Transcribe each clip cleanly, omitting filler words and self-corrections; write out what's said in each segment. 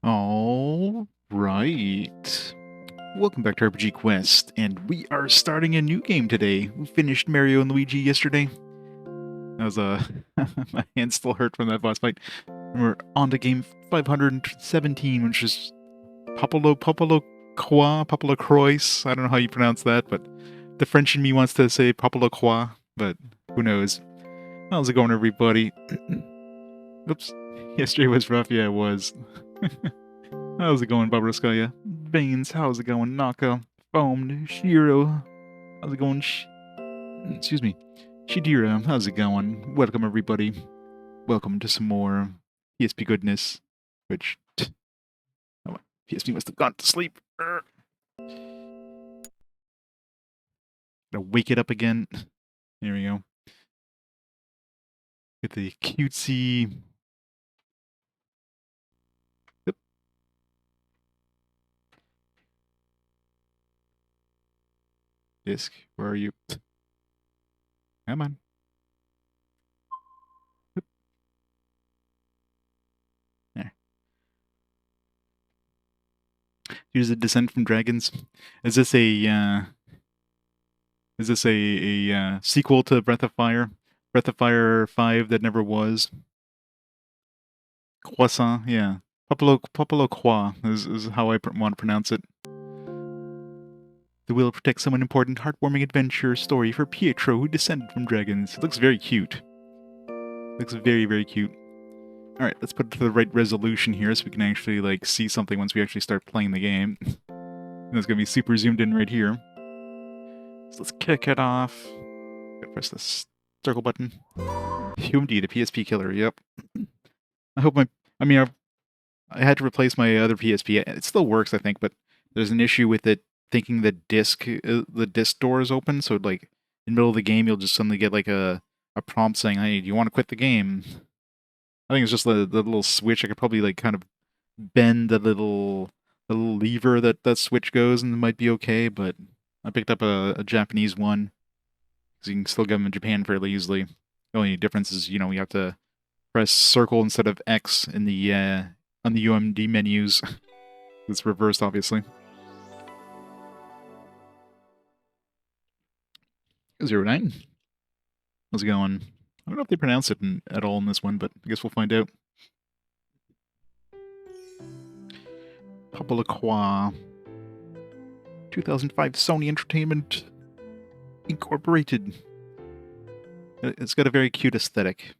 All right. Welcome back to RPG Quest, and we are starting a new game today. We finished Mario and Luigi yesterday. That was my hand still hurt from that boss fight. And we're on to game 517, which is PoPoLoCrois. I don't know how you pronounce that, but the French in me wants to say PoPoLoCrois, but who knows? How's it going, everybody? Oops. Yesterday was rough. Yeah, it was. How's it going, Babraskaya? Baines, how's it going? Naka, Foamed, Shiro, how's it going? Excuse me. Shidira, how's it going? Welcome, everybody. Welcome to some more PSP goodness, which... Oh, PSP must have gone to sleep. Gotta wake it up again. There we go. Get the cutesy... Yep. Disc, where are you? Come on. Yep. There. Here's a Descent from Dragons. Is this a sequel to Breath of Fire? Breath of Fire 5 that never was? Croissant, yeah. PoPoLoCrois is how I want to pronounce it. The will protect someone important, heartwarming adventure story for Pietro, who descended from dragons. It looks very cute. Looks very, very cute. Alright, let's put it to the right resolution here so we can actually, like, see something once we actually start playing the game. And it's gonna be super zoomed in right here. So let's kick it off. Gotta press the circle button. Humdy, the PSP killer, yep. I hope I had to replace my other PSP. It still works, I think, but there's an issue with it thinking the disc door is open. So, like, in the middle of the game, you'll just suddenly get, like, a prompt saying, hey, do you want to quit the game? I think it's just the little switch. I could probably, like, kind of bend the little lever that switch goes, and it might be okay, but I picked up a Japanese one, because you can still get them in Japan fairly easily. The only difference is, you have to press circle instead of X in the on the UMD menus. It's reversed, obviously. 09. How's it going? I don't know if they pronounce it at all in this one, but I guess we'll find out. PoPoLoCrois. 2005 Sony Entertainment Incorporated. It's got a very cute aesthetic.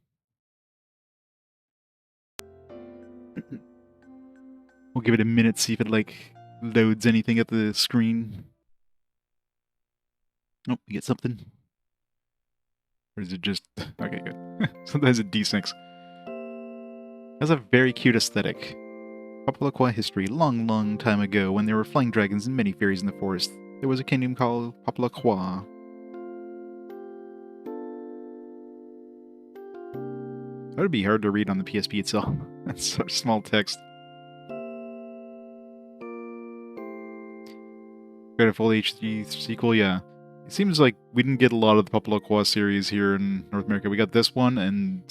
We'll give it a minute, see if it, like, loads anything at the screen. Oh, you get something? Or is it just... Okay, good. Sometimes it desyncs. It has a very cute aesthetic. PoPoLoCrois history. Long, long time ago, when there were flying dragons and many fairies in the forest, there was a kingdom called PoPoLoCrois. That would be hard to read on the PSP itself. That's such small text. Got a full HD sequel, yeah. It seems like we didn't get a lot of the PoPoLoCrois series here in North America. We got this one, and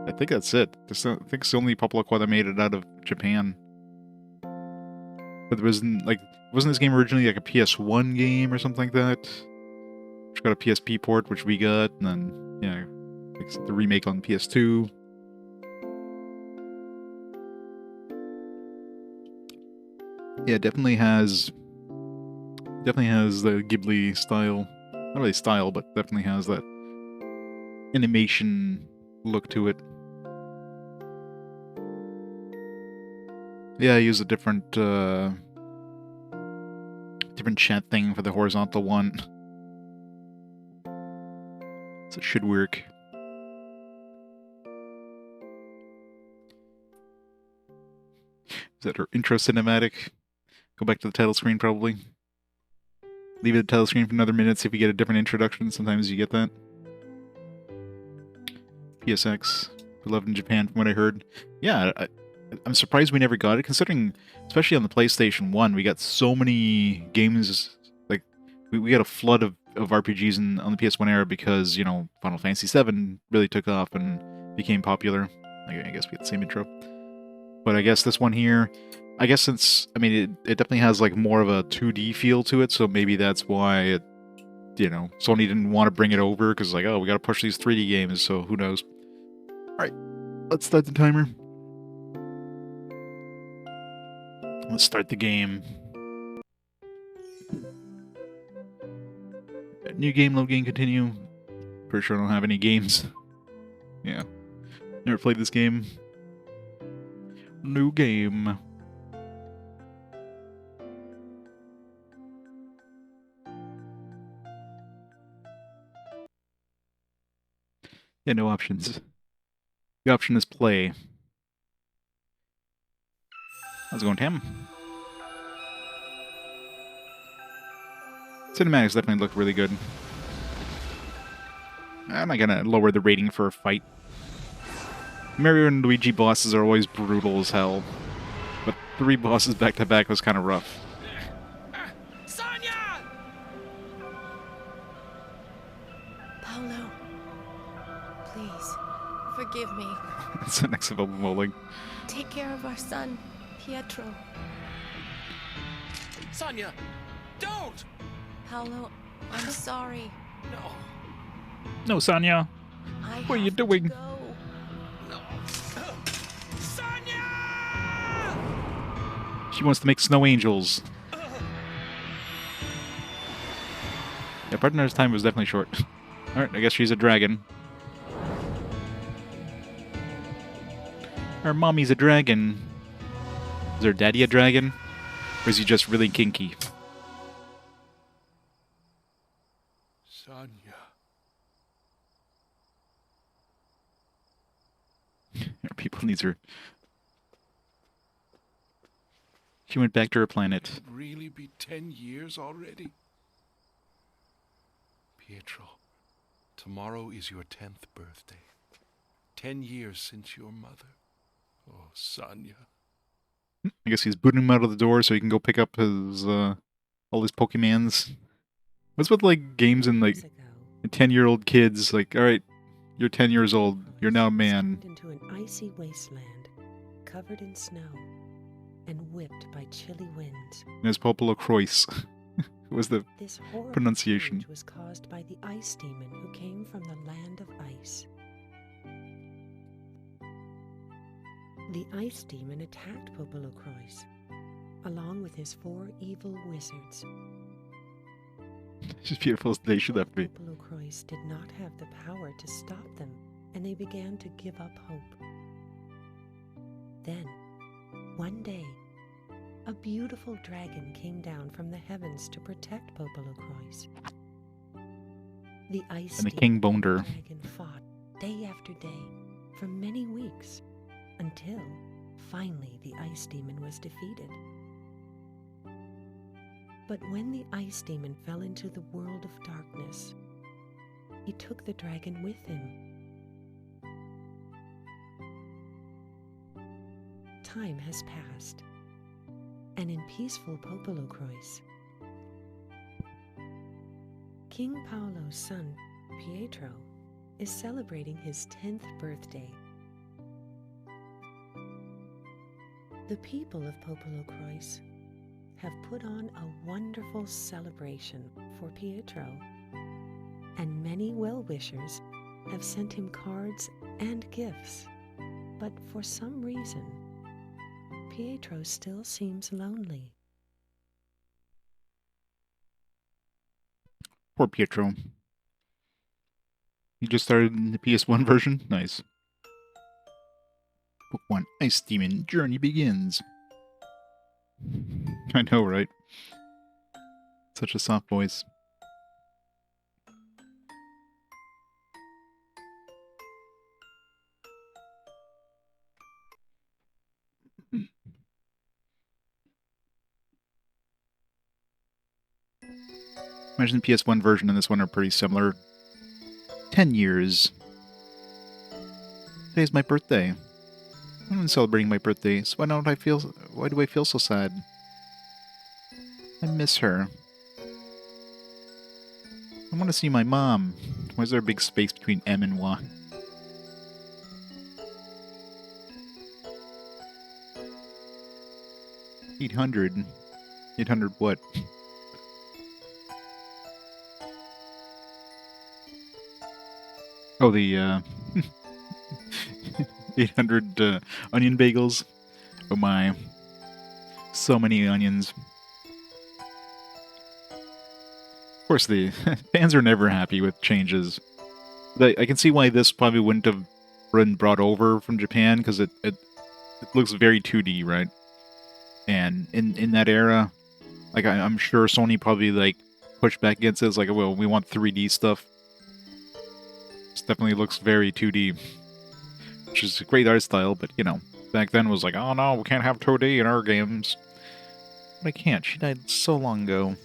I think that's it. I think it's the only PoPoLoCrois that made it out of Japan. But there wasn't this game originally like a PS1 game or something like that? Which got a PSP port, which we got, and then, yeah, the remake on PS2. Yeah, definitely has the Ghibli style. Not really style, but definitely has that animation look to it. Yeah, I use a different chat thing for the horizontal one. So it should work. Is that our intro cinematic? Go back to the title screen, probably. Leave it at the title screen for another minute, see if we get a different introduction. Sometimes you get that. PSX. Beloved in Japan, from what I heard. Yeah, I'm surprised we never got it, considering, especially on the PlayStation 1, we got so many games, like, we got a flood of RPGs on the PS1 era because, Final Fantasy VII really took off and became popular. I guess we had the same intro. But I guess this one here, I guess since, I mean, it definitely has like more of a 2D feel to it, so maybe that's why it, you know, Sony didn't want to bring it over, because like, oh, we gotta push these 3D games, so who knows. Alright, let's start the timer. Let's start the game. New game, load game, continue. Pretty sure I don't have any games. Yeah. Never played this game. New game. Yeah, no options. The option is play. How's it going, Tam? Cinematics definitely look really good. I'm not gonna lower the rating for a fight. Mario and Luigi bosses are always brutal as hell. But 3 bosses back to back was kind of rough. Sonia! Paolo, please, forgive me. That's the next level bowling. Take care of our son, Pietro. Sonia, don't! Paolo, I'm sorry. No, No, Sonia. I What are you have to doing? go. no. Sonia! She wants to make snow angels. Yeah, partner's time was definitely short. Alright, I guess she's a dragon. Her mommy's a dragon. Is her daddy a dragon? Or is he just really kinky? Sonia. People needs her. She went back to her planet. Could it really be 10 years already? Pietro, tomorrow is your 10th birthday. 10 years since your mother. Oh, Sonia. I guess he's booting him out of the door so he can go pick up his, all his Pokemons. What's with, like, games and, like, 10-year-old kids, like, alright, you're 10 years old, you're now a man. Into an icy wasteland, covered in snow, and whipped by chilly winds. And his PoPoLoCrois was the This horrible pronunciation. change was caused by the ice demon who came from the land of ice. The ice demon attacked PoPoLoCrois, along with his 4 evil wizards. She's beautiful as the day she left me. PoPoLoCrois did not have the power to stop them, and they began to give up hope. Then, one day, a beautiful dragon came down from the heavens to protect PoPoLoCrois. The ice And the demon king boned her. dragon fought day after day for many weeks, until finally the ice demon was defeated. But when the ice demon fell into the world of darkness, he took the dragon with him. Time has passed, and in peaceful PoPoLoCrois, King Paolo's son, Pietro, is celebrating his 10th birthday. The people of PoPoLoCrois have put on a wonderful celebration for Pietro, and many well-wishers have sent him cards and gifts. But for some reason, Pietro still seems lonely. Poor Pietro. He just started in the PS1 version? Nice. Book 1, Ice Demon, Journey begins. I know, right? Such a soft voice. Imagine the PS1 version and this one are pretty similar. 10 years. Today's my birthday. I'm not celebrating my birthday, so why do I feel so sad? I miss her. I want to see my mom. Why is there a big space between M and Y? 800. 800 what? Oh, the 800 onion bagels. Oh my. So many onions. Of course, the fans are never happy with changes. I can see why this probably wouldn't have been brought over from Japan, because it looks very 2D, right? And in that era, like I'm sure Sony probably like pushed back against it. It's like, well, we want 3D stuff. This definitely looks very 2D, which is a great art style, but you know, back then was like, oh no, we can't have 2D in our games. But I can't. She died so long ago.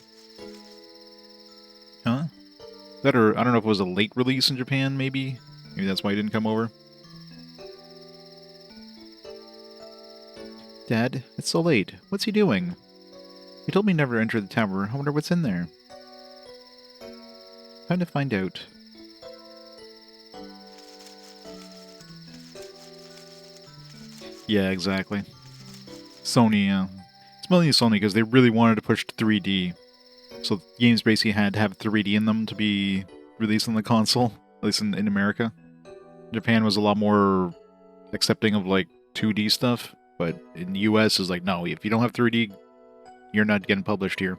Huh? That, or I don't know if it was a late release in Japan, maybe? Maybe that's why it didn't come over. Dad, it's so late. What's he doing? He told me never to enter the tower. I wonder what's in there. Time to find out. Yeah, exactly. Sony, it's mainly Sony because they really wanted to push 3D. So games basically had to have 3D in them to be released on the console, at least in America. Japan was a lot more accepting of like 2D stuff, but in the US is like, no, if you don't have 3D, you're not getting published here.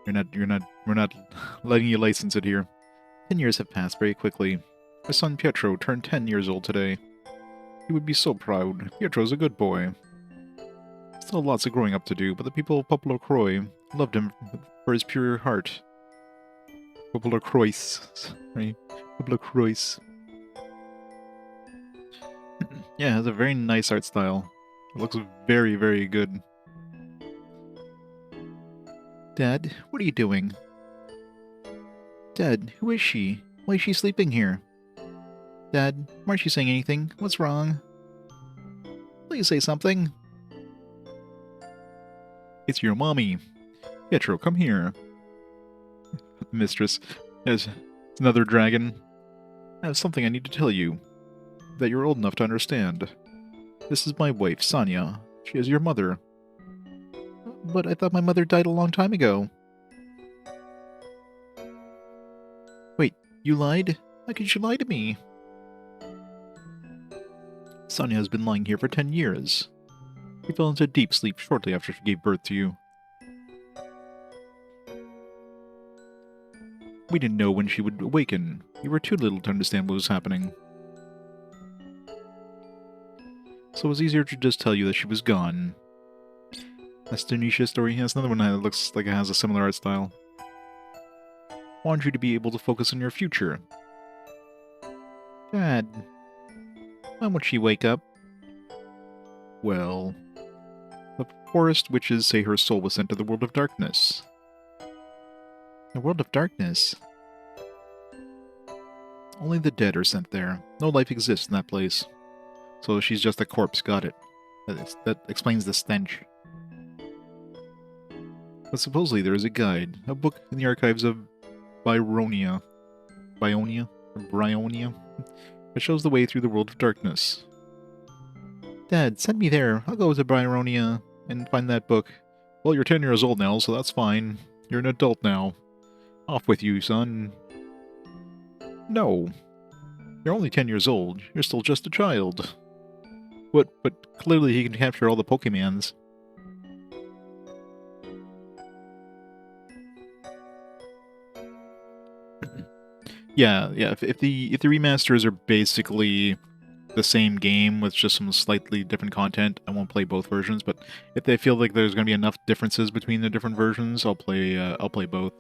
We're not letting you license it here. 10 years have passed very quickly. My son Pietro turned 10 years old today. He would be so proud. Pietro's a good boy. Still lots of growing up to do, but the people of PoPoLoCrois loved him for his pure heart. PoPoLoCrois. Right? PoPoLoCrois. Yeah, it has a very nice art style. It looks very, very good. Dad, what are you doing? Dad, who is she? Why is she sleeping here? Dad, why aren't you saying anything? What's wrong? Please say something. It's your mommy. Pietro, come here. Mistress. Yes, it's another dragon. I have something I need to tell you. That you're old enough to understand. This is my wife, Sonia. She is your mother. But I thought my mother died a long time ago. Wait, you lied? How could you lie to me? Sonia has been lying here for 10 years. She fell into deep sleep shortly after she gave birth to you. We didn't know when she would awaken. We were too little to understand what was happening. So it was easier to just tell you that she was gone. That's the Narcia story. That's another one that looks like it has a similar art style. I want you to be able to focus on your future. Dad, when would she wake up? Well, the forest witches say her soul was sent to the world of darkness. The world of darkness? Only the dead are sent there. No life exists in that place. So she's just a corpse, got it. That explains the stench. But supposedly there is a guide, a book in the archives of Bionia, that shows the way through the world of darkness. Dad, send me there. I'll go to Bionia and find that book. Well, you're 10 years old now, so that's fine. You're an adult now. Off with you, son. No. You're only 10 years old. You're still just a child. But clearly he can capture all the Pokemons. Yeah. If the remasters are basically the same game with just some slightly different content, I won't play both versions. But if they feel like there's going to be enough differences between the different versions, I'll play both.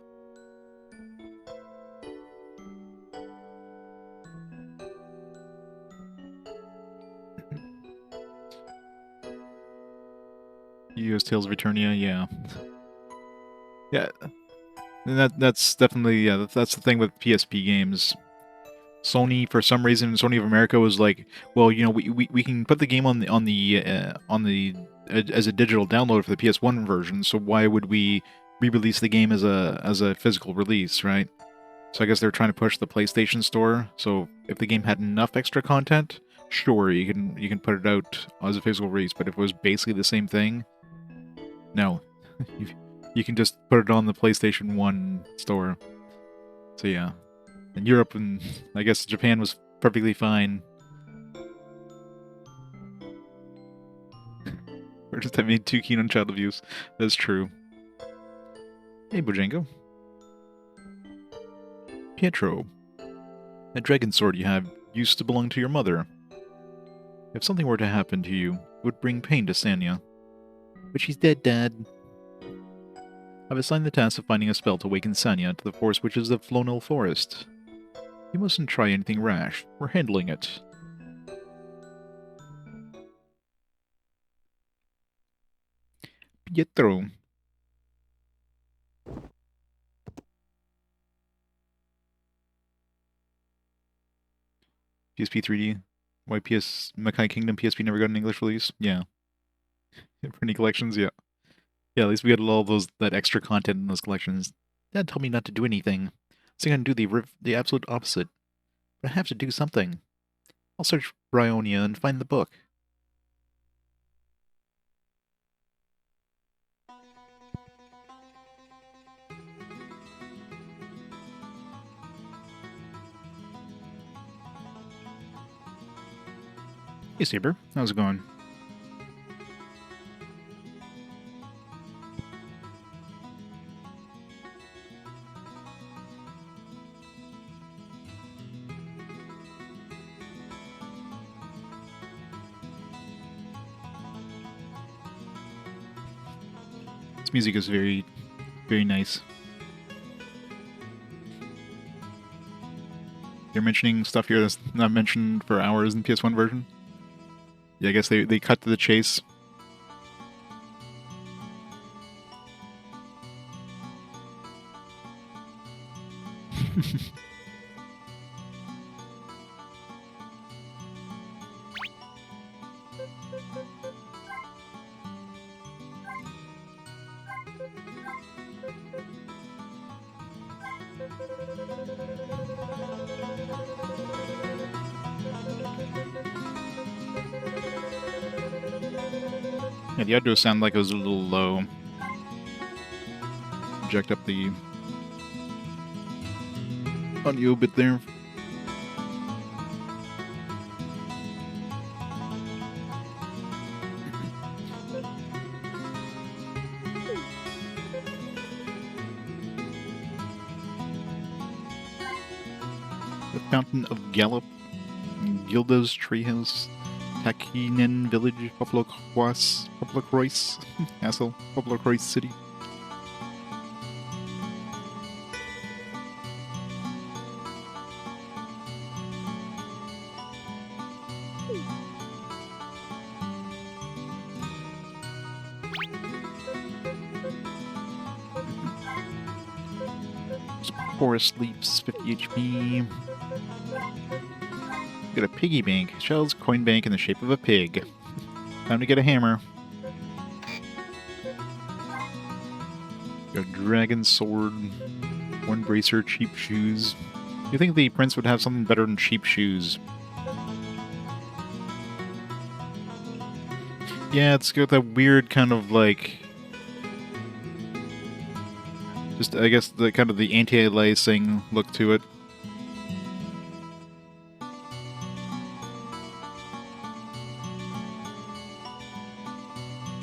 Yu-Gi-Oh's Tales of Eternia, yeah. Yeah. And that's definitely, yeah, that's the thing with PSP games. Sony, for some reason, Sony of America was like, well, you know, we can put the game on the as a digital download for the PS1 version, so why would we re-release the game as a physical release, right? So I guess they're trying to push the PlayStation Store. So if the game had enough extra content, sure, you can put it out as a physical release. But if it was basically the same thing, No. You can just put it on the PlayStation 1 store. So yeah. In Europe and I guess Japan was perfectly fine. We're just being too keen on child abuse. That's true. Hey, Bojango. Pietro. That dragon sword you have used to belong to your mother. If something were to happen to you, it would bring pain to Sanya. But she's dead, Dad. I've assigned the task of finding a spell to awaken Sanya to the forest witches of Flonil Forest. You mustn't try anything rash. We're handling it. Pietro. PSP 3D. Why Makai Kingdom PSP never got an English release? Yeah. For any collections? Yeah. Yeah, at least we got all that extra content in those collections. Dad told me not to do anything. So I'm gonna do the absolute opposite. But I have to do something. I'll search Bryonia and find the book. Hey Saber, how's it going? This music is very, very nice. They're mentioning stuff here that's not mentioned for hours in PS1 version. Yeah, I guess they cut to the chase. Yeah, the audio sounded like it was a little low. Jacked up the audio a bit there. The Fountain of Gallop, Gilda's Treehouse, Takinen Village, PoPoLoCrois, Castle, PoPoLoCrois City. Forest Leaps, 50 HP. Got a piggy bank. Shell's coin bank in the shape of a pig. Time to get a hammer. Got a dragon sword. One bracer, cheap shoes. You think the prince would have something better than cheap shoes? Yeah, it's got that weird kind of like... just, I guess, the kind of the anti-aliasing look to it.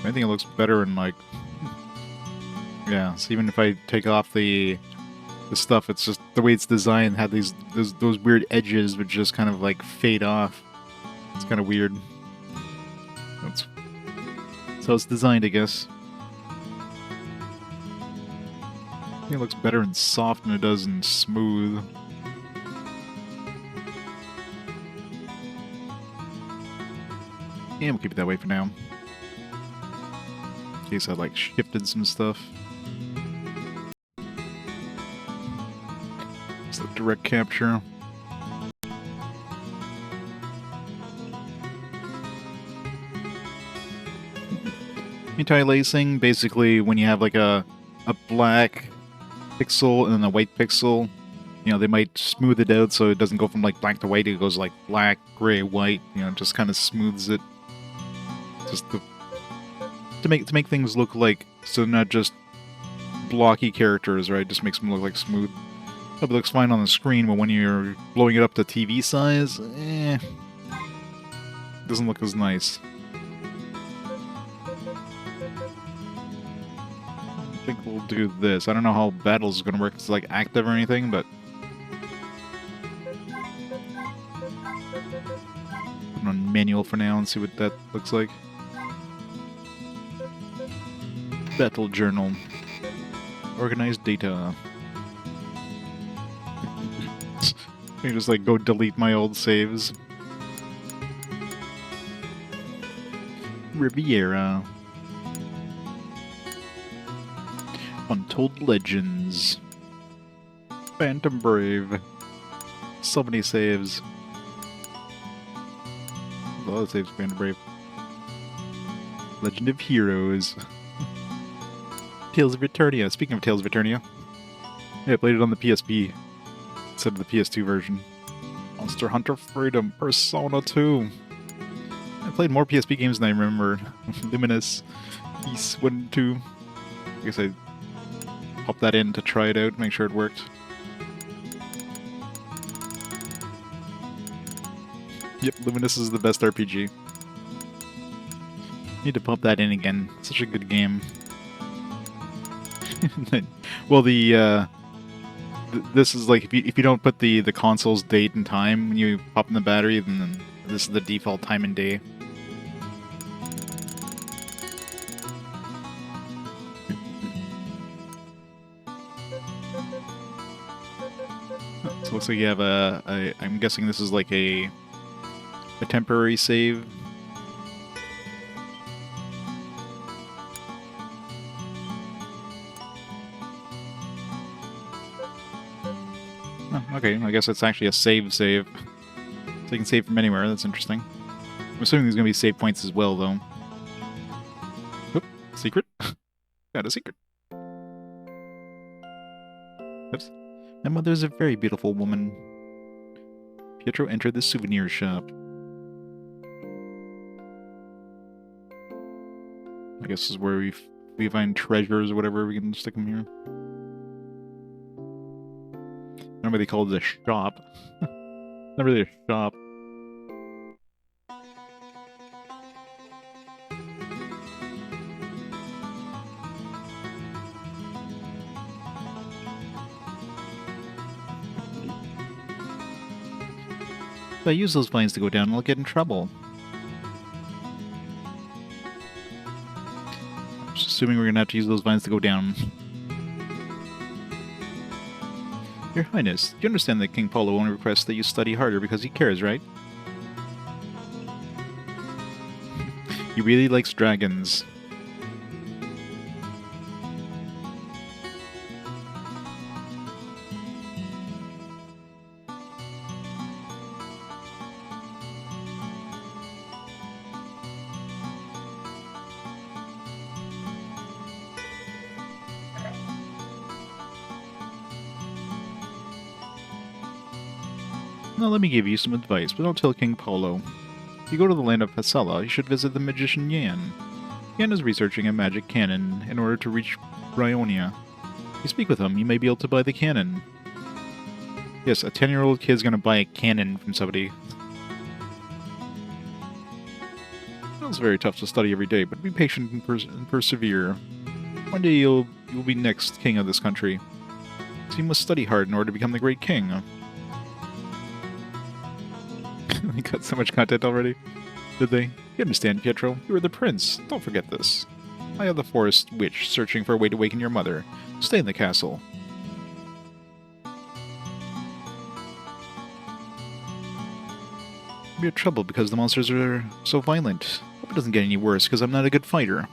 I think it looks better in like... yeah, so even if I take off the stuff, it's just the way it's designed had those weird edges which just kind of like fade off. It's kind of weird. That's how it's designed, I guess. I think it looks better in soft than it does in smooth. Yeah, we'll keep it that way for now. In case I like shifted some stuff. It's the direct capture. Anti-lacing, basically when you have like a black pixel and then a white pixel, you know, they might smooth it out so it doesn't go from like black to white, it goes like black, gray, white, you know, it just kind of smooths it. Just the to make things look like, so not just blocky characters, right? Just makes them look like smooth. It looks fine on the screen, but when you're blowing it up to TV size, doesn't look as nice. I think we'll do this. I don't know how battles is gonna work. It's like active or anything, but put it on manual for now and see what that looks like. Battle journal. Organized data. I just like go delete my old saves. Riviera. Untold Legends. Phantom Brave. So many saves. A lot of saves for Phantom Brave. Legend of Heroes. Tales of Eternia. Speaking of Tales of Eternia, yeah, I played it on the PSP instead of the PS2 version. Monster Hunter Freedom, Persona 2. I played more PSP games than I remember. Luminous, Peace 1 and 2. I guess I popped that in to try it out, make sure it worked. Yep, Luminous is the best RPG. Need to pop that in again. Such a good game. Well, this is like if you don't put the console's date and time when you pop in the battery, then this is the default time and day. So it looks like you have I'm guessing this is like a temporary save. Oh, okay, I guess it's actually a save. So you can save from anywhere. That's interesting. I'm assuming there's going to be save points as well, though. Oop, secret. Got a secret. Oops. My mother is a very beautiful woman. Pietro entered the souvenir shop. I guess this is where we find treasures or whatever. We can stick them here. I don't know what they call it, a shop. Not really a shop. If I use those vines to go down, I'll get in trouble. I'm just assuming we're gonna have to use those vines to go down. Your Highness, do you understand that King Paulo only requests that you study harder because he cares, right? He really likes dragons. Now let me give you some advice, but don't tell King Paulo. If you go to the land of Pasala, you should visit the magician Yan. Yan is researching a magic cannon in order to reach Bryonia. If you speak with him, you may be able to buy the cannon. Yes, a 10-year-old kid's gonna buy a cannon from somebody. It's very tough to study every day, but be patient and persevere. One day you'll be next king of this country. So you must study hard in order to become the great king. They got so much content already. Did they? You understand, Pietro. You are the prince. Don't forget this. I am the forest witch searching for a way to waken your mother. Stay in the castle. You're in trouble because the monsters are so violent. Hope it doesn't get any worse because I'm not a good fighter.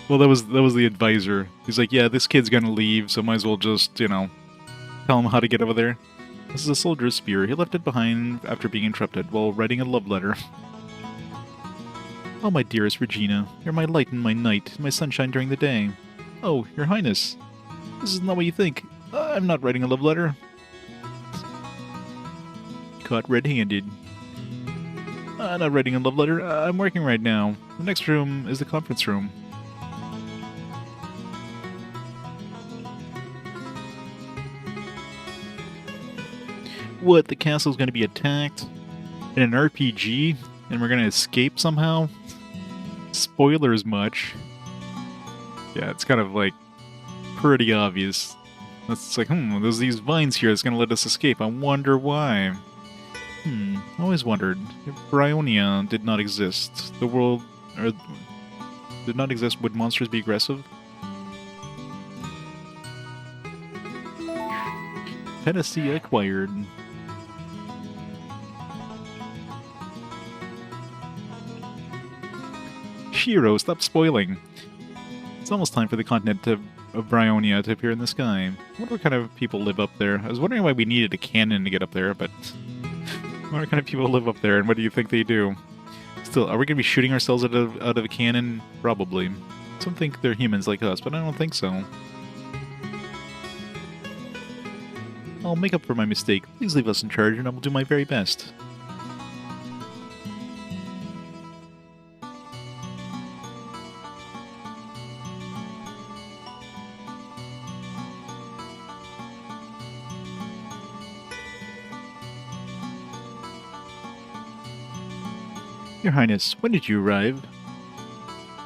Well, that was the advisor. He's like, yeah, this kid's gonna leave, so might as well just, you know, tell him how to get over there. This is a soldier's spear. He left it behind after being interrupted while writing a love letter. Oh, my dearest Regina, you're my light in my night, my sunshine during the day. Oh, Your Highness. This is not what you think. I'm not writing a love letter. Caught red-handed. Not writing a love letter. I'm working right now. The next room is the conference room. What? The castle's going to be attacked in an RPG, and we're going to escape somehow? Spoilers much. Yeah, it's kind of like pretty obvious. It's like, there's these vines here that's going to let us escape. I wonder why. I always wondered. If Bryonia did not exist, the world did not exist, would monsters be aggressive? Fantasy acquired. Shiro, stop spoiling. It's almost time for the continent of Bryonia to appear in the sky. I wonder what kind of people live up there. I was wondering why we needed a cannon to get up there, but what kind of people live up there, and what do you think they do? Still, are we going to be shooting ourselves out of a cannon? Probably. Some think they're humans like us, but I don't think so. I'll make up for my mistake. Please leave us in charge, and I will do my very best. Your Highness, when did you arrive?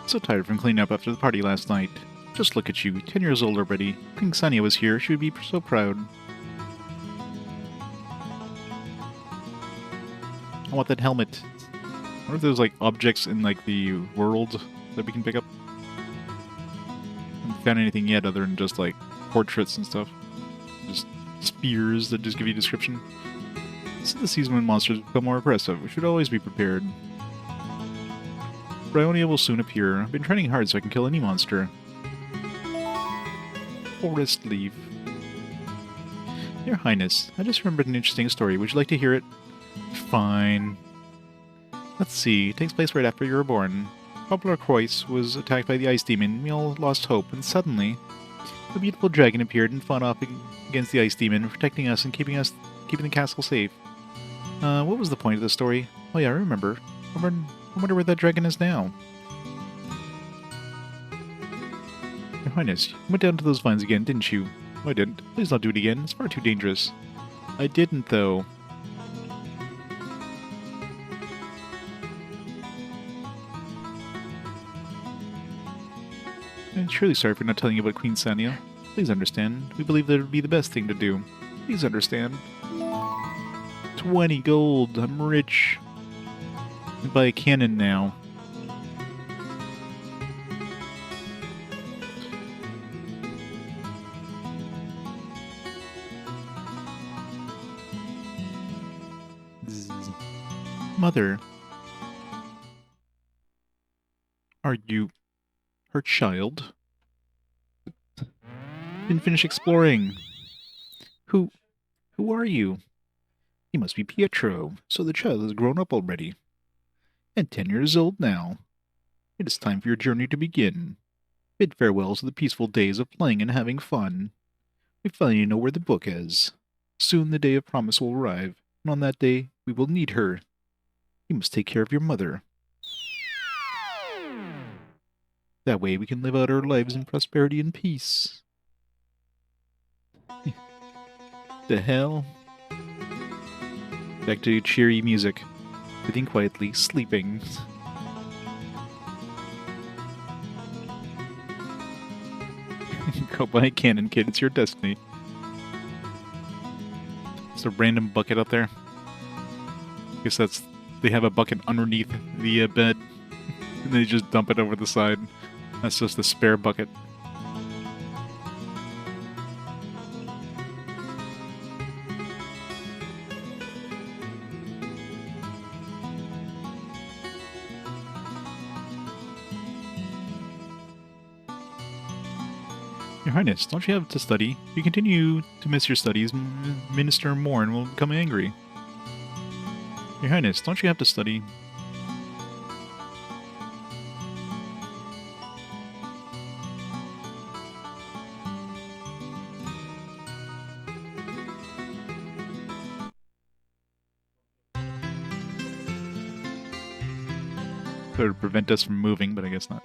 So tired from cleaning up after the party last night. Just look at you, 10 years old already. Queen Sania was here, she would be so proud. I want that helmet. I wonder if there's like objects in like the world that we can pick up. I haven't found anything yet other than just like portraits and stuff. Just spears that just give you a description. This is the season when monsters become more aggressive. We should always be prepared. Bryonia will soon appear. I've been training hard so I can kill any monster. Forest Leaf. Your Highness, I just remembered an interesting story. Would you like to hear it? Fine. Let's see. It takes place right after you were born. PoPoLoCrois was attacked by the ice demon. We all lost hope, and suddenly, a beautiful dragon appeared and fought off against the ice demon, protecting us and keeping the castle safe. What was the point of the story? Oh yeah, I remember. I wonder where that dragon is now. Your Highness, you went down to those vines again, didn't you? No, I didn't. Please don't do it again. It's far too dangerous. I didn't, though. I'm truly sorry for not telling you about Queen Sania. Please understand. We believe that it would be the best thing to do. Please understand. 20 gold. I'm rich. I can buy a cannon now. Mother. Are you her child? Didn't finish exploring. Who are you? You must be Pietro, so the child has grown up already. And 10 years old now. It is time for your journey to begin. Bid farewell to the peaceful days of playing and having fun. We finally know where the book is. Soon the day of promise will arrive, and on that day we will need her. You must take care of your mother. That way we can live out our lives in prosperity and peace. The hell? Back to cheery music. Sitting quietly, sleeping. Go buy a cannon, kid. It's your destiny. It's a random bucket up there. I guess that's... They have a bucket underneath the bed. And they just dump it over the side. That's just a spare bucket. Your Highness, don't you have to study? If you continue to miss your studies, Minister Morn will become angry. Your Highness, don't you have to study? That would prevent us from moving, but I guess not.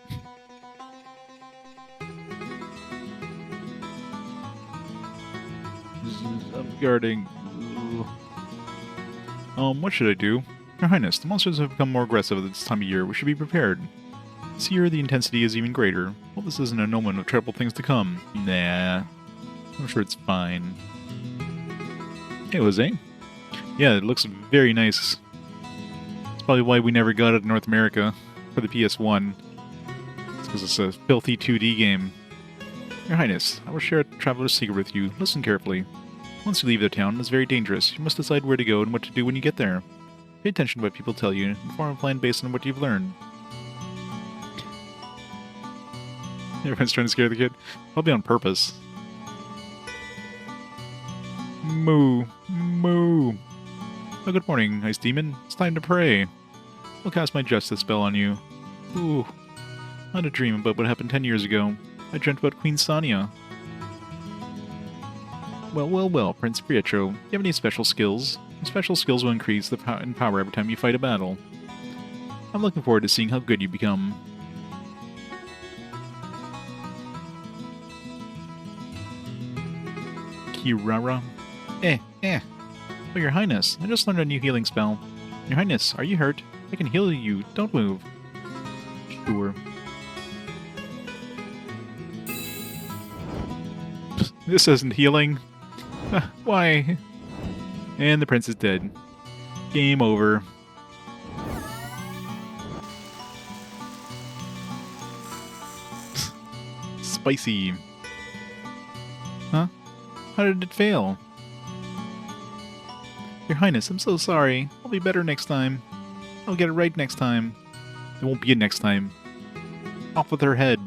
Guarding. What should I do? Your Highness, the monsters have become more aggressive at this time of year. We should be prepared. This year, the intensity is even greater. Well, this isn't an omen of terrible things to come. Nah. I'm sure it's fine. Hey, Jose. Yeah, it looks very nice. It's probably why we never got it in North America for the PS1. It's because it's a filthy 2D game. Your Highness, I will share a traveler's secret with you. Listen carefully. Once you leave the town, it's very dangerous. You must decide where to go and what to do when you get there. Pay attention to what people tell you, and form a plan based on what you've learned. Everyone's trying to scare the kid. Probably on purpose. Moo. Moo. Oh, good morning, Ice Demon. It's time to pray. I'll cast my justice spell on you. Ooh. I had a dream about what happened 10 years ago. I dreamt about Queen Sania. Well, Prince Pietro. Do you have any special skills? Your special skills will increase in power every time you fight a battle. I'm looking forward to seeing how good you become. Kirara. Oh, Your Highness, I just learned a new healing spell. Your Highness, are you hurt? I can heal you. Don't move. Sure. This isn't healing. Why? And the prince is dead. Game over. Spicy. Huh? How did it fail? Your Highness, I'm so sorry. I'll be better next time. I'll get it right next time. There won't be a next time. Off with her head.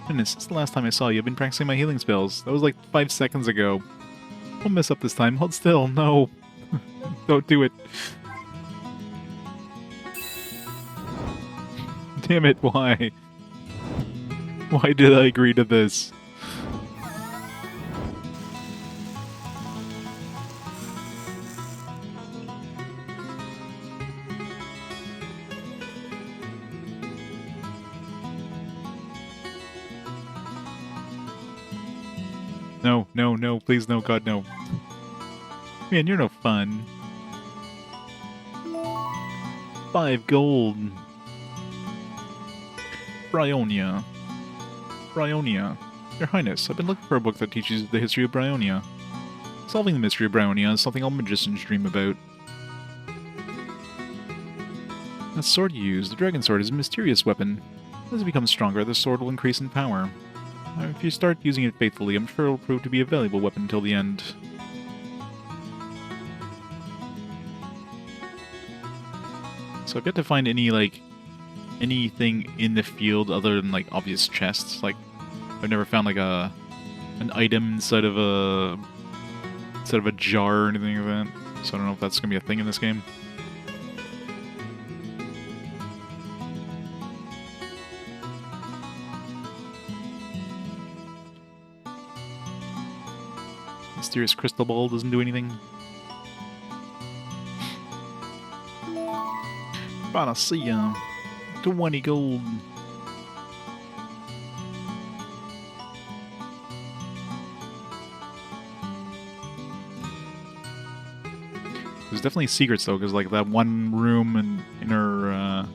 Goodness, since the last time I saw you, I've been practicing my healing spells. That was like 5 seconds ago. Don't mess up this time. Hold still. No. Don't do it. Damn it, why? Why did I agree to this? No, please no, God, no. Man, you're no fun. 5 gold. Bryonia. Your Highness, I've been looking for a book that teaches the history of Bryonia. Solving the mystery of Bryonia is something all magicians dream about. That sword you use, the dragon sword, is a mysterious weapon. As it becomes stronger, the sword will increase in power. If you start using it faithfully, I'm sure it will prove to be a valuable weapon until the end. So I've yet to find any, anything in the field other than, obvious chests. I've never found, an item inside of a jar or anything like that. So I don't know if that's going to be a thing in this game. Mysterious crystal ball doesn't do anything. Panacea. 20 gold. There's definitely secrets though, because that one room in her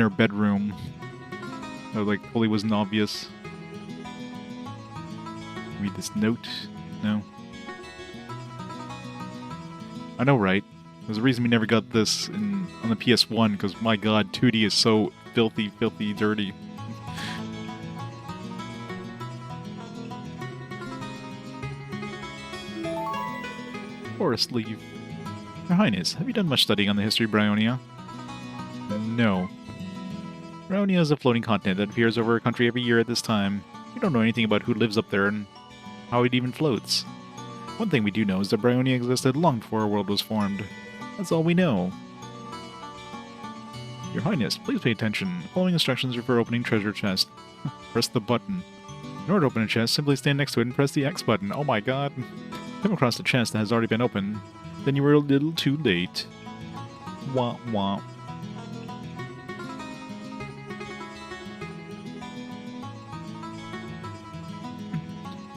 bedroom that fully wasn't obvious. Read this note? No. I know, right? There's a reason we never got this on the PS1, because my god, 2D is so filthy dirty. Forest leaf. Your Highness, have you done much studying on the history of Bryonia? No. Bryonia is a floating continent that appears over a country every year at this time. We don't know anything about who lives up there and how it even floats. One thing we do know is that Bryonia existed long before our world was formed. That's all we know. Your Highness, please pay attention. The following instructions are for opening treasure chest. Press the button. In order to open a chest, simply stand next to it and press the X button. Oh my god. Come across the chest that has already been opened. Then you were a little too late. Wah wah.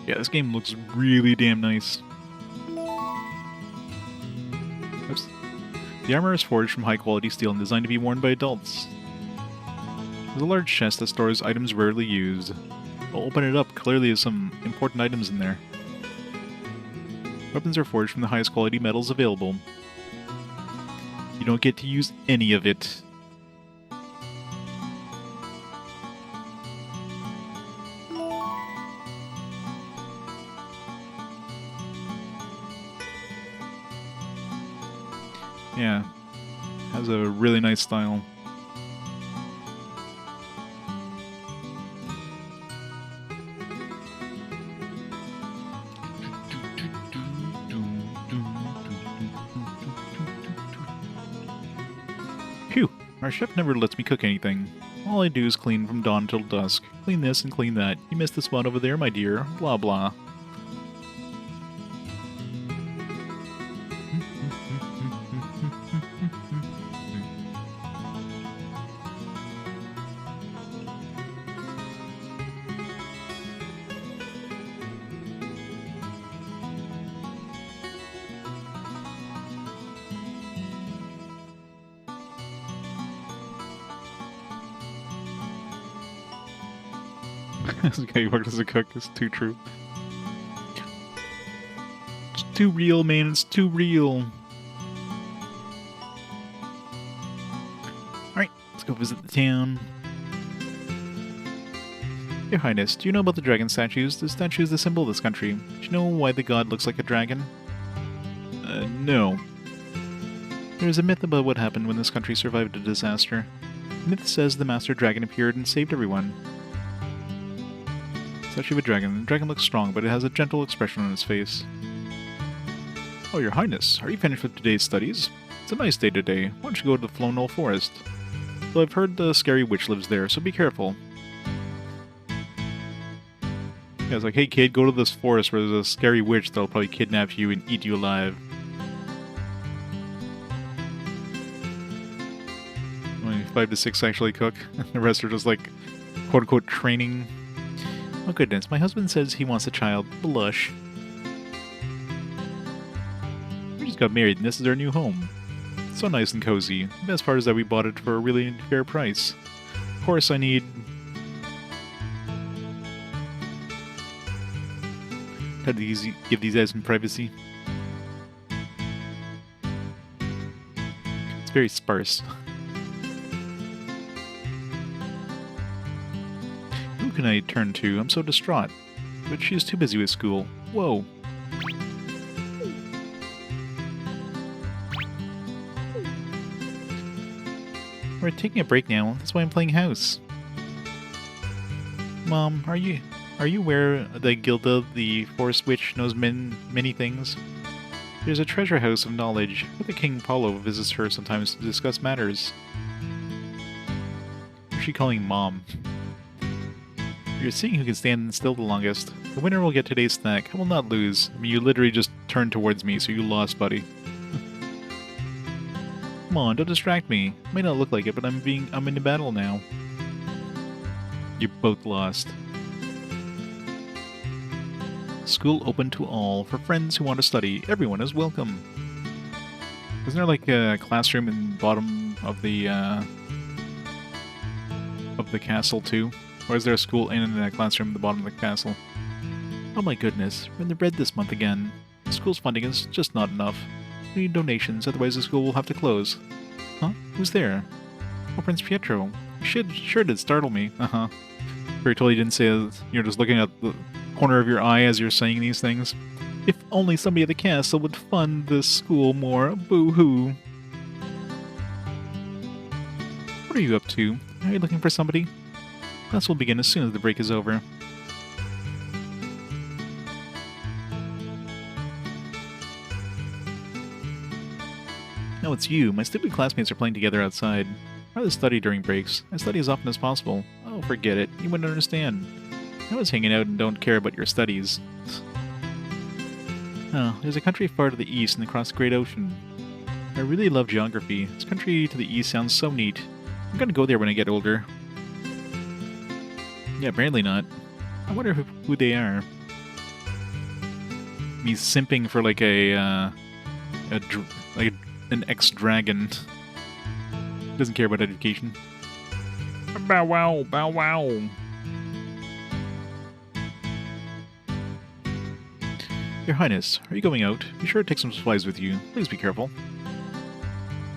Yeah, this game looks really damn nice. Oops. The armor is forged from high-quality steel and designed to be worn by adults. There's a large chest that stores items rarely used. I'll open it up. Clearly there's some important items in there. Weapons are forged from the highest quality metals available. You don't get to use any of it. Yeah, has a really nice style. Phew, our chef never lets me cook anything. All I do is clean from dawn till dusk. Clean this and clean that. You missed the spot over there, my dear. Blah blah. This guy who works as a cook is too true. It's too real, man. It's too real. Alright, let's go visit the town. Your Highness, do you know about the dragon statues? The statue is the symbol of this country. Do you know why the god looks like a dragon? No. There is a myth about what happened when this country survived a disaster. The myth says the master dragon appeared and saved everyone. Statue of a dragon. The dragon looks strong, but it has a gentle expression on its face. Oh, Your Highness, are you finished with today's studies? It's a nice day today. Why don't you go to the Flownell Forest? Though I've heard the scary witch lives there, so be careful. Yeah, it's like, hey kid, go to this forest where there's a scary witch that'll probably kidnap you and eat you alive. Only 5 to 6 actually cook. The rest are just like, quote-unquote, training. Oh goodness, my husband says he wants a child. Blush. We just got married and this is our new home. It's so nice and cozy. The best part is that we bought it for a really fair price. Of course I need... Had to give these guys some privacy. It's very sparse. Who can I turn to? I'm so distraught. But she is too busy with school. Whoa. We're taking a break now. That's why I'm playing house. Mom, are you aware that Gilda, the forest witch, knows many things? There's a treasure house of knowledge, where the King Paulo visits her sometimes to discuss matters. What's she calling Mom? You're seeing who can stand still the longest. The winner will get today's snack. I will not lose. I mean, you literally just turned towards me, so you lost, buddy. Come on, don't distract me. It may not look like it, but I'm in the battle now. You both lost. School open to all. For friends who want to study, everyone is welcome. Isn't there like a classroom in the bottom of the castle too? Or is there a school and a classroom at the bottom of the castle? Oh my goodness, we're in the red this month again. The school's funding is just not enough. We need donations, otherwise the school will have to close. Huh? Who's there? Oh, Prince Pietro. Sure did startle me. Uh-huh. Very totally didn't say that. You're just looking at the corner of your eye as you're saying these things. If only somebody at the castle would fund this school more. Boo-hoo. What are you up to? Are you looking for somebody? Class will begin as soon as the break is over. No, it's you. My stupid classmates are playing together outside. I rather study during breaks. I study as often as possible. Oh, forget it. You wouldn't understand. I was hanging out and don't care about your studies. Oh, there's a country far to the east and across the Great Ocean. I really love geography. This country to the east sounds so neat. I'm gonna go there when I get older. Yeah, apparently not. I wonder who they are. He's simping for like an ex-dragon. Doesn't care about education. Bow wow, bow wow. Your Highness, are you going out? Be sure to take some supplies with you. Please be careful.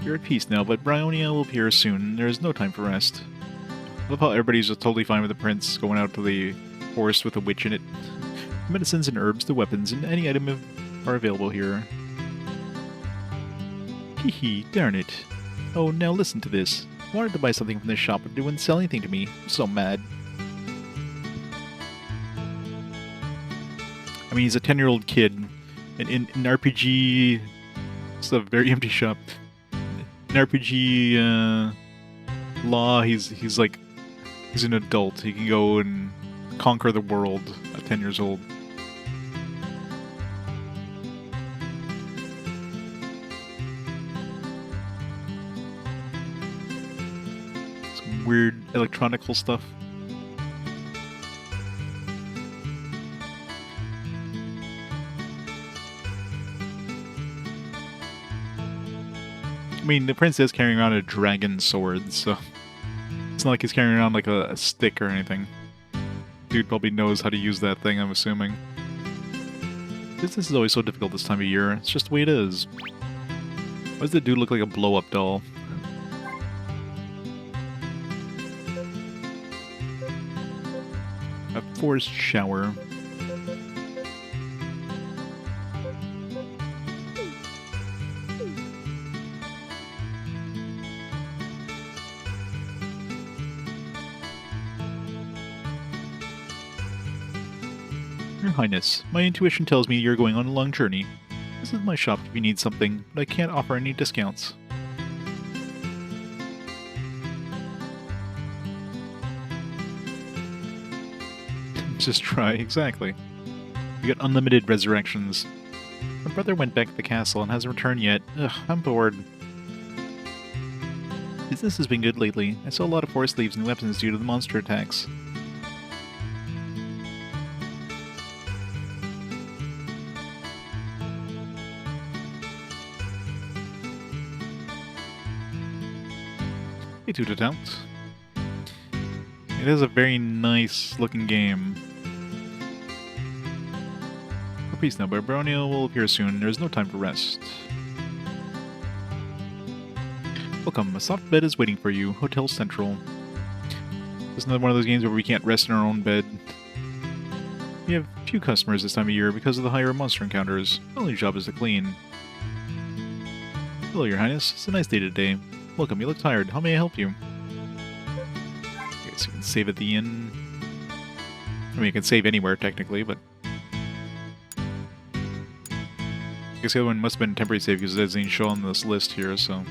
You're at peace now, but Brionia will appear soon. There is no time for rest. I love how everybody's just totally fine with the prince going out to the forest with a witch in it. The medicines and herbs, the weapons, and any item are available here. Hee hee, darn it. Oh, now listen to this. I wanted to buy something from this shop, but they wouldn't sell anything to me. I'm so mad. I mean, he's a 10-year-old kid. And in RPG... It's a very empty shop. In RPG law, he's like... He's an adult. He can go and conquer the world at 10 years old. Some weird electronical stuff. I mean, the prince is carrying around a dragon sword, so... It's not like he's carrying around like a stick or anything. Dude probably knows how to use that thing, I'm assuming. Business is always so difficult this time of year. It's just the way it is. Why does the dude look like a blow-up doll? A forced shower. Your Highness, my intuition tells me you're going on a long journey. This is my shop if you need something, but I can't offer any discounts. Just try, exactly. You get unlimited resurrections. My brother went back to the castle and hasn't returned yet. Ugh, I'm bored. Business has been good lately. I saw a lot of forest leaves and weapons due to the monster attacks. To attempt. It is a very nice looking game. Peace now, Barbaronio will appear soon. There is no time for rest. Welcome, a soft bed is waiting for you. Hotel Central. This is another one of those games where we can't rest in our own bed. We have few customers this time of year because of the higher monster encounters. My only job is to clean. Hello, Your Highness. It's a nice day today. Welcome, you look tired. How may I help you? I guess you can save at the inn. I mean, you can save anywhere, technically, but... I guess the other one must have been a temporary save because it doesn't even show on this list here, so...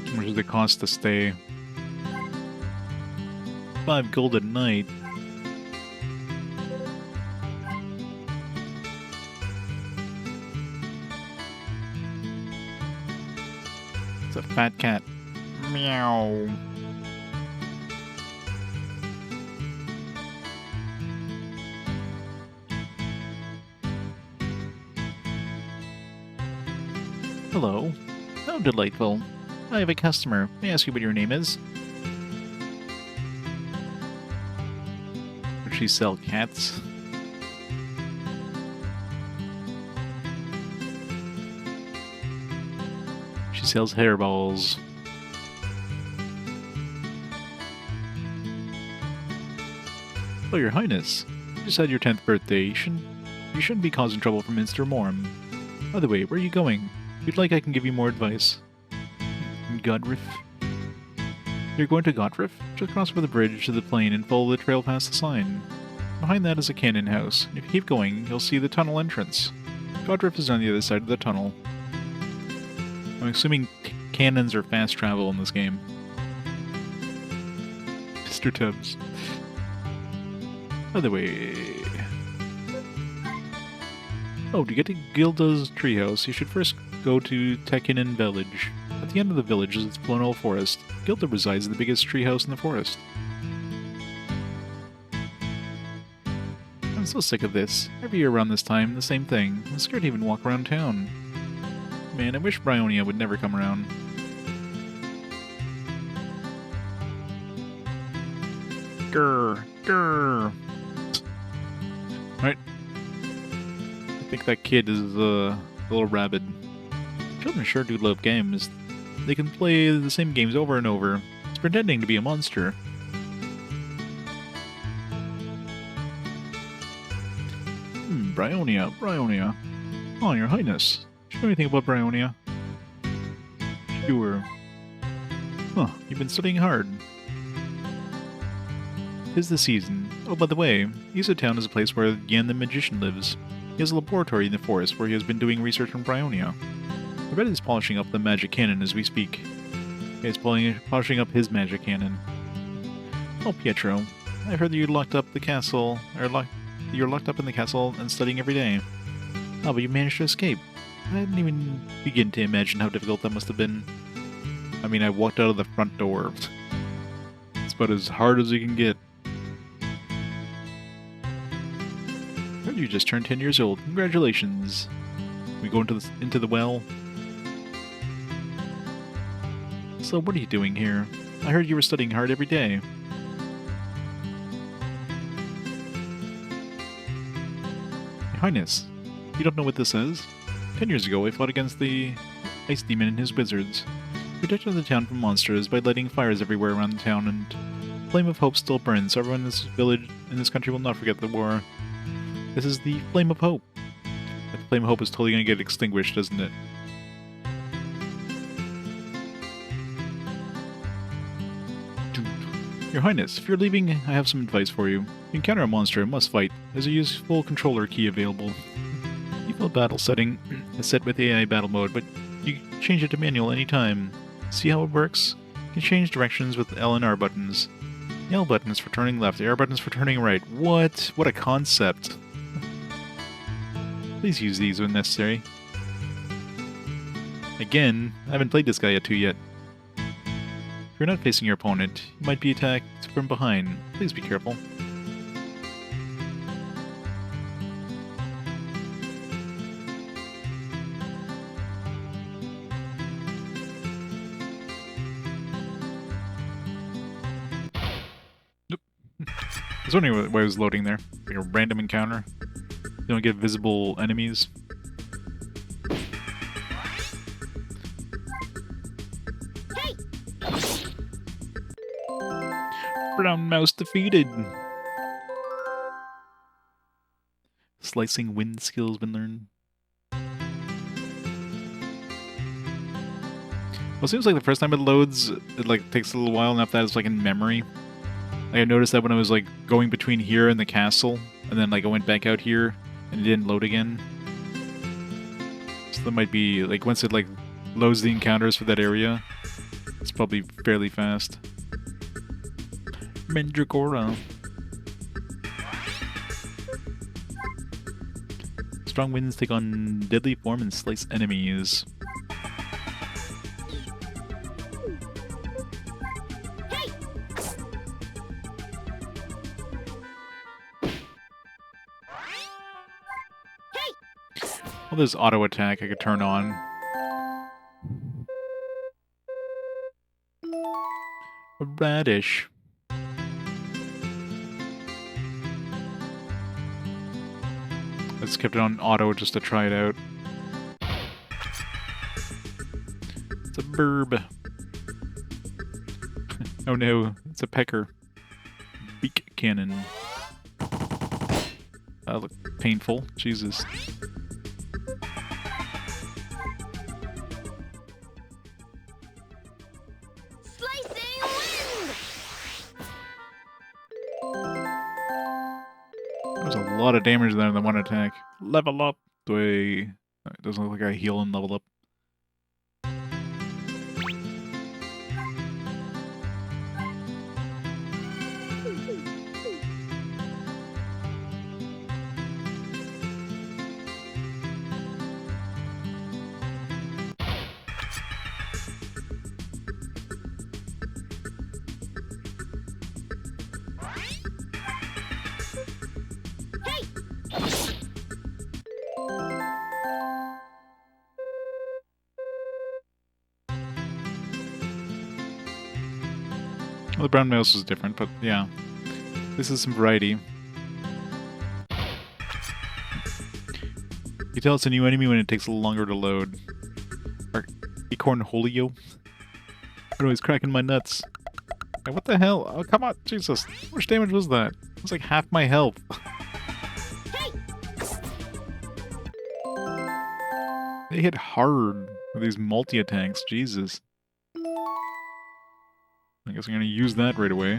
How much does it cost to stay? 5 gold a night. It's a fat cat. Meow. Hello. How delightful. I have a customer. May I ask you what your name is? Would she sell cats? She sells hairballs. Oh, Your Highness. You just had your 10th birthday. You shouldn't be causing trouble for Mr. Morm. By the way, where are you going? If you'd like, I can give you more advice. Godriff. You're going to Godriff? Just cross over the bridge to the plain and follow the trail past the sign. Behind that is a cannon house. If you keep going, you'll see the tunnel entrance. Godriff is on the other side of the tunnel. I'm assuming cannons are fast travel in this game. Mr. Tubbs. Other way. Oh, to get to Gilda's treehouse, you should first go to Tekinen Village. At the end of the village is its Plonol Forest. Gilda resides in the biggest treehouse in the forest. I'm so sick of this. Every year around this time, the same thing. I'm scared to even walk around town. Man, I wish Bryonia would never come around. Grr, grr. Right. I think that kid is a little rabid. Children sure do love games. They can play the same games over and over. It's pretending to be a monster. Bryonia, Bryonia. Oh, Your Highness. Do you know anything about Bryonia? Sure. Huh, you've been studying hard. 'Tis the season. Oh, by the way, Isa Town is a place where Yan the Magician lives. He has a laboratory in the forest where he has been doing research on Bryonia. I bet he's polishing up the magic cannon as we speak. Yeah, he's polishing up his magic cannon. Oh, Pietro, I heard that you locked up the castle, you're locked up in the castle and studying every day. Oh, but you managed to escape. I didn't even begin to imagine how difficult that must have been. I mean, I walked out of the front door. It's about as hard as you can get. Heard you just turned 10 years old. Congratulations. We go into the well. So what are you doing here? I heard you were studying hard every day. Your Highness, you don't know what this is? 10 years ago, I fought against the Ice Demon and his wizards. We protected the town from monsters by lighting fires everywhere around the town, and the Flame of Hope still burns, so everyone in this village, in this country will not forget the war. This is the Flame of Hope. The Flame of Hope is totally going to get extinguished, isn't it? Your Highness, if you're leaving, I have some advice for you. If you encounter a monster, must fight. There's a useful controller key available. Default battle setting is set with AI battle mode, but you can change it to manual anytime. See how it works? You can change directions with L and R buttons. The L button is for turning left, the R button is for turning right. What? What a concept. Please use these when necessary. Again, I haven't played this guy yet. If you're not facing your opponent, you might be attacked from behind. Please be careful. Nope. I was wondering why it was loading there. Like a random encounter. You don't get visible enemies. Brown mouse defeated. Slicing wind skills been learned. Well, it seems like the first time it loads, it like takes a little while, and after that it's like in memory. Like I noticed that when I was like going between here and the castle, and then like I went back out here, and it didn't load again. So that might be like once it like loads the encounters for that area, it's probably fairly fast. Mandragora. Strong winds take on deadly form and slice enemies. Well, there's auto attack I could turn on. A radish. I just kept it on auto just to try it out. It's a burb. Oh no, it's a pecker. Beak cannon. That looked painful. Jesus. There's a lot of damage there in the one attack. Level up. It doesn't look like I heal and level up. Well, the brown mouse is different, but yeah. This is some variety. You tell it's a new enemy when it takes a little longer to load. Acorn Holio? Oh, he's cracking my nuts. Hey, what the hell? Oh, come on, Jesus. How much damage was that? It was like half my health. They hit hard with these multi-attacks, Jesus. I guess I'm gonna use that right away.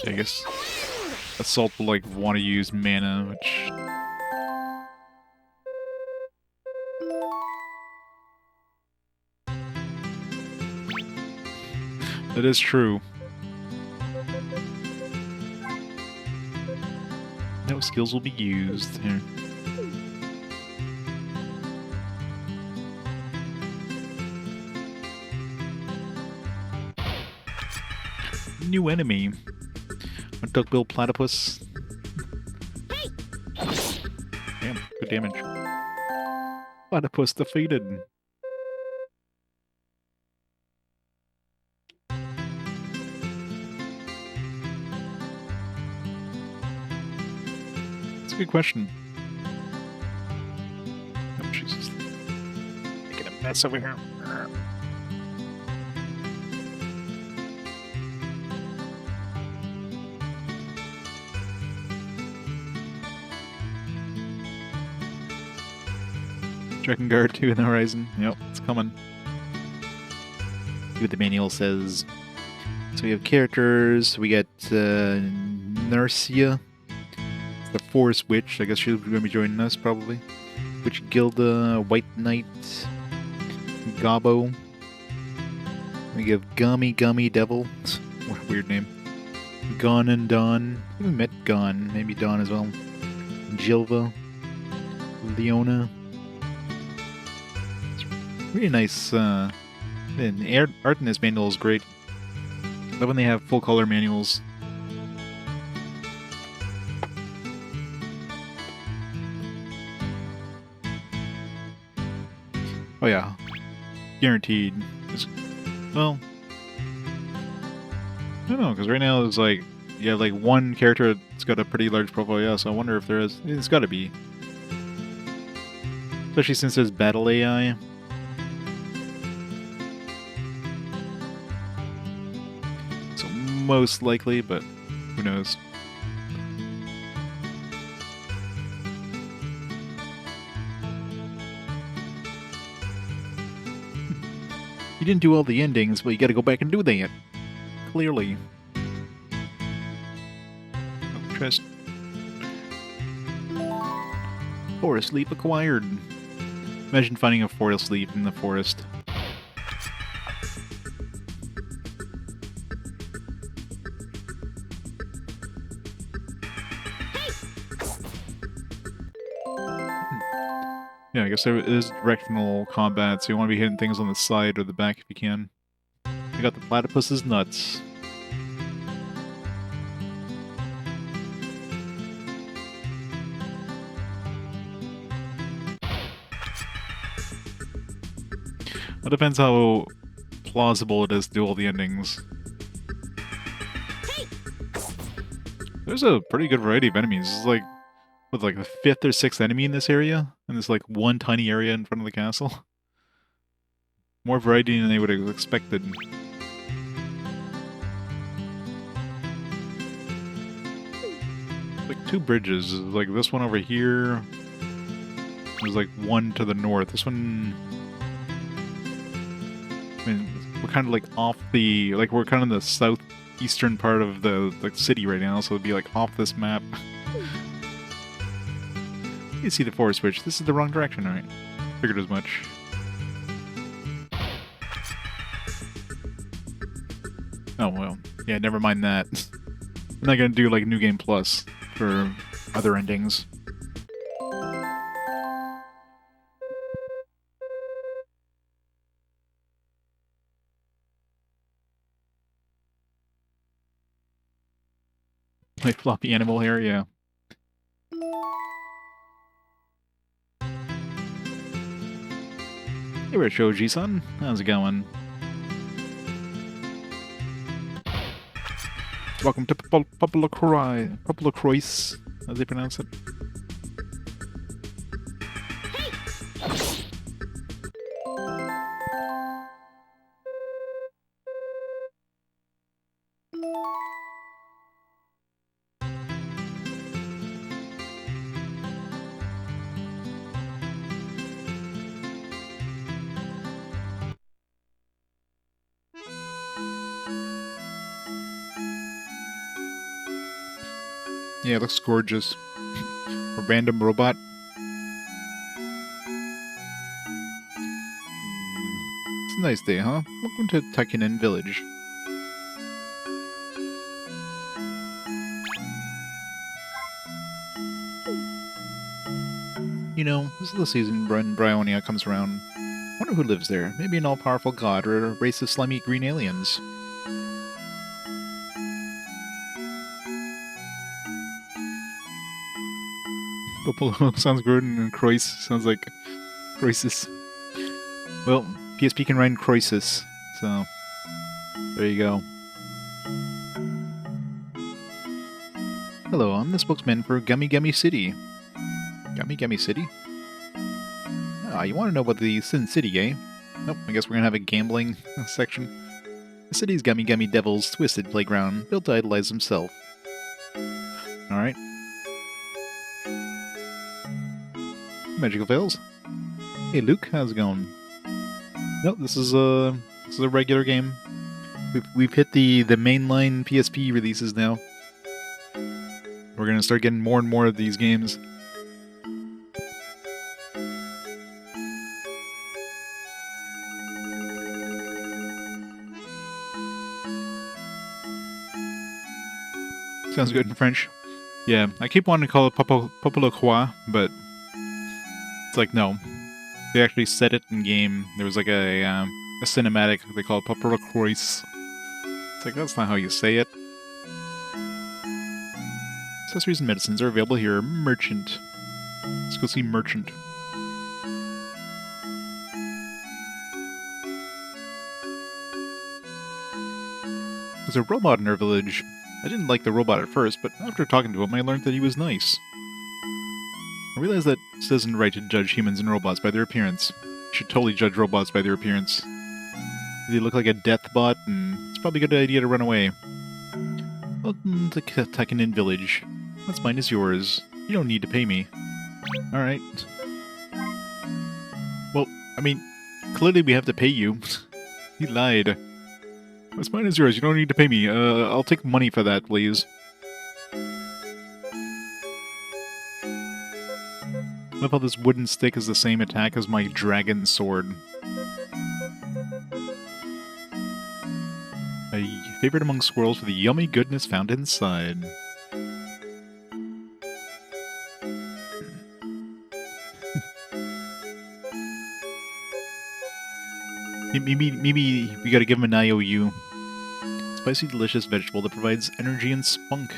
I guess Assault will like want to use mana, which that is true. No skills will be used here. New enemy. A duckbill platypus. Damn, good damage. Platypus defeated. That's a good question. Oh, Jesus. Making a mess over here. Dragon Guard 2 in the horizon. Yep, it's coming. See what the manual says. So we have characters. We got Narcia, the Forest Witch. I guess she's going to be joining us probably. Witch Gilda, White Knight, Gobbo. We have Gummy Devil. What a weird name. Gon and Dawn. I haven't met Gon. Maybe Dawn as well. Jilva. Leona. Really nice, and art in this manual is great. I love when they have full color manuals. Oh yeah, guaranteed. Well, I don't know, because right now there's like, you have like one character that's got a pretty large profile, yeah, so I wonder if there is. It's gotta be. Especially since there's battle AI. Most likely, but who knows. You didn't do all the endings, but you gotta go back and do that. Clearly. Oh, trust. Forest leaf acquired. Imagine finding a forest leaf in the forest. Yeah, I guess there is directional combat, so you want to be hitting things on the side or the back if you can. I got the platypus's nuts. It depends how plausible it is to do all the endings. There's a pretty good variety of enemies. This is like, with like the 5th or 6th enemy in this area, and there's like one tiny area in front of the castle. More variety than they would have expected. Like 2 bridges, like this one over here. There's like one to the north. This one, I mean, we're kind of like off the, like we're kind of in the southeastern part of the city right now, so it'd be like off this map. You see the forest witch. This is the wrong direction, alright. Figured as much. Oh, well. Yeah, never mind that. I'm not gonna do, like, New Game Plus for other endings. My floppy animal hair, yeah. Hey there, Shoji-san. How's it going? Welcome to PoPoLoCrois. PoPoLoCrois, as they pronounce it. Yeah, it looks gorgeous. A random robot. It's a nice day, huh? Welcome to Takinen Village. You know, this is the season when Bryonia comes around. Wonder who lives there. Maybe an all-powerful god or a race of slimy green aliens. PoPoLo sounds good, and Crois sounds like Croisis. Well, PSP can run Croisis, so there you go. Hello, I'm the spokesman for Gummy Gummy City. Gummy Gummy City? Ah, you want to know about the Sin City, eh? Nope, I guess we're gonna have a gambling section. The city's Gummy Gummy Devil's twisted playground, built to idolize himself. Alright. Magical fails. Hey Luke, how's it going? Nope, this is a regular game. We've hit the mainline PSP releases now. We're gonna start getting more and more of these games. Sounds good in French. Yeah, I keep wanting to call it PoPoLoCrois, but it's like, no. They actually said it in game. There was like a cinematic, they call it PoPoLoCrois. It's like, that's not how you say it. Accessories and medicines are available here. Merchant. Let's go see Merchant. There's a robot in our village. I didn't like the robot at first, but after talking to him, I learned that he was nice. I realized that it isn't right to judge humans and robots by their appearance. You should totally judge robots by their appearance. They look like a death bot, and it's probably a good idea to run away. Welcome to Takinen Village. What's mine is yours. You don't need to pay me. Alright. Well, I mean, clearly we have to pay you. He lied. What's mine is yours. You don't need to pay me. I'll take money for that, please. Love how this wooden stick is the same attack as my dragon sword. A favorite among squirrels for the yummy goodness found inside. Maybe we gotta give him an IOU. Spicy, delicious vegetable that provides energy and spunk.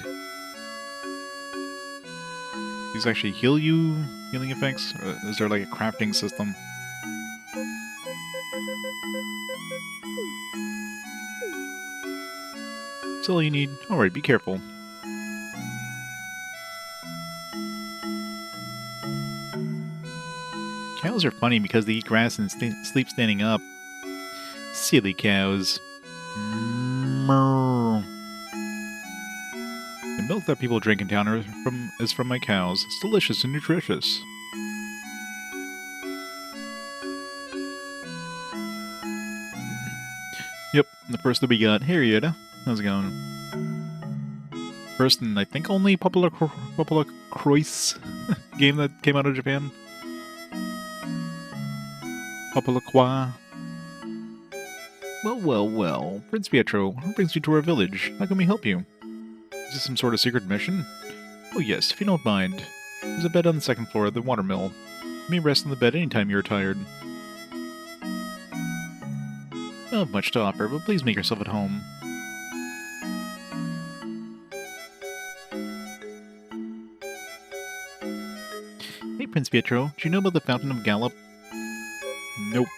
These actually heal you? Healing effects? Or is there like a crafting system? That's all you need. Alright, be careful. Cows are funny because they eat grass and sleep standing up. Silly cows. The milk that people drink in town is from my cows. It's delicious and nutritious. Yep, the first that we got. Hey, Ryota. How's it going? First and I think only PoPoLoCrois game that came out of Japan. PoPoLoCrois. Well, well, well. Prince Pietro, what brings you to our village? How can we help you? Is this some sort of secret mission? Oh yes, if you don't mind. There's a bed on the second floor of the watermill. You may rest on the bed anytime you're tired. I don't have much to offer, but please make yourself at home. Hey, Prince Pietro, do you know about the Fountain of Gallop? Nope.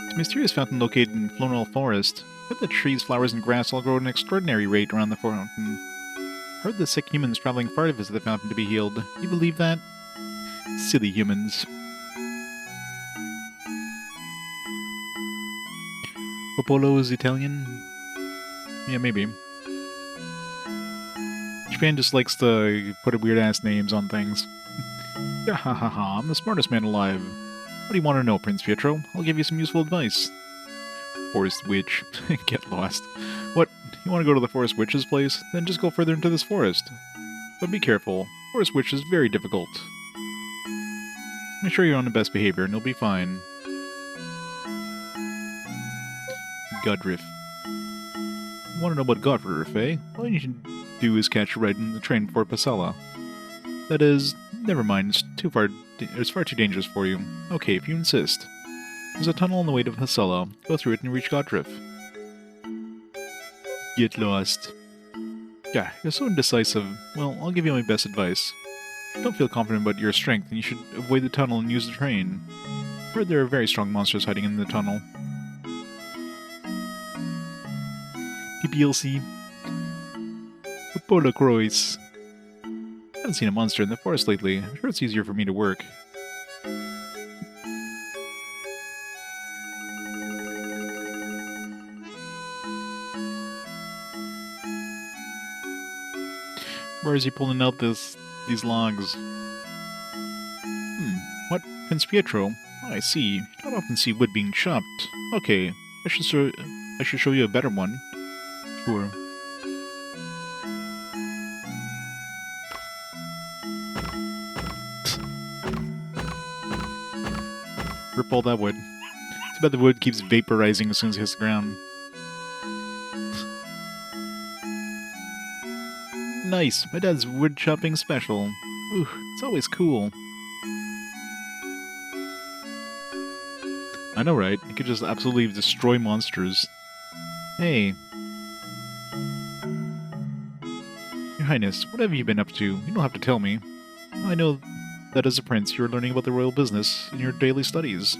It's a mysterious fountain located in Flonal Forest. Heard that trees, flowers, and grass all grow at an extraordinary rate around the fountain. Heard the sick humans traveling far to visit the fountain to be healed. You believe that? Silly humans. PoPoLo is Italian? Yeah, maybe. Japan just likes to put weird-ass names on things. Yeah, ha ha ha, I'm the smartest man alive. What do you want to know, Prince Pietro? I'll give you some useful advice. Forest Witch. Get lost. What? You want to go to the Forest Witch's place? Then just go further into this forest. But be careful. Forest Witch is very difficult. Make sure you're on the best behavior and you'll be fine. Godriff. You want to know about Godriff, eh? All you should do is catch a ride in the train for Pasala. That is, never mind, it's far too dangerous for you. Okay, if you insist. There's a tunnel on the way to Pasala. Go through it and reach Godriff. Get lost. Yeah, you're so indecisive. Well, I'll give you my best advice. Don't feel confident about your strength, and you should avoid the tunnel and use the train. I've heard there are very strong monsters hiding in the tunnel. PPLC. PoPoLoCrois. I haven't seen a monster in the forest lately. I'm sure it's easier for me to work. Where is he pulling out these logs? What? Prince Pietro? Oh, I see. You don't often see wood being chopped. Okay, I should show you a better one. Sure. Rip all that wood. Too bad the wood keeps vaporizing as soon as it hits the ground. Nice, my dad's wood chopping special. Ooh, it's always cool. I know, right? You could just absolutely destroy monsters. Hey. Your Highness, what have you been up to? You don't have to tell me. I know that as a prince, you're learning about the royal business in your daily studies.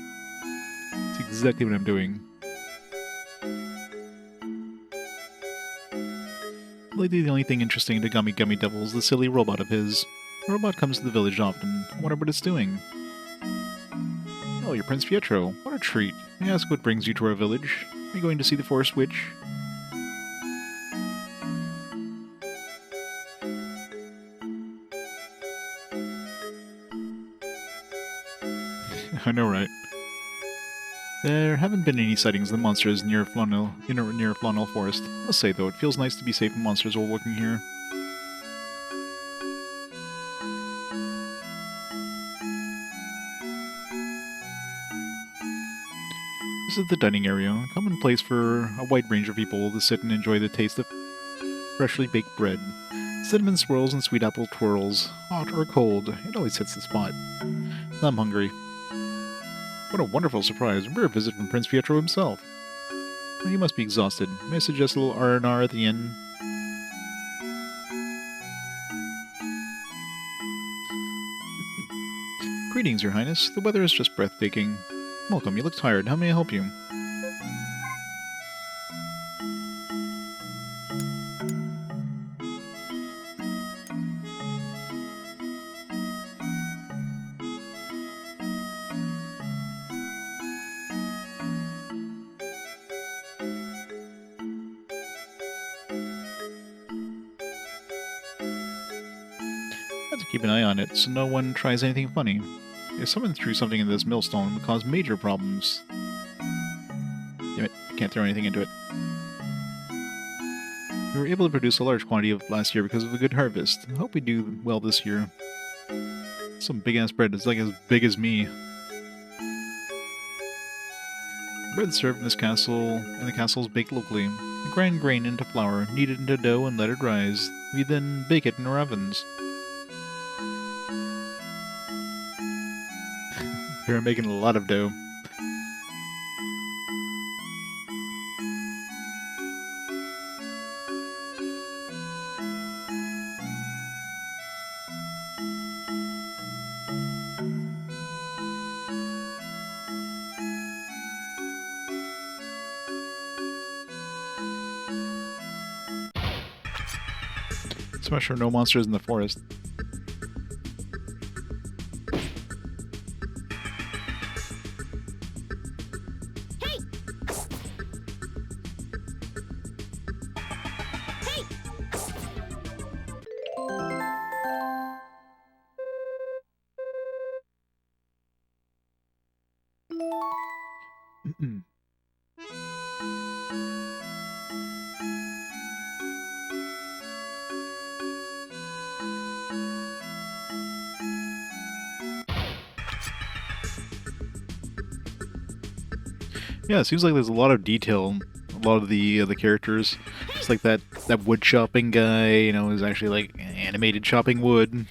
That's exactly what I'm doing. Lately, the only thing interesting to Gummy Devil is the silly robot of his. The robot comes to the village often. I wonder what it's doing. Oh, you're Prince Pietro. What a treat. May I ask what brings you to our village? Are you going to see the Forest Witch? I know, right? There haven't been any sightings of the monsters near Flonal Forest. I must say, though, it feels nice to be safe from monsters while working here. This is the dining area, a common place for a wide range of people to sit and enjoy the taste of freshly baked bread. Cinnamon swirls and sweet apple twirls, hot or cold, it always hits the spot. Now I'm hungry. What a wonderful surprise, a rare visit from Prince Pietro himself. Oh, you must be exhausted. May I suggest a little R&R at the inn? Greetings, Your Highness. The weather is just breathtaking. Welcome, you look tired. How may I help you? Keep an eye on it so no one tries anything funny. If someone threw something into this millstone, it would cause major problems. Damn it, I can't throw anything into it. We were able to produce a large quantity of last year because of a good harvest. I hope we do well this year. Some big ass bread, it's like as big as me. Bread served in this castle, and the castle is baked locally. Grind grain into flour, knead it into dough, and let it rise. We then bake it in our ovens. They're making a lot of dough. Smash sure no monsters in the forest. Yeah, it seems like there's a lot of detail in a lot of the characters. It's like that wood chopping guy, you know, is actually like animated chopping wood.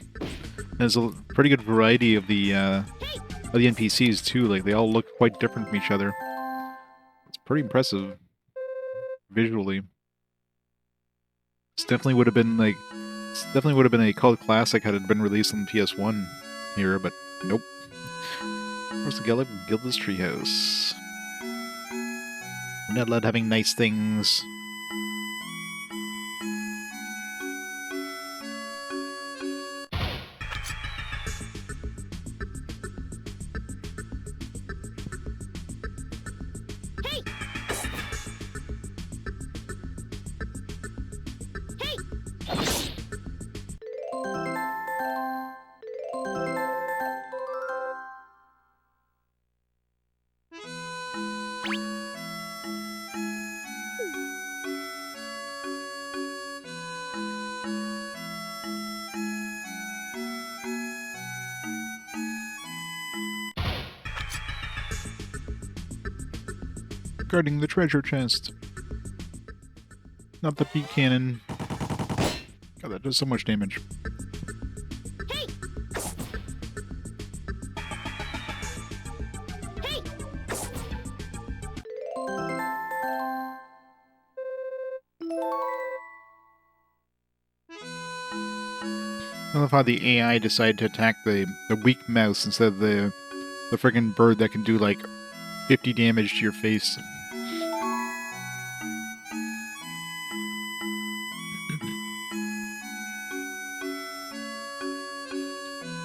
There's a pretty good variety of the NPCs too. Like they all look quite different from each other. It's pretty impressive visually. This definitely would have been like, this definitely would have been a cult classic had it been released on the PS1 era, but nope. Where's the Gilda's treehouse? We're not allowed having nice things. Guarding the treasure chest. Not the peak cannon. God, that does so much damage. I love how the AI decided to attack the weak mouse instead of the friggin' bird that can do like 50 damage to your face.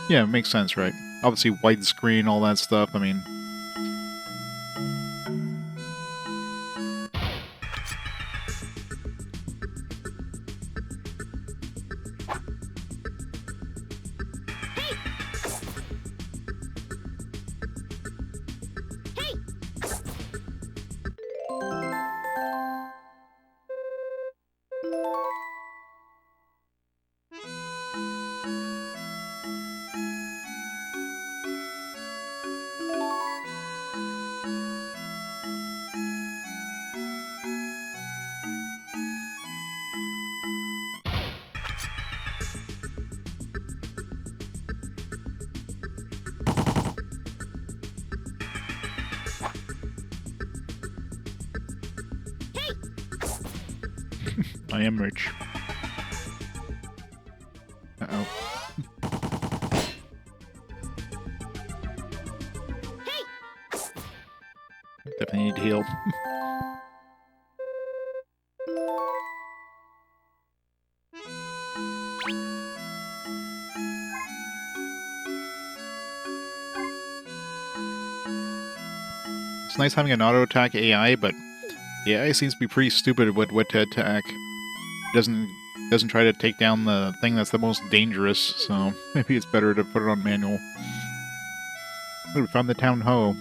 Yeah, it makes sense, right? Obviously widescreen, all that stuff, I mean... I am rich. Uh-oh. Definitely need to heal. It's nice having an auto-attack AI, but the AI seems to be pretty stupid at what to attack. Doesn't try to take down the thing that's the most dangerous, so maybe it's better to put it on manual. Oh, we found the town hall.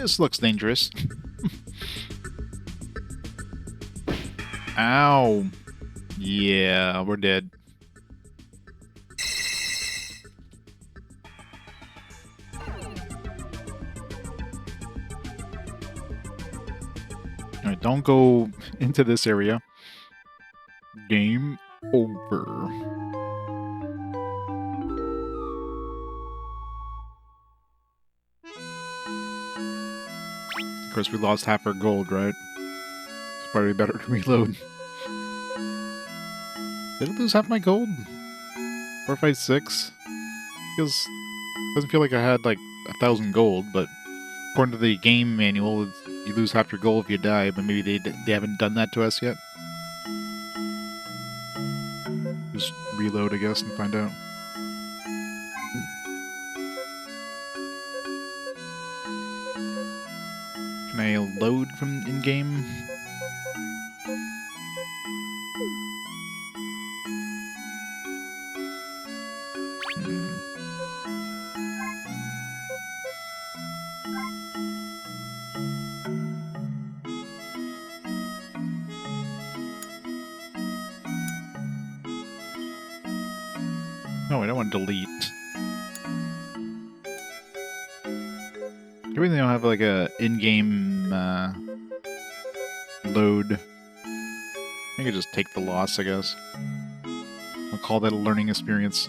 This looks dangerous. Ow. Yeah, we're dead. Alright, don't go into this area. Game over. Of course, we lost half our gold, right? It's probably better to reload. Did I lose half my gold? 456? Feels doesn't feel like I had like 1,000 gold, but according to the game manual, you lose half your gold if you die. But maybe they haven't done that to us yet. Just reload, I guess, and find out. Can I load from in-game? No, I don't want to delete. Do we don't have like a in-game load? I could just take the loss, I guess. I'll call that a learning experience.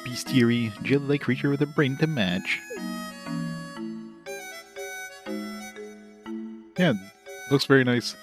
Bestiary, jelly-like creature with a brain to match. Yeah, looks very nice.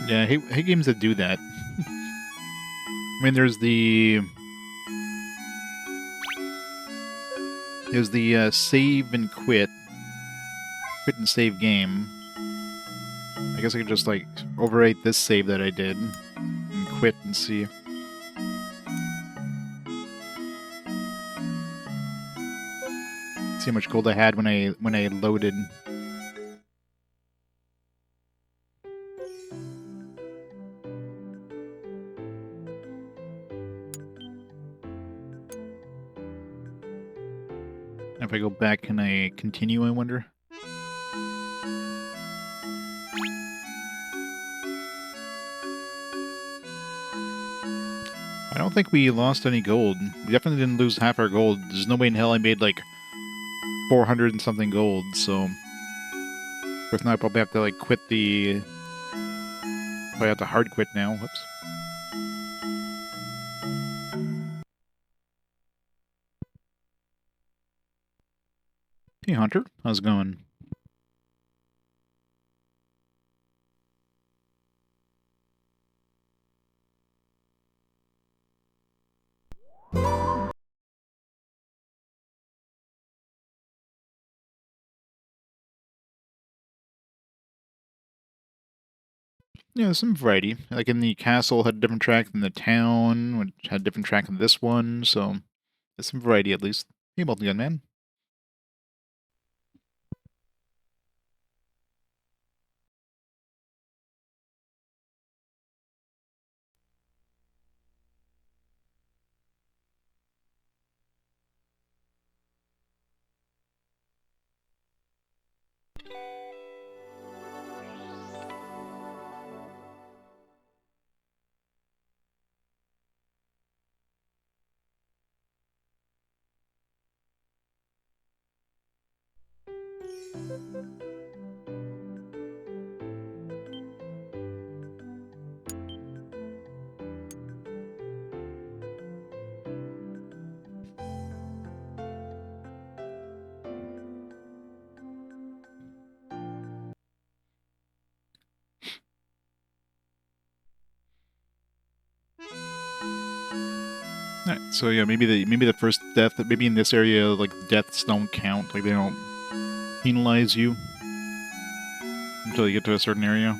Yeah, I hate games that do that. I mean, there's the save and quit and save game. I guess I could just like overwrite this save that I did and quit and see. See how much gold I had when I loaded. If I go back, can I continue, I wonder? I don't think we lost any gold. We definitely didn't lose half our gold. There's no way in hell I made like 400 and something gold, so... If not, I probably have to like quit the... I have to hard quit now. Whoops. Hey Hunter, how's it going? Yeah, some variety. Like in the castle had a different track than the town, which had a different track than this one, so there's some variety at least. Hey Multi-Gun Man. Alright, so yeah, maybe the first death, maybe in this area, like, deaths don't count, like, they don't penalize you until you get to a certain area.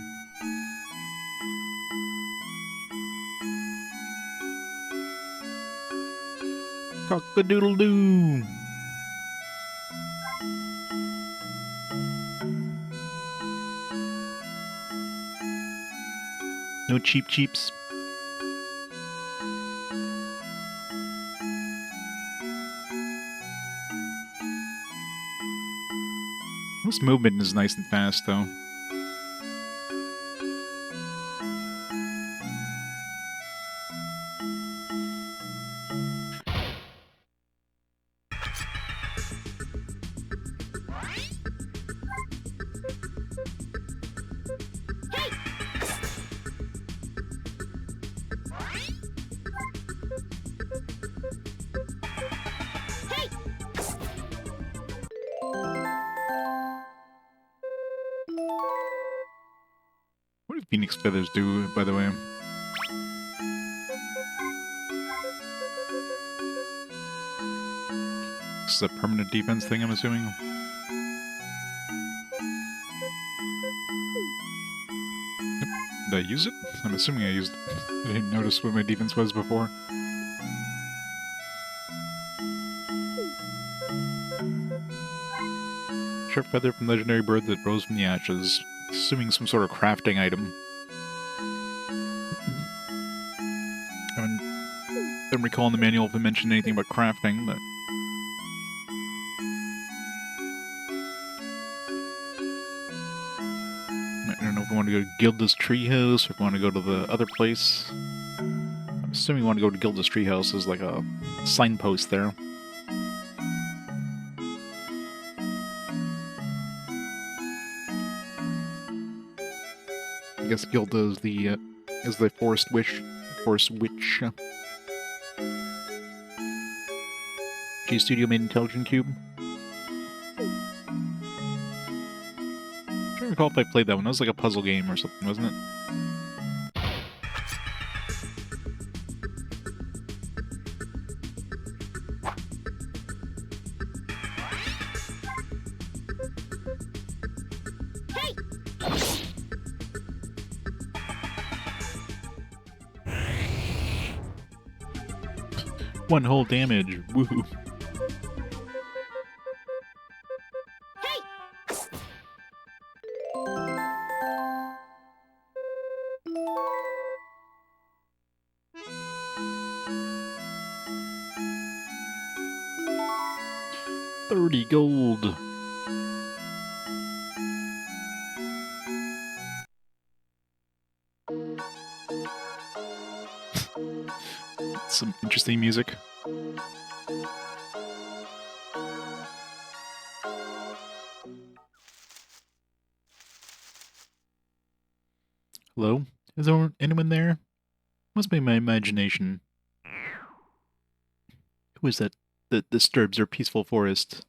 Cock-a-doodle-doo! No cheap cheeps. This movement is nice and fast, though. What do Phoenix Feathers do, by the way? This is a permanent defense thing, I'm assuming? Yep. Did I use it? I'm assuming I used it. I didn't notice what my defense was before. Sharp feather from legendary bird that rose from the ashes. Assuming some sort of crafting item. I don't recall in the manual if it mentioned anything about crafting, but... I don't know if we want to go to Gilda's treehouse, or if we want to go to the other place. I'm assuming we want to go to Gilda's treehouse as like a signpost there. I guess Gilda is the forest witch. G Studio made Intelligent Cube. I don't recall if I played that one. That was like a puzzle game or something, wasn't it? One whole damage. Woohoo. $30 gold. Some interesting music. Hello? Is there anyone there? Must be my imagination. Who is that disturbs our peaceful forest?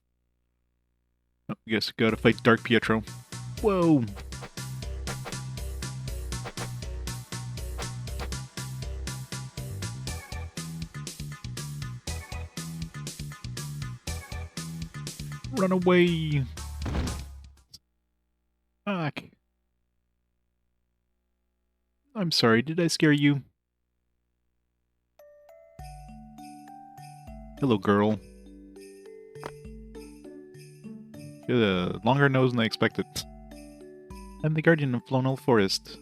Oh, I guess we gotta fight Dark Pietro. Whoa! Run away! Fuck. I'm sorry, did I scare you? Hello, girl. You have a longer nose than I expected. I'm the guardian of Flonal Forest.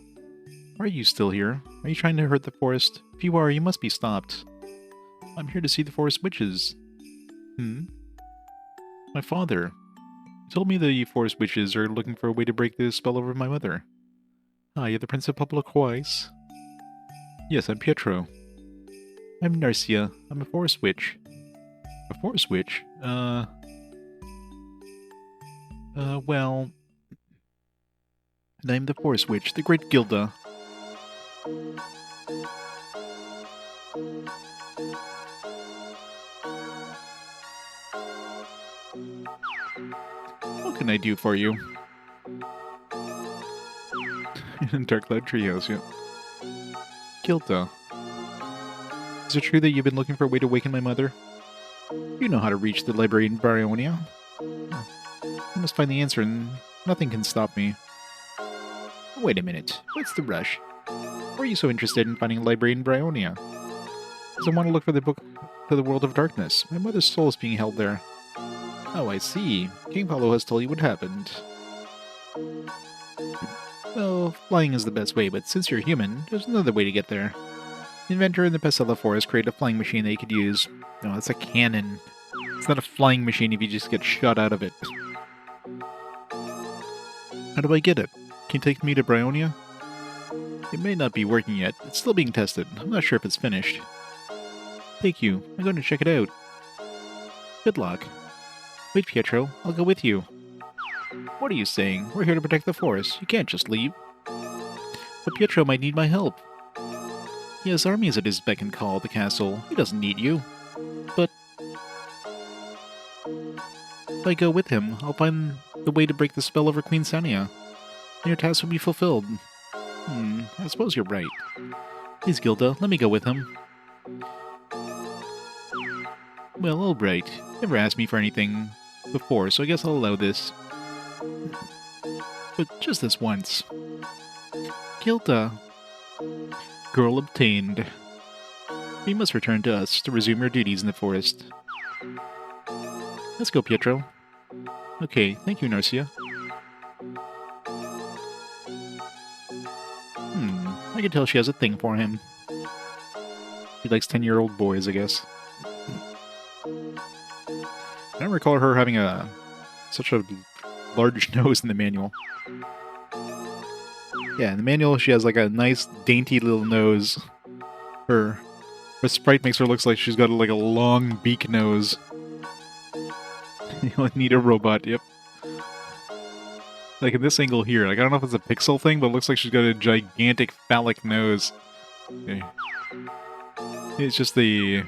Why are you still here? Are you trying to hurt the forest? If you are, you must be stopped. I'm here to see the forest witches. My father. He told me the forest witches are looking for a way to break the spell over my mother. Ah, you're the Prince of PoPoLoCrois? Yes, I'm Pietro. I'm Narcia. I'm a forest witch. A forest witch? Well... And I'm the forest witch, the great Gilda. What can I do for you? Dark Cloud Treehouse, yeah. Gilda. Is it true that you've been looking for a way to awaken my mother? You know how to reach the library in Barionia. I must find the answer, and nothing can stop me. Wait a minute. What's the rush? Why are you so interested in finding a library in Brionia? Because I want to look for the book to the world of darkness. My mother's soul is being held there. Oh, I see. King Paulo has told you what happened. Well, flying is the best way, but since you're human, there's another way to get there. The inventor in the Pesella forest created a flying machine that you could use. No, that's a cannon. It's not a flying machine if you just get shot out of it. How do I get it? Can you take me to Brionia? It may not be working yet. It's still being tested. I'm not sure if it's finished. Thank you. I'm going to check it out. Good luck. Wait, Pietro. I'll go with you. What are you saying? We're here to protect the forest. You can't just leave. But Pietro might need my help. He has armies at his beck and call at the castle. He doesn't need you. But if I go with him, I'll find the way to break the spell over Queen Sania. And your task will be fulfilled. I suppose you're right. Please, Gilda, let me go with him. Well, alright. Never asked me for anything before, so I guess I'll allow this. But just this once. Gilda. Girl obtained. You must return to us to resume your duties in the forest. Let's go, Pietro. Okay, thank you, Narcia. I can tell she has a thing for him. She likes 10-year-old boys, I guess. I don't recall her having such a large nose in the manual. Yeah, in the manual she has like a nice, dainty little nose. Her sprite makes her look like she's got like a long beak nose. You need a robot, yep. Like in this angle here, like I don't know if it's a pixel thing, but it looks like she's got a gigantic phallic nose. Okay. It's just the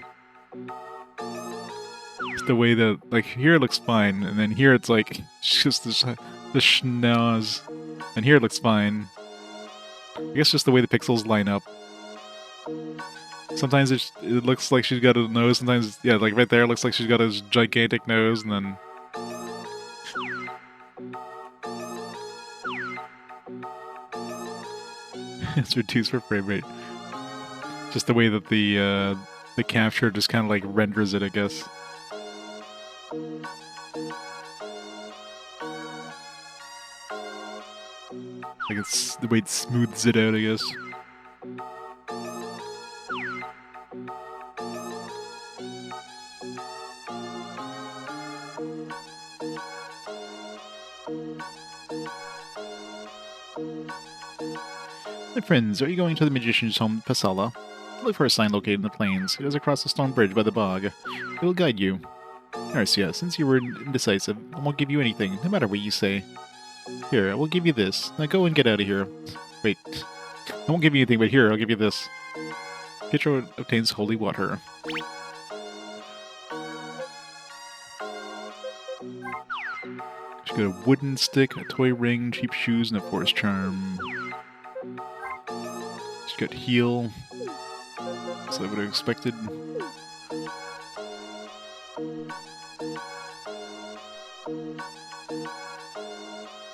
way that, like, here it looks fine, and then here it's like just the schnoz, and here it looks fine. I guess just the way the pixels line up. Sometimes it looks like she's got a nose, sometimes, yeah, like right there it looks like she's got a gigantic nose, and then it's reduced for frame rate. Just the way that the capture just kind of like renders it, I guess. Like it's the way it smooths it out, I guess. My friends, are you going to the magician's home, Pesala? Look for a sign located in the plains. It is across the stone bridge by the bog. It will guide you. Narcia, since you were indecisive, I won't give you anything, no matter what you say. Here, I will give you this. Now go and get out of here. Wait. I won't give you anything, but here, I'll give you this. Pietro obtains holy water. She's got a wooden stick, a toy ring, cheap shoes, and a forest charm. She's got heal. So I would have expected.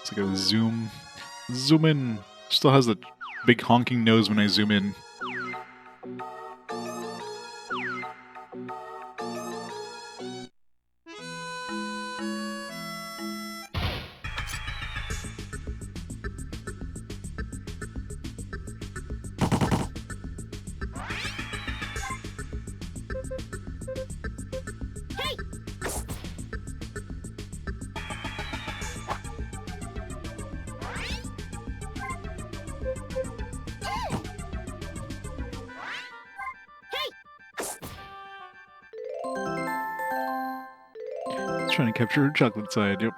It's like a zoom. Zoom in. Still has the big honking nose when I zoom in. Trying to capture her chocolate side, yep.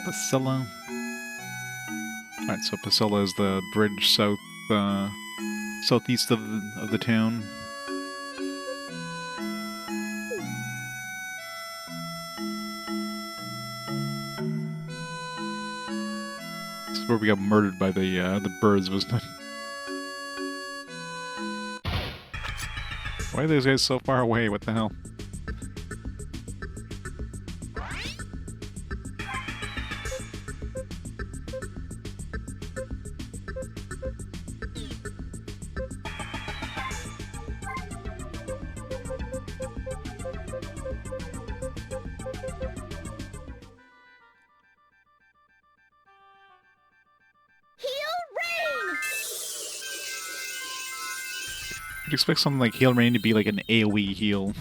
Pesella. Alright, so Pesella is the bridge southeast of the town. where we got murdered by the birds, wasn't it? Why are those guys so far away? What the hell? You'd expect something like Heal Rain to be like an AoE heal.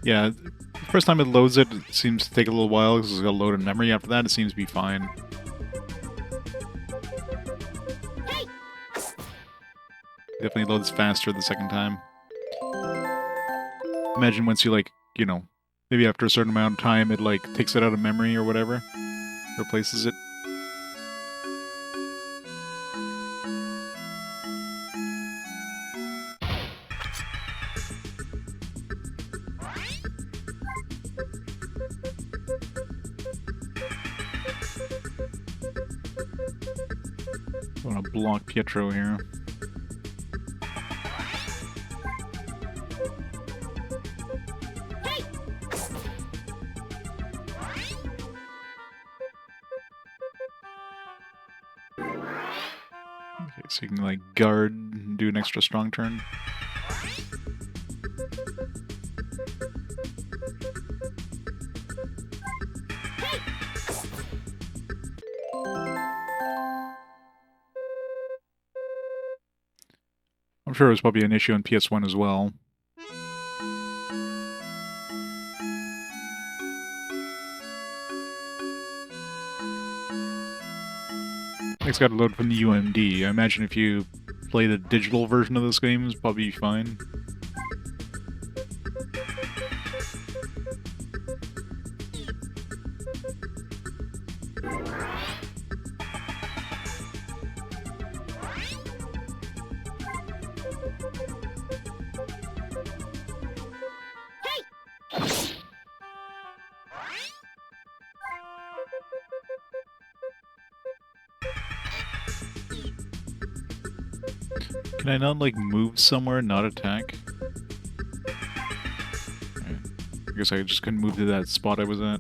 Yeah, the first time it loads it seems to take a little while because it's got to load in memory. After that, it seems to be fine. Definitely loads faster the second time. Imagine once you, like, you know, maybe after a certain amount of time, it, like, takes it out of memory or whatever. Replaces it. I want to block Pietro here. Okay, so you can, like, guard and do an extra strong turn. I'm sure it was probably an issue on PS1 as well. It's got to load from the UMD. I imagine if you play the digital version of this game, it's probably fine. Can I not, like, move somewhere, not attack? Right. I guess I just couldn't move to that spot I was at.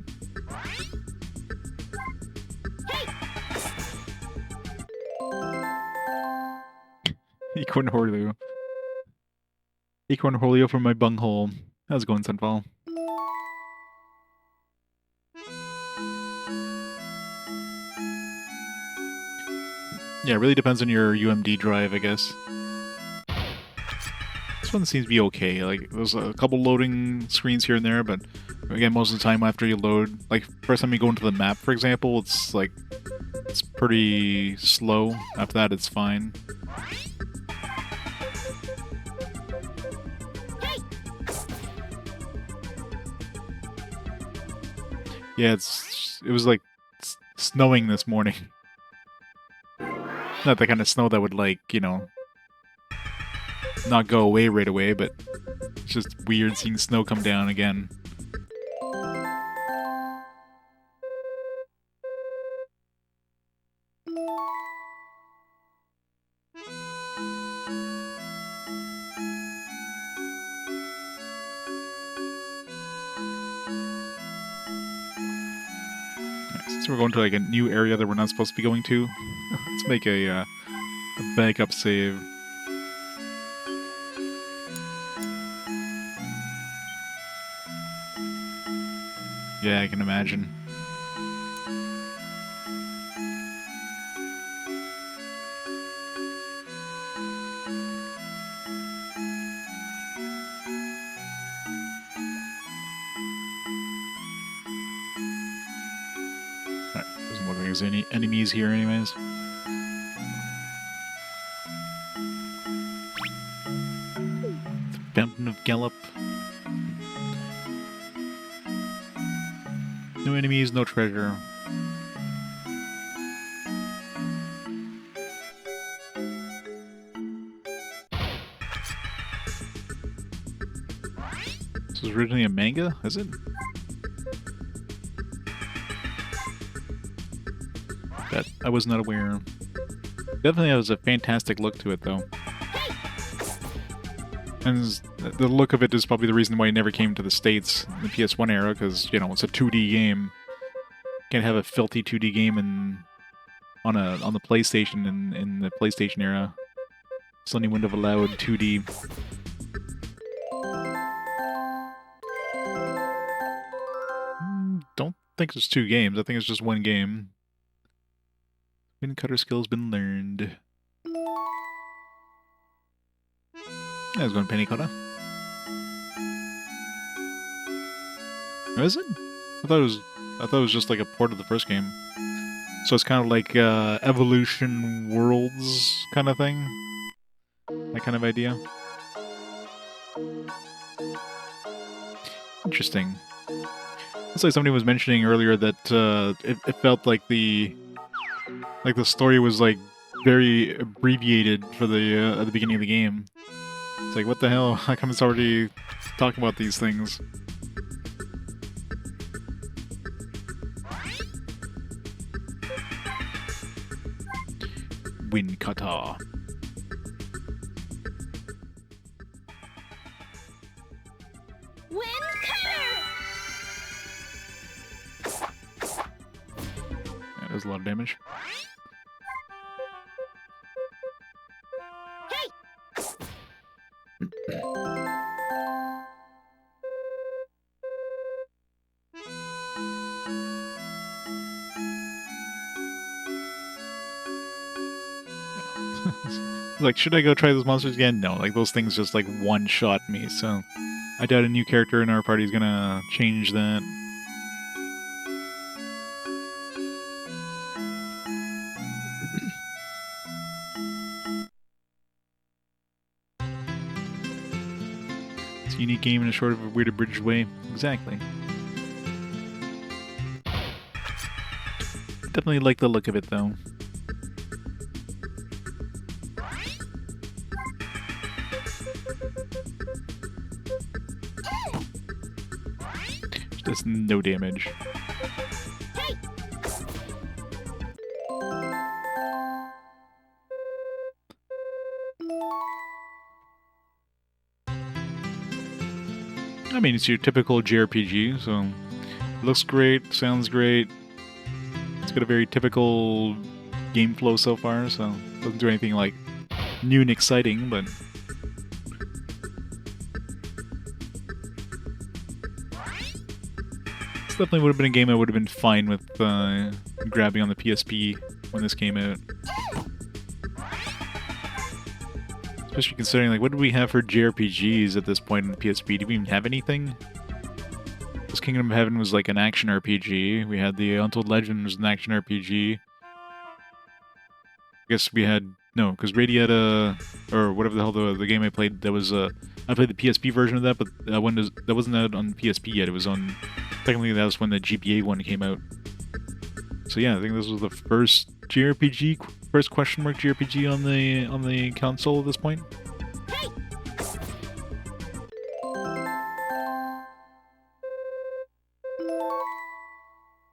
Acorn Horleo. Acorn Horleo from my bunghole. How's it going, Sunfall? Yeah, it really depends on your UMD drive, I guess. This one seems to be okay. Like, there's a couple loading screens here and there, but again, most of the time after you load, like, first time you go into the map, for example, it's like, it's pretty slow. After that, it's fine. Yeah, it was like snowing this morning. Not the kind of snow that would, like, you know, not go away right away, but it's just weird seeing snow come down again. Since we're going to, like, a new area that we're not supposed to be going to, let's make a backup save. Yeah, I can imagine. Alright, doesn't look like there's any enemies here anyways. Fountain of Gallop. No enemies, no treasure. This was originally a manga, is it? That I was not aware. Definitely has a fantastic look to it, though. And the look of it is probably the reason why it never came to the States in the PS1 era, because, you know, it's a 2D game. Can't have a filthy 2D game on the PlayStation in the PlayStation era. Sony wouldn't have allowed 2D. Don't think it's 2 games. I think it's just 1 game. Pin cutter skill's been learned. There's one penny cutter. Oh, is it? I thought it was just like a port of the first game. So it's kind of like Evolution Worlds kind of thing. That kind of idea. Interesting. It's like somebody was mentioning earlier that it felt like the story was like very abbreviated for the at the beginning of the game. It's like, what the hell? How come it's already talking about these things? Wind cutter. Wind cutter! That does a lot of damage. Like, should I go try those monsters again? No, like, those things just, like, one-shot me, so I doubt a new character in our party is gonna change that. It's a unique game in a short of a weird abridged way. Exactly. Definitely like the look of it, though. Does no damage. I mean, it's your typical JRPG, so it looks great, sounds great. It's got a very typical game flow so far, so it doesn't do anything like new and exciting, but definitely would have been a game I would have been fine with grabbing on the PSP when this came out. Especially considering, like, what did we have for JRPGs at this point in the PSP? Did we even have anything? This Kingdom of Heaven was like an action RPG. We had the Untold Legend was an action RPG. I guess we had... No, because Radiata, or whatever the hell the game I played, that was... I played the PSP version of that, but that wasn't out on PSP yet. It was on... Technically, that was when the GBA one came out. So yeah, I think this was the first JRPG, first question mark JRPG on the console at this point.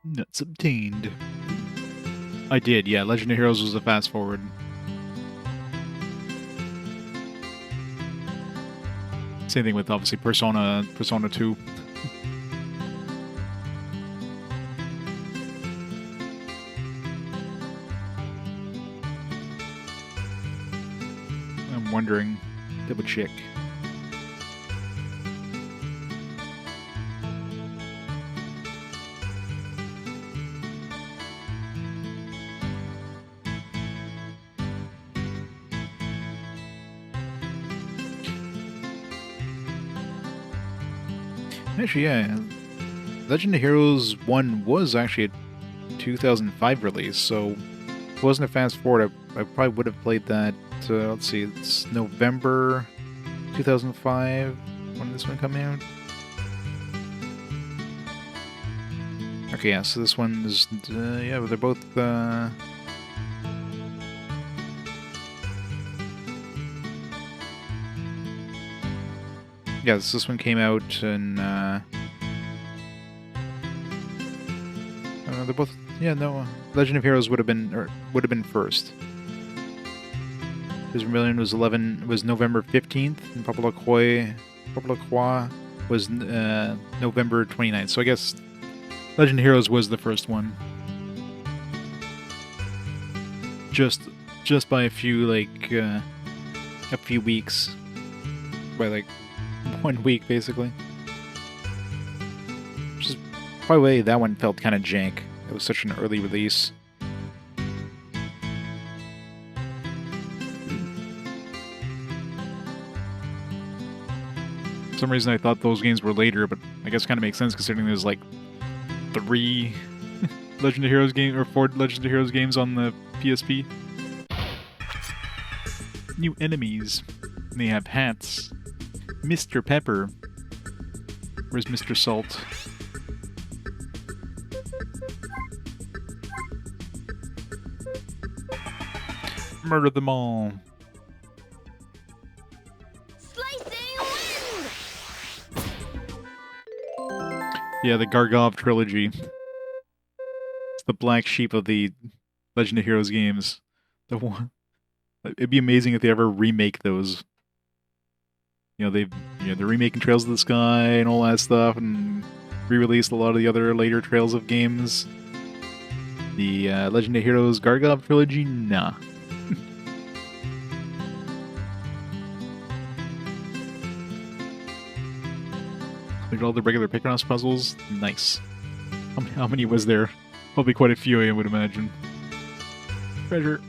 Nuts obtained. I did, yeah. Legend of Heroes was a fast forward. Same thing with obviously Persona 2. I'm wondering, double check. Actually, yeah. Legend of Heroes 1 was actually a 2005 release, so if it wasn't a fast forward, I probably would have played that, let's see, it's November 2005 when this one come out. Okay, yeah, so this one is, yeah, they're both, Yeah, this one came out in, they're both, yeah, no, Legend of Heroes would have been first. His Vermilion was November 15th, and PoPoLoCrois was November 29th. So I guess Legend of Heroes was the first one. Just by a few weeks. By like 1 week, basically. Which is probably why that one felt kind of jank. It was such an early release. For some reason I thought those games were later, but I guess it kind of makes sense considering there's like 3 Legend of Heroes games, or 4 Legend of Heroes games on the PSP. New enemies. And they have hats. Mr. Pepper. Where's Mr. Salt? Murder them all. Yeah, the Gargov trilogy. It's the black sheep of the Legend of Heroes games. The one. It'd be amazing if they ever remake those. You know, they're remaking Trails of the Sky and all that stuff, and re-released a lot of the other later Trails of games. The Legend of Heroes Gargov trilogy, nah. Look at all the regular Picross puzzles. Nice. How many was there? Probably quite a few, I would imagine. Treasure.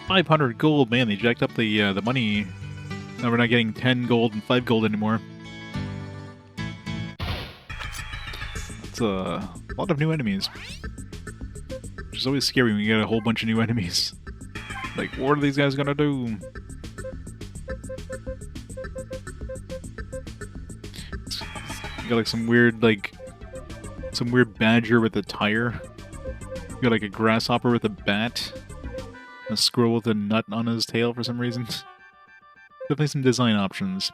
500 gold. Man, they jacked up the money. Now we're not getting 10 gold and 5 gold anymore. That's a lot of new enemies. Which is always scary when you get a whole bunch of new enemies. Like, what are these guys gonna do? You got like some weird badger with a tire. You got like a grasshopper with a bat. A squirrel with a nut on his tail for some reason. Definitely some design options.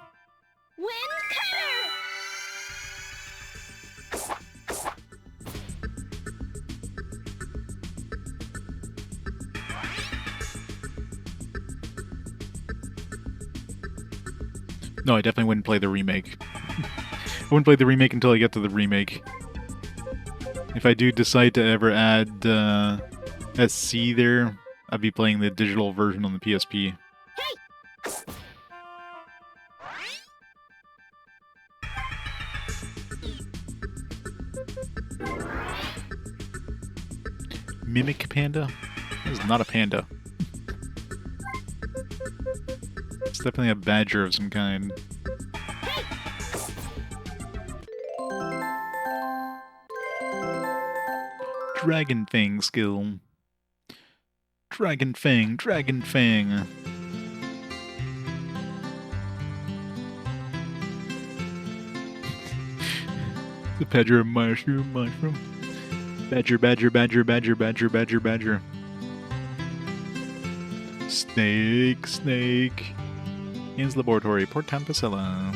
No, I definitely wouldn't play the remake. I wouldn't play the remake until I get to the remake. If I do decide to ever add SC there, I'd be playing the digital version on the PSP. Mimic panda? This is not a panda. It's definitely a badger of some kind. Dragon Fang skill. Dragon Fang, Dragon Fang. The badger, mushroom, mushroom. Badger, badger, badger, badger, badger, badger, badger. Snake, snake. Ian's Laboratory, Port Town Pasella.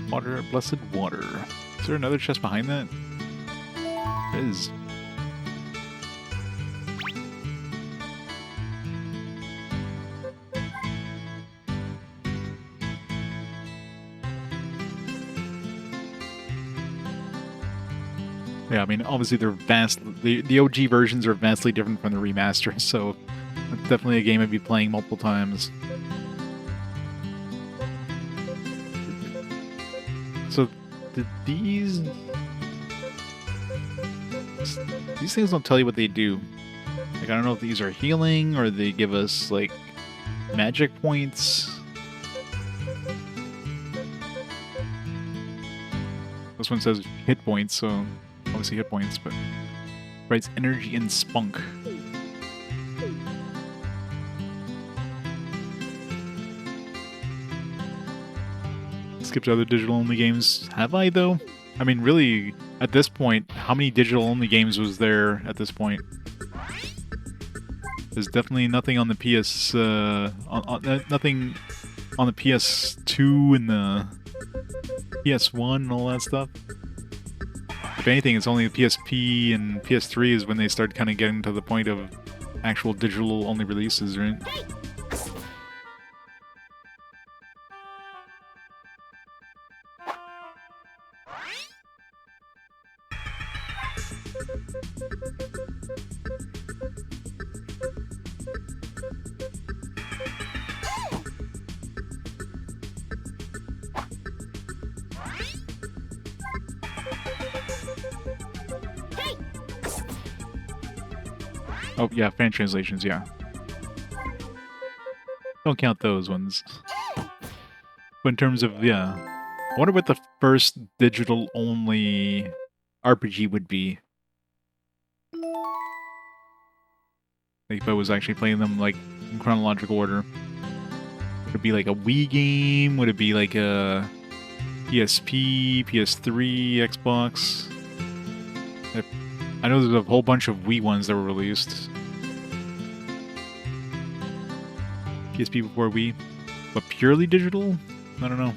Water, blessed water. Is there another chest behind that? There is. Yeah, I mean, obviously they're the OG versions are vastly different from the remaster, so it's definitely a game I'd be playing multiple times. So, did these things don't tell you what they do. Like, I don't know if these are healing, or they give us, like, magic points. This one says hit points, so obviously hit points, but writes energy and spunk. Skipped other digital-only games. Have I, though? I mean, really, at this point, how many digital-only games was there at this point? There's definitely nothing on the PS... nothing on the PS2 and the PS1 and all that stuff. If anything, it's only the PSP and PS3 is when they start kind of getting to the point of actual digital-only releases, right? Oh, yeah, fan translations, yeah. Don't count those ones. But in terms of, yeah. I wonder what the first digital-only RPG would be. Like, if I was actually playing them, like, in chronological order. Would it be like a Wii game? Would it be like a PSP, PS3, Xbox? I know there's a whole bunch of Wii ones that were released. PSP before Wii. But purely digital? I don't know.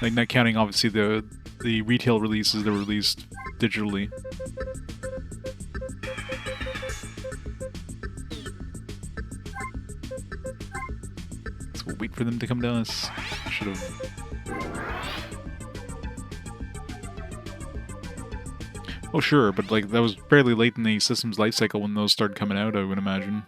Like, not counting, obviously, the retail releases that were released digitally. So we'll wait for them to come to us. Should have... Oh, sure, but like that was fairly late in the system's life cycle when those started coming out, I would imagine.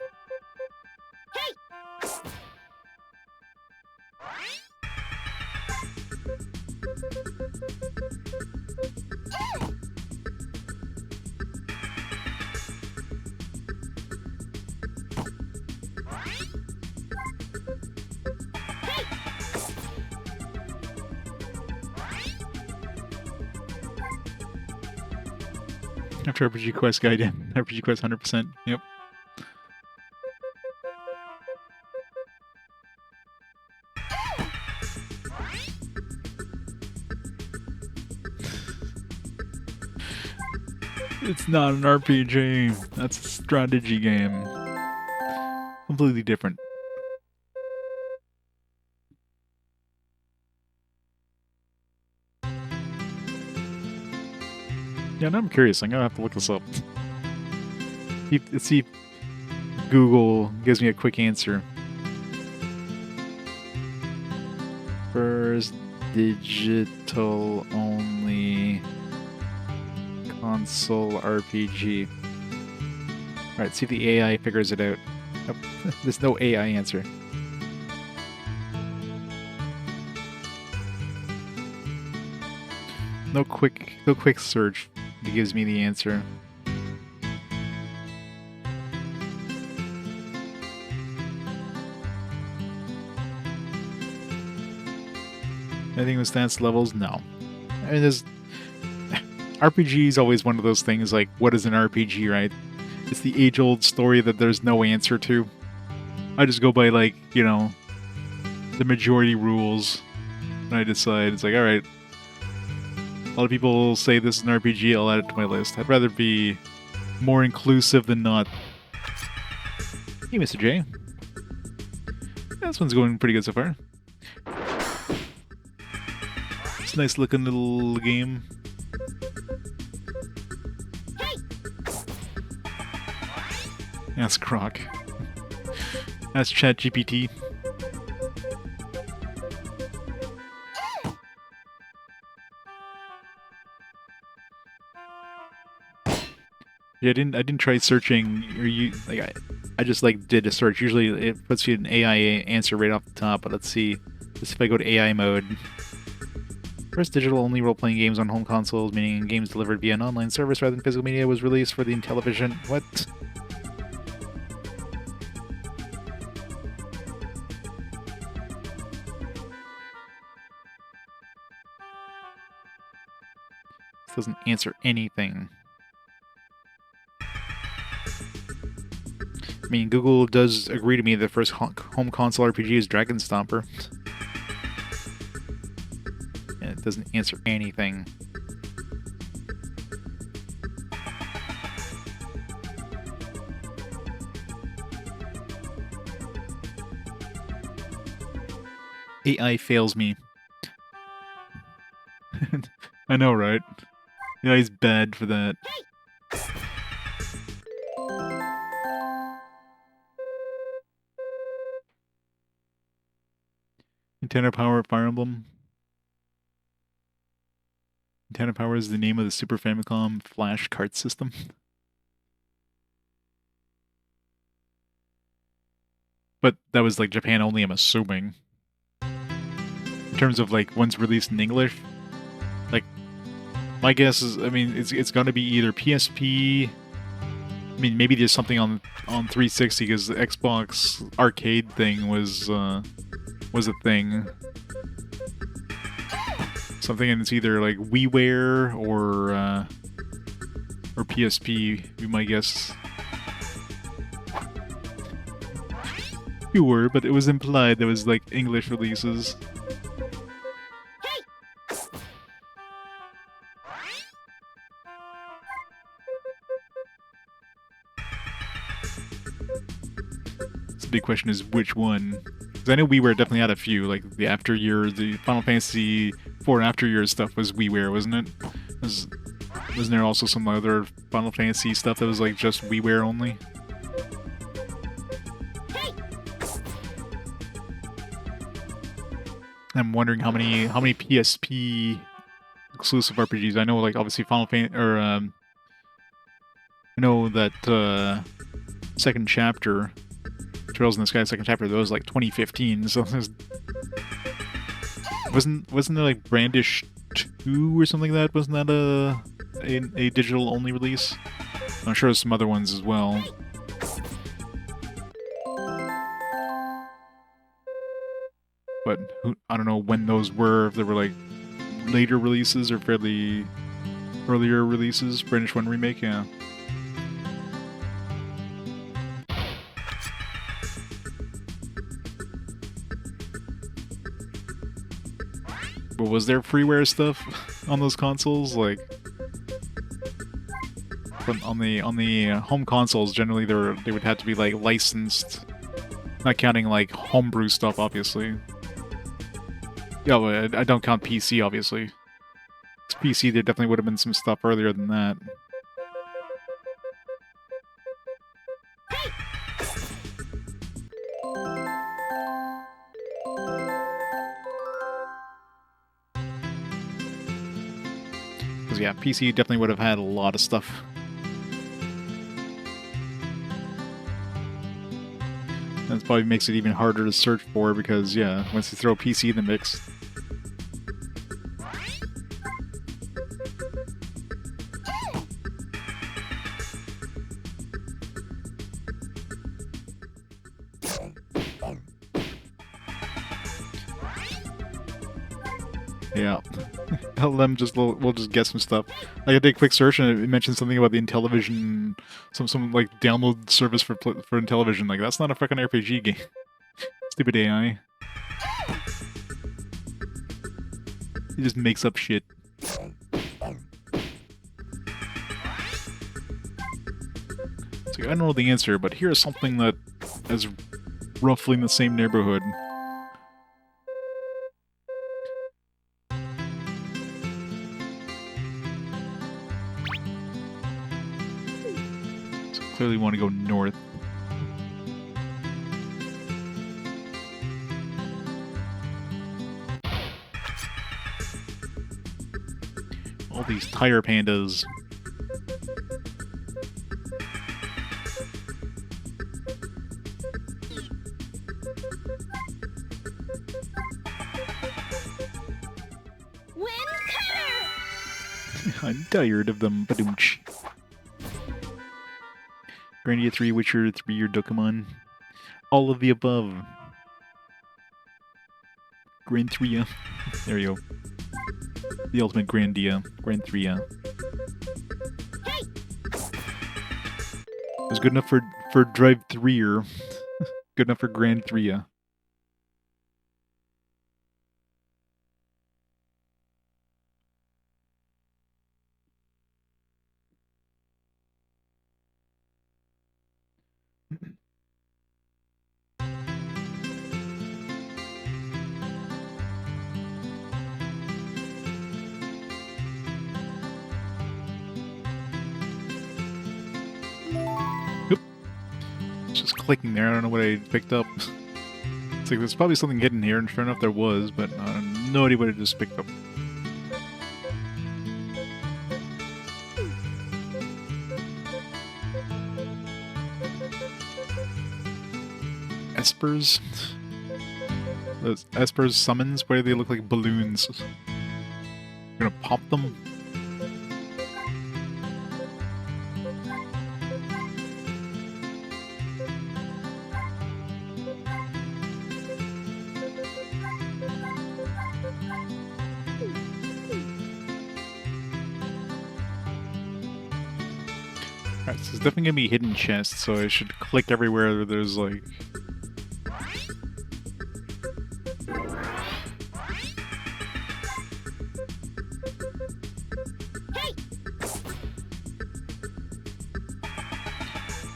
After RPG Quest guide in. RPG Quest 100%. Yep. It's not an RPG. That's a strategy game. Completely different. Yeah, now I'm curious. I'm gonna have to look this up. Let's see if Google gives me a quick answer. First digital only console RPG. Alright, see if the AI figures it out. Nope. There's no AI answer. No quick search. It gives me the answer. Anything with stats levels? No. I mean, there's... RPG is always one of those things like, what is an RPG, right? It's the age-old story that there's no answer to. I just go by, like, you know, the majority rules. And I decide, it's like, alright. A lot of people say this is an RPG, I'll add it to my list. I'd rather be more inclusive than not. Hey, Mr. J. Yeah, this one's going pretty good so far. It's a nice looking little game. Ask Croc. Ask ChatGPT. Yeah, I didn't try searching or I just like did a search. Usually it puts you an AI answer right off the top, but let's see. Let's see if I go to AI mode. First digital only role-playing games on home consoles, meaning games delivered via an online service rather than physical media, was released for the Intellivision. What? This doesn't answer anything. I mean, Google does agree to me that the first home console RPG is Dragon Stomper. And it doesn't answer anything. AI fails me. I know, right? AI's bad for that. Antenna Power Fire Emblem. Antenna Power is the name of the Super Famicom Flash card system. But that was like Japan only, I'm assuming. In terms of like once released in English, like my guess is, I mean, it's gonna be either PSP. I mean, maybe there's something on 360 because the Xbox arcade thing was a thing. Something, and it's either like WiiWare or PSP. Be my guess. Sure, but it was implied there was like English releases. The big question is which one. Because I know WiiWare definitely had a few, like the After Years, the Final Fantasy 4 After Years stuff was WiiWare, wasn't it? Wasn't there also some other Final Fantasy stuff that was like just WiiWare only? I'm wondering how many PSP exclusive RPGs. I know, like obviously Final Fantasy, or I know that second chapter. Trails in the Sky second chapter, that was like 2015, so wasn't there like Brandish 2 or something like that? Wasn't that a digital only release? I'm sure there's some other ones as well. But I don't know when those were, if they were like later releases or fairly earlier releases. Brandish 1 remake, yeah. But was there freeware stuff on those consoles? Like, on the home consoles, generally they would have to be like licensed, not counting like homebrew stuff, obviously. Yeah, but I don't count PC, obviously. It's PC, there definitely would have been some stuff earlier than that. Because yeah, PC definitely would have had a lot of stuff. That probably makes it even harder to search for because, yeah, once you throw PC in the mix. Yeah. LM we'll just get some stuff. I did a quick search and it mentioned something about the Intellivision, some like download service for Intellivision. Like, that's not a fucking RPG game. Stupid AI. He just makes up shit. So I don't know the answer, but here's something that is roughly in the same neighborhood. Clearly want to go north. All these tire pandas. I'm tired of them. Badoomch. Grandia 3, Witcher 3, or Dokemon. All of the above. Grand 3. There you go. The ultimate Grandia. Grand 3. It was good enough for Drive 3. Good enough for Grand 3. clicking there. I don't know what I picked up. It's like there's probably something hidden here, and sure enough there was, but no idea what I just picked up. Espers? Those Espers summons? Why do they look like balloons? You're gonna pop them? Alright, so there's definitely gonna be hidden chests, so I should click everywhere where there's like...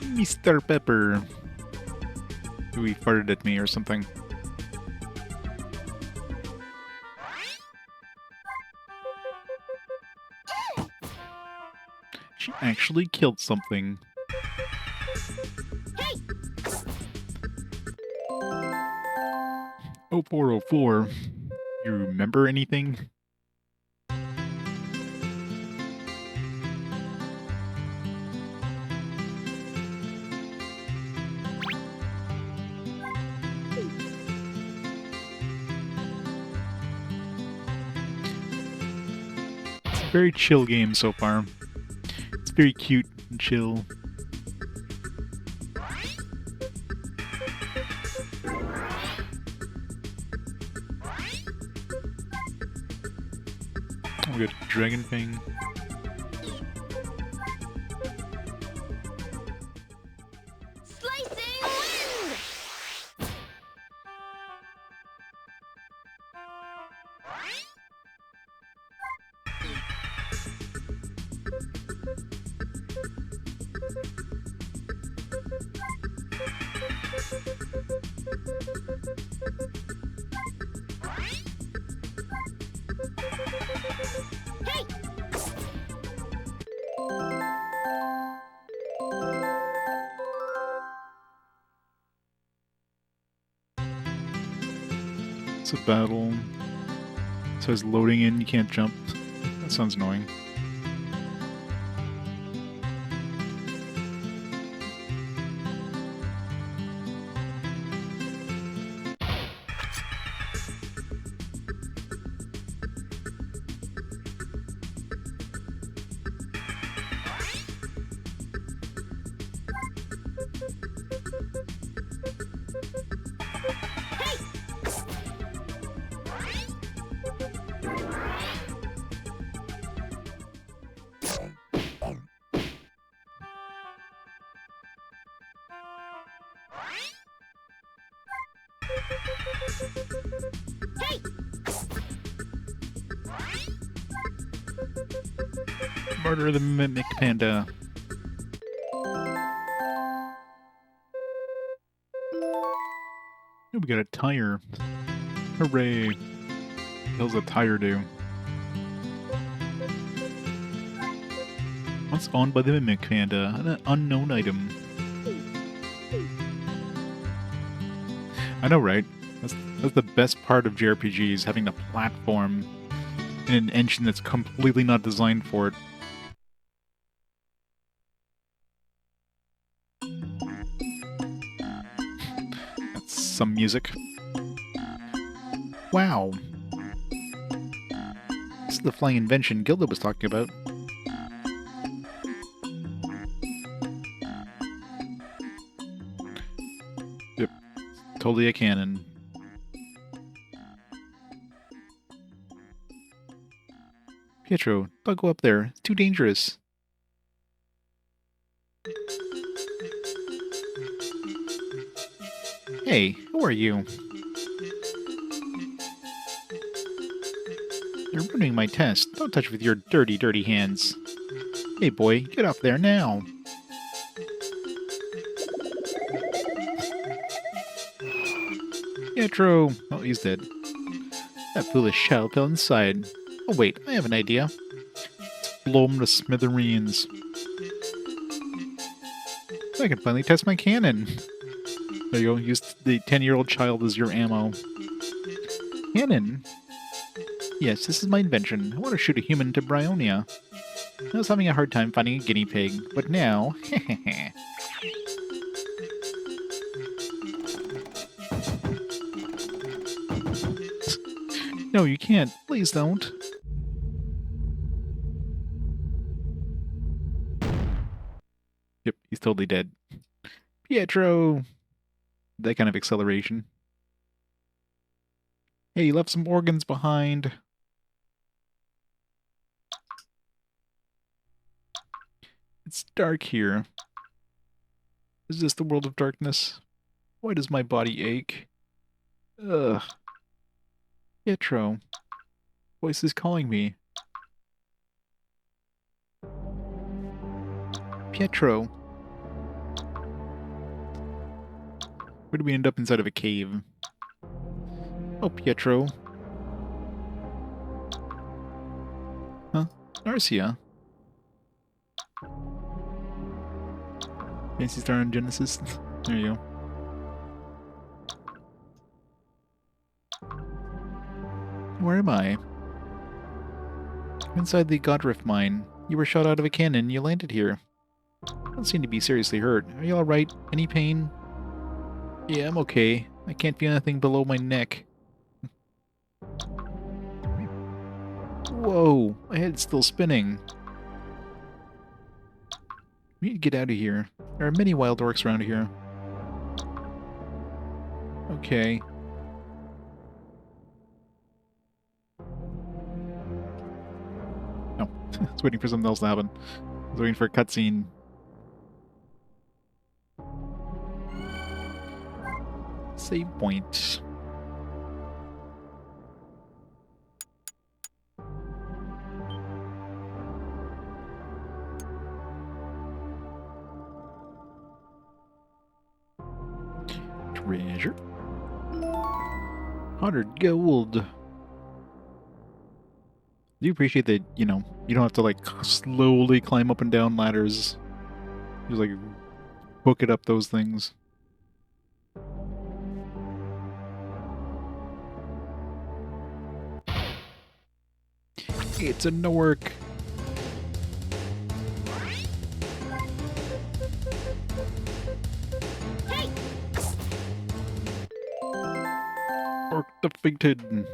Mr. Pepper. Ooh, he farted at me or something. She actually killed something. 0404. You remember anything? It's a very chill game so far. It's very cute and chill. Oh, we got a dragon thing. Slicing wind! It's a battle. It says loading in, you can't jump. That sounds annoying. Murder the Mimic Panda. Oh, we got a tire. Hooray. What the hell's a tire do? What's owned by the Mimic Panda? An unknown item. I know, right? That's the best part of JRPGs, having a platform in an engine that's completely not designed for it. That's some music. Wow. This is the flying invention Gilda was talking about. Yep. Totally a cannon. Pietro, don't go up there. It's too dangerous. Hey, who are you? You're ruining my test. Don't touch with your dirty, dirty hands. Hey boy, get up there now. Pietro! Oh, he's dead. That foolish child fell inside. Oh wait, I have an idea. Let's blow him to smithereens. So I can finally test my cannon. There you go. Use the 10-year-old child as your ammo. Cannon? Yes, this is my invention. I want to shoot a human to Bryonia. I was having a hard time finding a guinea pig, but now... No, you can't. Please don't. Yep, he's totally dead. Pietro! That kind of acceleration. Hey, you left some organs behind. It's dark here. Is this the world of darkness? Why does my body ache? Ugh. Pietro. Voice is calling me. Pietro. Where do we end up inside of a cave? Oh, Pietro. Huh? Narcia. Fancy Star on Genesis. There you go. Where am I? I'm inside the Godriff mine. You were shot out of a cannon. You landed here. Don't seem to be seriously hurt. Are you alright? Any pain? Yeah, I'm okay. I can't feel anything below my neck. Whoa! My head's still spinning. We need to get out of here. There are many wild orcs around here. Okay. No. I was waiting for something else to happen. I was waiting for a cutscene. Save point. Treasure. 100 gold. Do you appreciate that, you know, you don't have to, like, slowly climb up and down ladders. Just, like, book it up those things. It's a Nork. Orc defeated.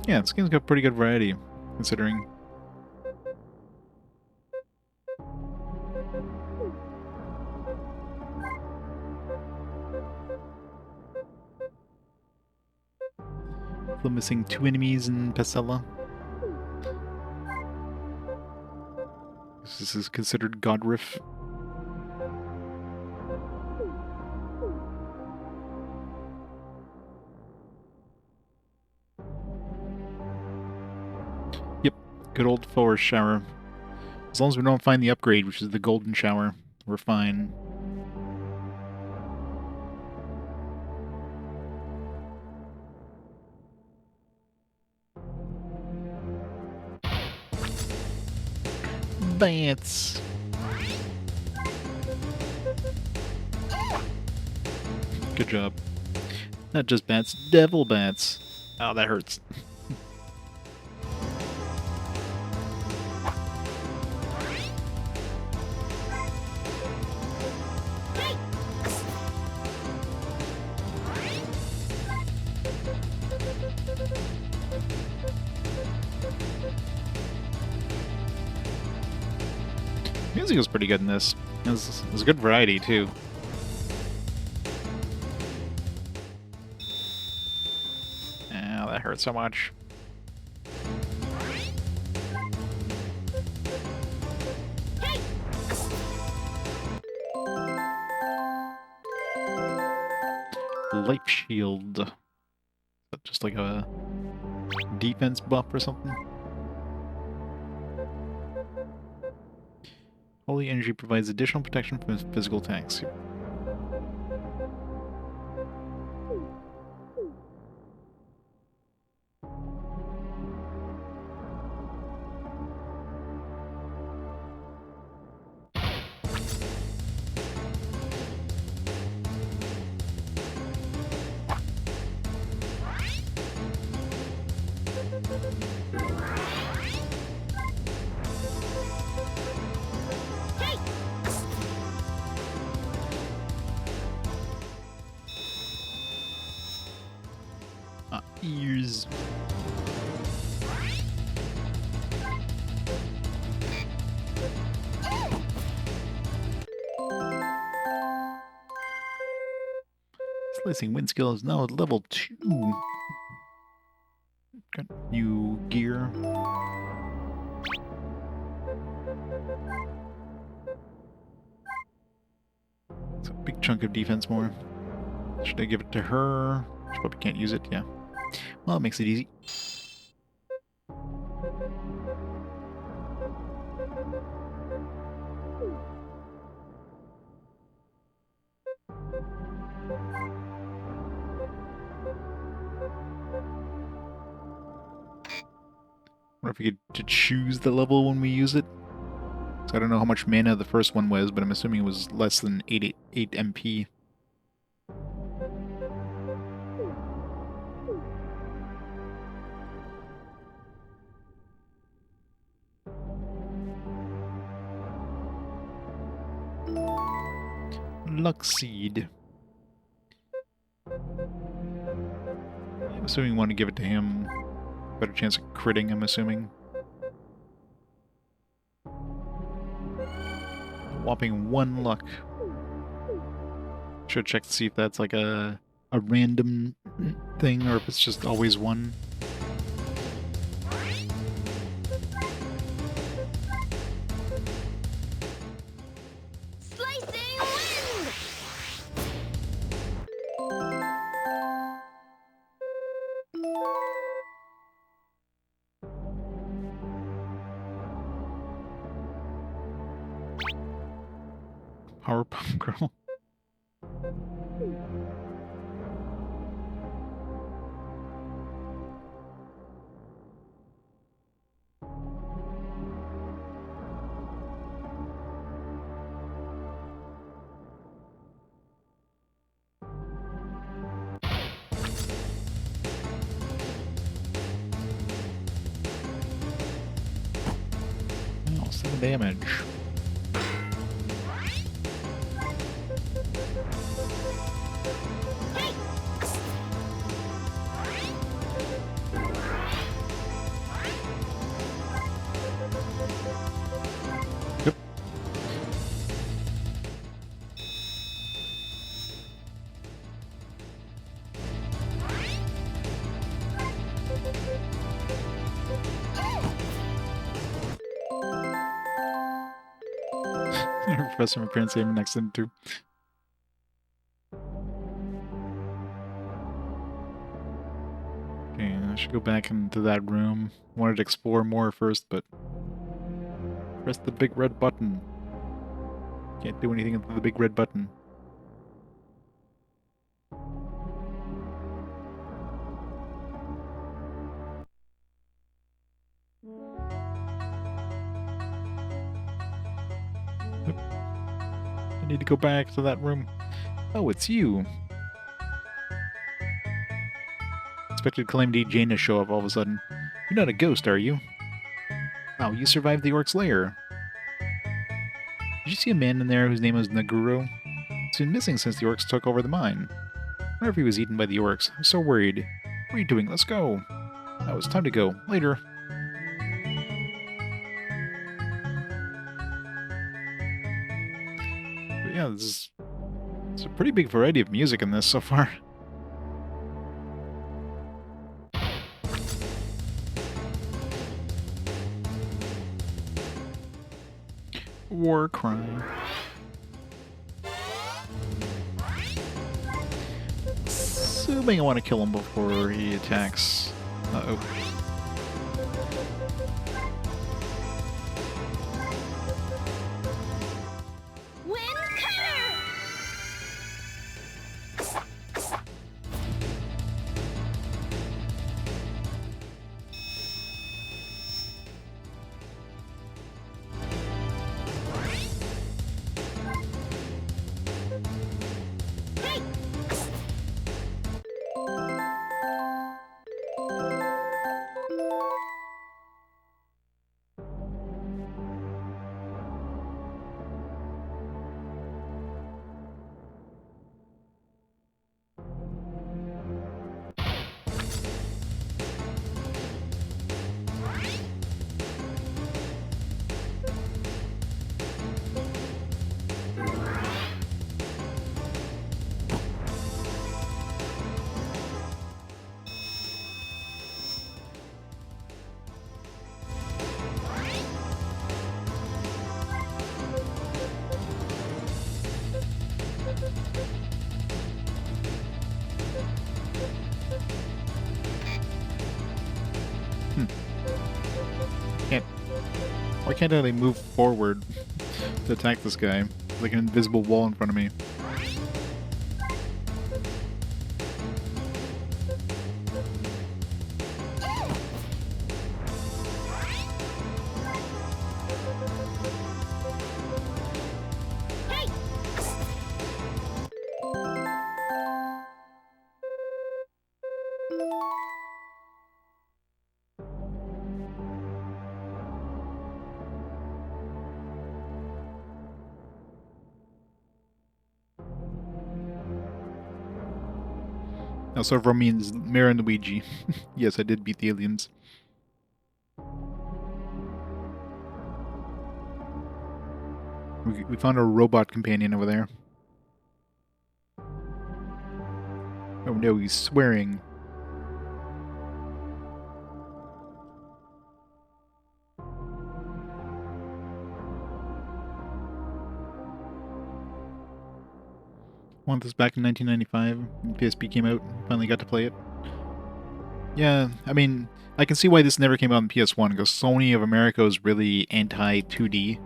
Yeah, this game's got pretty good variety, considering. Still missing 2 enemies in Pesella. This is considered Godriff. Yep, good old forest shower. As long as we don't find the upgrade, which is the golden shower, we're fine. Bats. Good job. Not just bats, devil bats. Oh, that hurts. Music was pretty good in this. It was a good variety, too. Ow, that hurt so much. Life shield. Is that just like a defense buff or something? Holy energy provides additional protection from physical attacks. ears. Slicing wind skill is now at level 2. Got new gear. It's a big chunk of defense more. Should I give it to her? She probably can't use it, yeah. Well, it makes it easy. Wonder if we get to choose the level when we use it. So I don't know how much mana the first one was, but I'm assuming it was less than 8 MP. Luck Seed. I'm assuming we want to give it to him. Better chance of critting, I'm assuming. Whopping 1 luck. Should check to see if that's like a random thing or if it's just always 1. Slicing wind! Power Pump Girl. Oh, 7 damage. Yep. Professor McPrince aiming next to him too. Okay, I should go back into that room. Wanted to explore more first, but press the big red button. Can't do anything with the big red button. Yep. I need to go back to that room. Oh, it's you. Expected Calamity Jane to show up all of a sudden. You're not a ghost, are you? Wow, you survived the orc's lair. Did you see a man in there whose name was Naguro? He's been missing since the orcs took over the mine. I wonder if he was eaten by the orcs. I'm so worried. What are you doing? Let's go. Now it's time to go. Later. But yeah, it's a pretty big variety of music in this so far. War crime. Assuming I want to kill him before he attacks. Uh-oh. Wind cutter! can't really move forward to attack this guy. Like an invisible wall in front of me. Hey! Also, over means Mara and Luigi. Yes, I did beat the aliens. We found a robot companion over there. Oh no, he's swearing. Want this back in 1995 when PSP came out. Finally got to play it. Yeah, I mean, I can see why this never came out on PS1 because Sony of America is really anti 2D.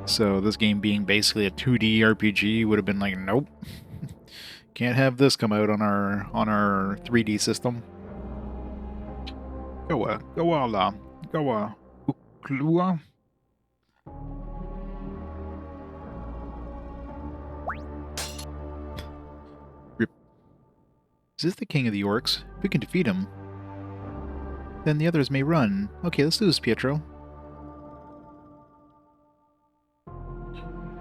So this game being basically a 2D RPG would have been like, nope, can't have this come out on our 3D system. Goa, Uklua. Is this the king of the orcs? If we can defeat him, then the others may run. Okay, let's do this, Pietro.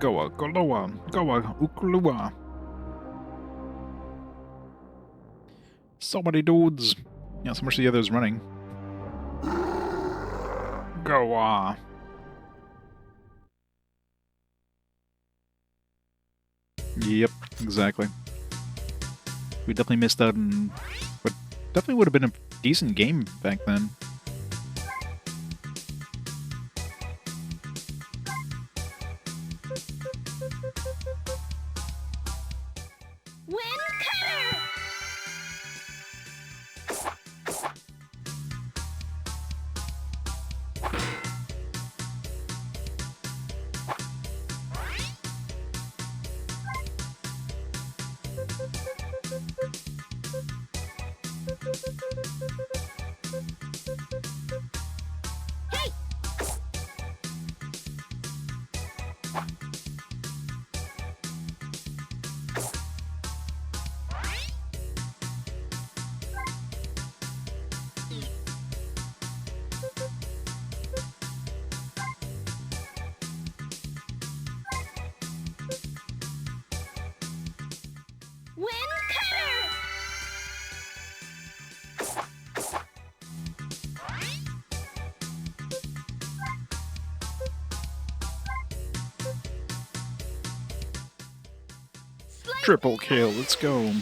Goa, Uklua. So many dudes. Yeah, so much the others running. Goa. Yep, exactly. We definitely missed out on what definitely would have been a decent game back then. Wind cutter! Hey! Wind cutter! Slice Triple kill, let's go.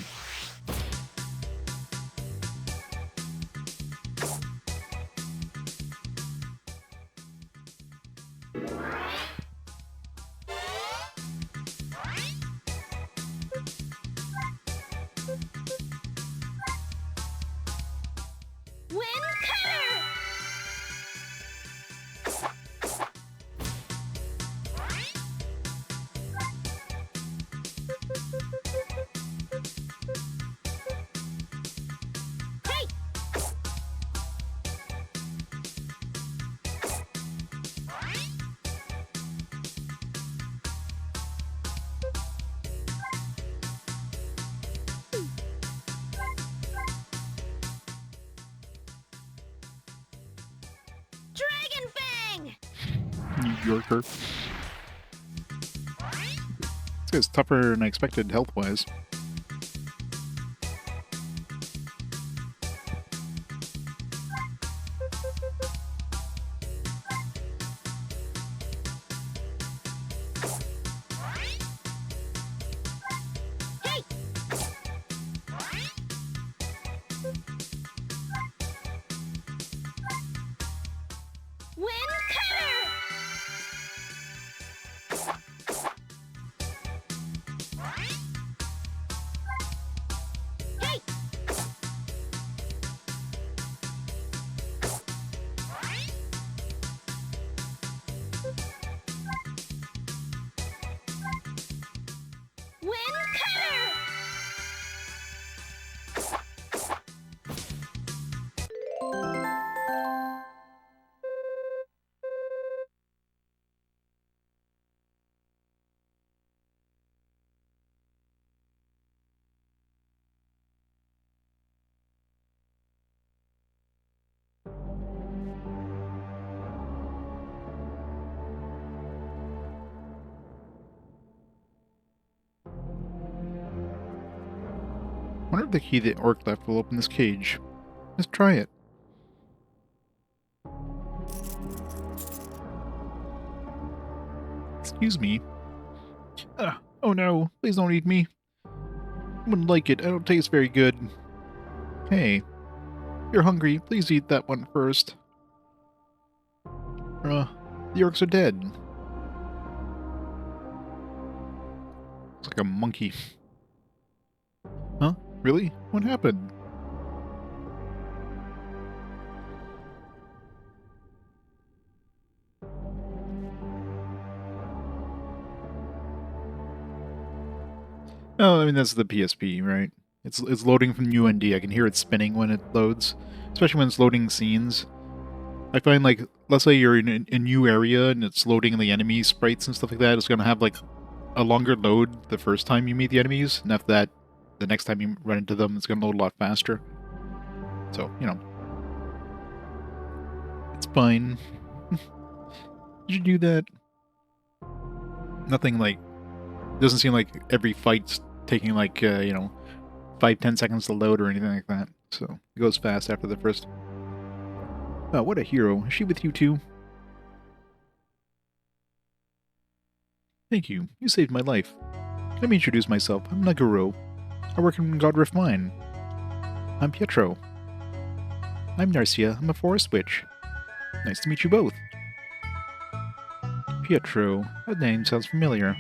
Wind cutter! Hey! Dragon Fang! New Yorker. This guy's tougher than I expected health-wise. Hey! Wind cutter! Wonder if the key the orc left will open this cage. Let's try it. Excuse me. Oh no, please don't eat me. I wouldn't like it. I don't taste very good. Hey, if you're hungry, please eat that one first. The orcs are dead. Looks like a monkey. Huh? Really? What happened? Oh, I mean, that's the PSP, right? It's loading from UND. I can hear it spinning when it loads, especially when it's loading scenes. I find, like, let's say you're in a new area and it's loading the enemy sprites and stuff like that, it's going to have, like, a longer load the first time you meet the enemies, and after that, the next time you run into them, it's going to load a lot faster. So, you know. It's fine. Did you do that? Nothing, like, doesn't seem like every fight's taking, like, you know, 5-10 seconds to load or anything like that. So, it goes fast after the first. Oh, what a hero. Is she with you too? Thank you. You saved my life. Let me introduce myself. I'm Naguro. I work in Godriff Mine. I'm Pietro. I'm Narcia. I'm a forest witch. Nice to meet you both. Pietro. That name sounds familiar.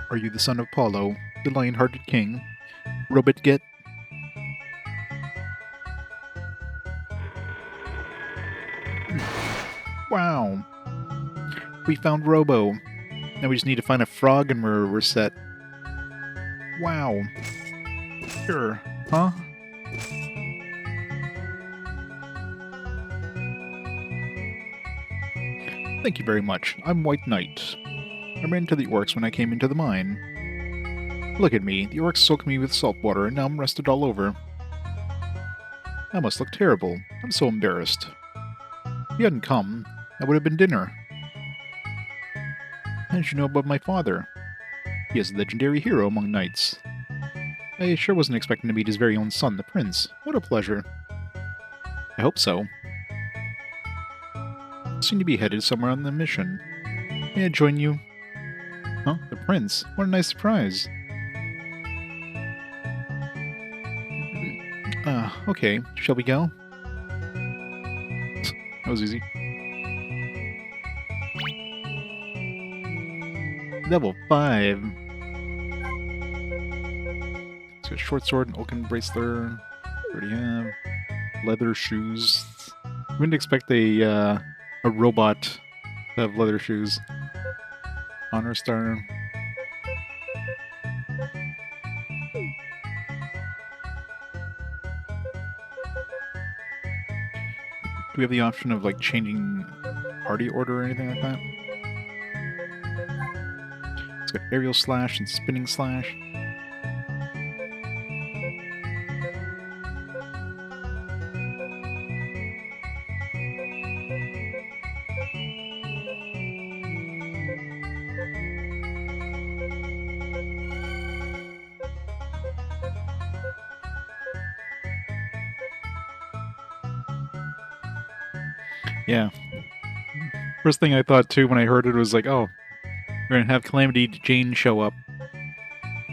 Are you the son of Paulo, the lion-hearted king? Robot get? Wow. We found Robo. Now we just need to find a frog and we're set. Wow. Sure. Huh? Thank you very much. I'm White Knight. I ran into the orcs when I came into the mine. Look at me. The orcs soaked me with salt water and now I'm rusted all over. I must look terrible. I'm so embarrassed. If you hadn't come, that would have been dinner. How did you know about my father? He is a legendary hero among knights. I sure wasn't expecting to meet his very own son, the prince. What a pleasure. I hope so. I seem to be headed somewhere on the mission. May I join you? Huh? The prince? What a nice surprise. Okay. Shall we go? That was easy. Level 5. It's got short sword and oaken bracelet. Already have. Leather shoes. I wouldn't expect a robot to have leather shoes. Honor star. Do we have the option of, like, changing party order or anything like that? It's got aerial slash and spinning slash. Yeah. First thing I thought too when I heard it was like, oh, we're gonna have Calamity Jane show up.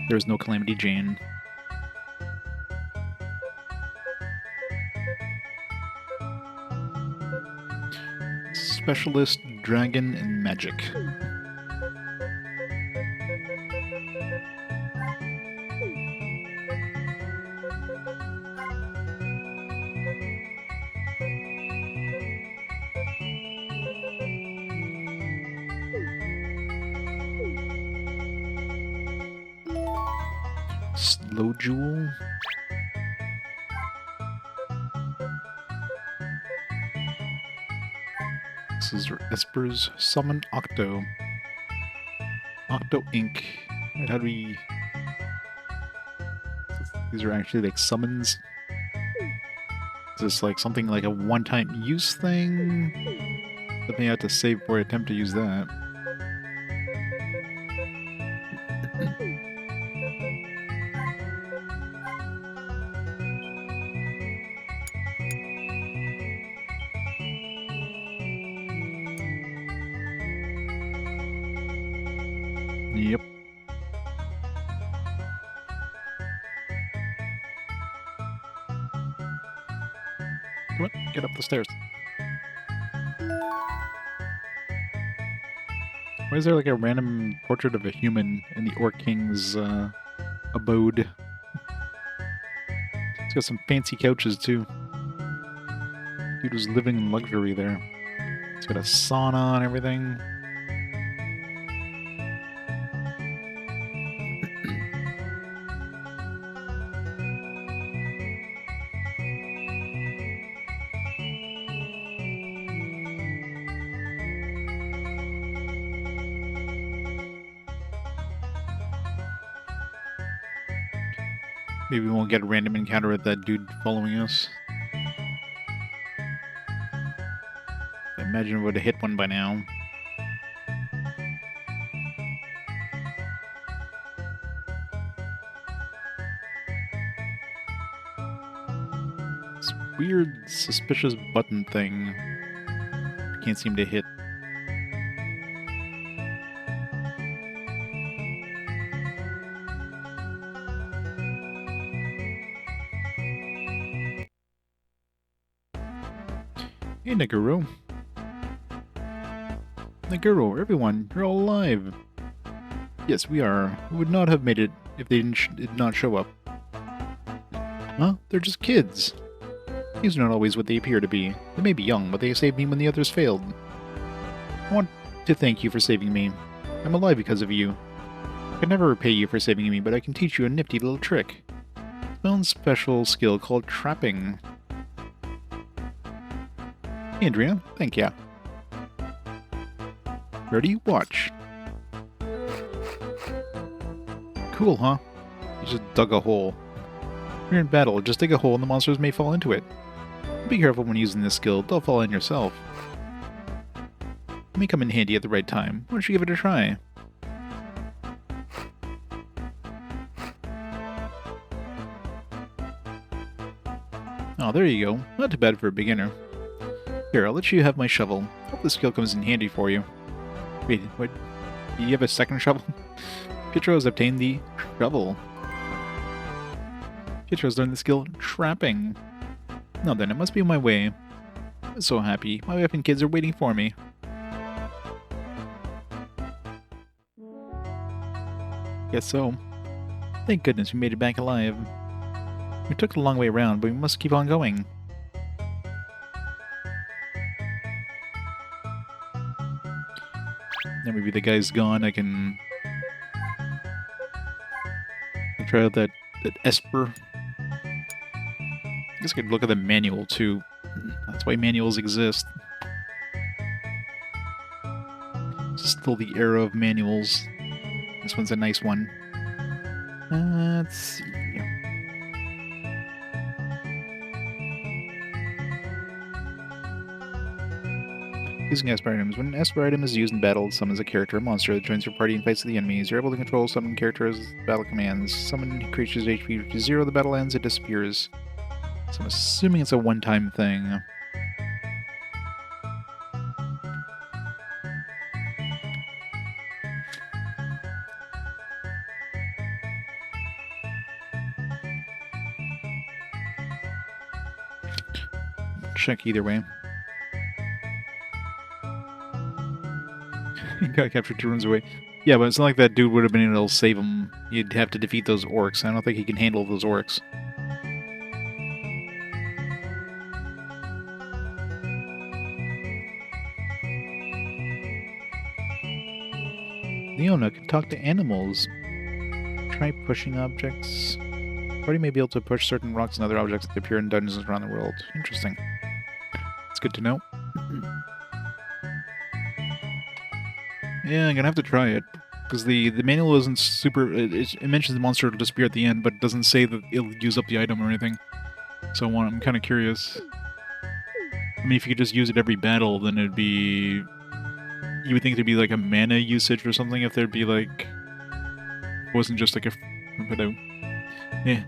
There was no Calamity Jane. Specialist, Dragon, and Magic. Slow Jewel. This is Esper's Summon Octo. Octo Inc. And how do we... These are actually like summons. Is this like something like a one-time use thing? Something I have to save before I attempt to use that. Yep. Come on, get up the stairs. Why is there like a random portrait of a human in the Orc King's abode? It's got some fancy couches too. Dude was living in luxury there. It's got a sauna and everything. Maybe we won't get a random encounter with that dude following us. I imagine we would have hit one by now. This weird, suspicious button thing. Can't seem to hit. Hey, Naguro. Naguro, everyone, you're all alive. Yes, we are. We would not have made it if they did not show up. Huh? They're just kids. These are not always what they appear to be. They may be young, but they saved me when the others failed. I want to thank you for saving me. I'm alive because of you. I can never repay you for saving me, but I can teach you a nifty little trick. It's my own special skill called trapping. Andrea, thank ya. Ready? Watch. Cool, huh? You just dug a hole. You're in battle, just dig a hole and the monsters may fall into it. Be careful when using this skill, don't fall in yourself. It may come in handy at the right time. Why don't you give it a try? Oh, there you go. Not too bad for a beginner. Here, I'll let you have my shovel. Hope this skill comes in handy for you. Wait, what? Do you have a second shovel? Pietro has obtained the shovel. Pietro's learned the skill trapping. Now then, it must be on my way. I'm so happy. My wife and kids are waiting for me. Guess so. Thank goodness we made it back alive. We took the long way around, but we must keep on going. Now maybe the guy's gone, I can try out that Esper. I guess I could look at the manual too. That's why manuals exist. This is still the era of manuals. This one's a nice one. Let's see. Using Esper items. When an Esper item is used in battle, it summons a character or monster that joins your party and fights the enemies. You're able to control summon characters as battle commands. Summon creatures' HP reaches 0, the battle ends, it disappears. So I'm assuming it's a one-time thing. Check either way. Got captured 2 rooms away. Yeah, but it's not like that dude would have been able to save him. You'd have to defeat those orcs. I don't think he can handle those orcs. Leona can talk to animals. Try pushing objects. Party may be able to push certain rocks and other objects that appear in dungeons around the world. Interesting. It's good to know. Yeah, I'm gonna have to try it. Because the manual isn't super... It mentions the monster will disappear at the end, but it doesn't say that it'll use up the item or anything. So I'm kind of curious. I mean, if you could just use it every battle, then it'd be... You would think there'd be like a mana usage or something if there'd be like... It wasn't just like a... Yeah.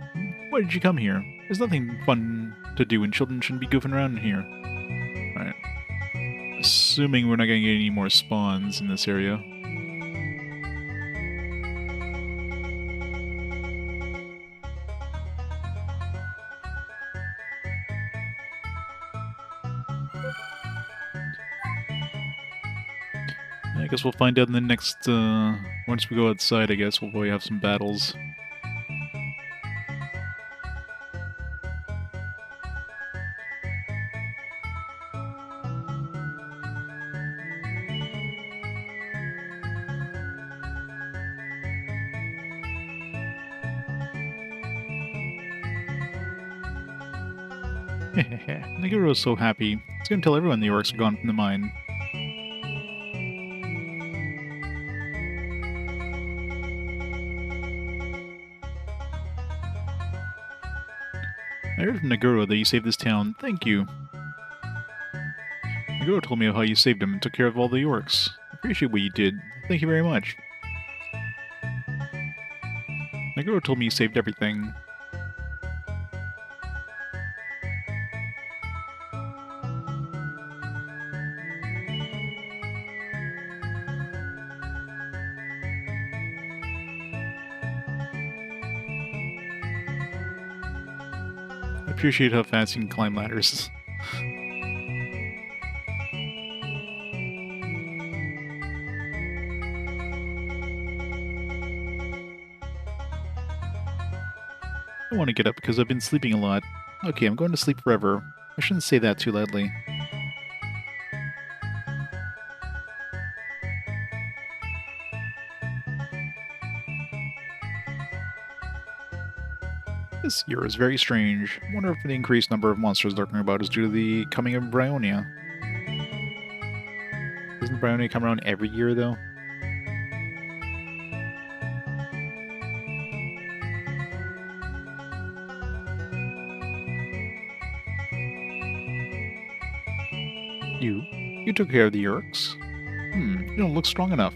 Why did you come here? There's nothing fun to do and children shouldn't be goofing around in here. Alright. Assuming we're not going to get any more spawns in this area. I guess we'll find out in the next, once we go outside, I guess we'll probably have some battles. Neguro's so happy. He's gonna tell everyone the orcs are gone from the mine. I heard from Neguro that you saved this town. Thank you. Neguro told me how you saved him and took care of all the orcs. I appreciate what you did. Thank you very much. Neguro told me you saved everything. I appreciate how fast you can climb ladders. I want to get up because I've been sleeping a lot. Okay, I'm going to sleep forever. I shouldn't say that too loudly. This year is very strange. I wonder if the increased number of monsters lurking about is due to the coming of Bryonia. Doesn't Bryonia come around every year, though? You took care of the orcs. You don't look strong enough.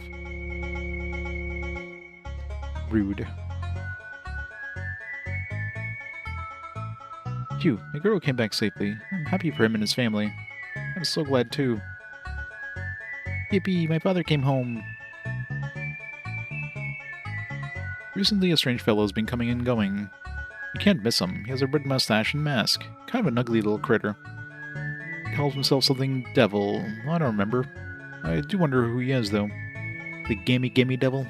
Rude. Phew, the girl came back safely. I'm happy for him and his family. I'm so glad too. Yippee, my father came home. Recently, a strange fellow has been coming and going. You can't miss him. He has a red mustache and mask. Kind of an ugly little critter. He calls himself something devil. I don't remember. I do wonder who he is, though. The Gamey Devil?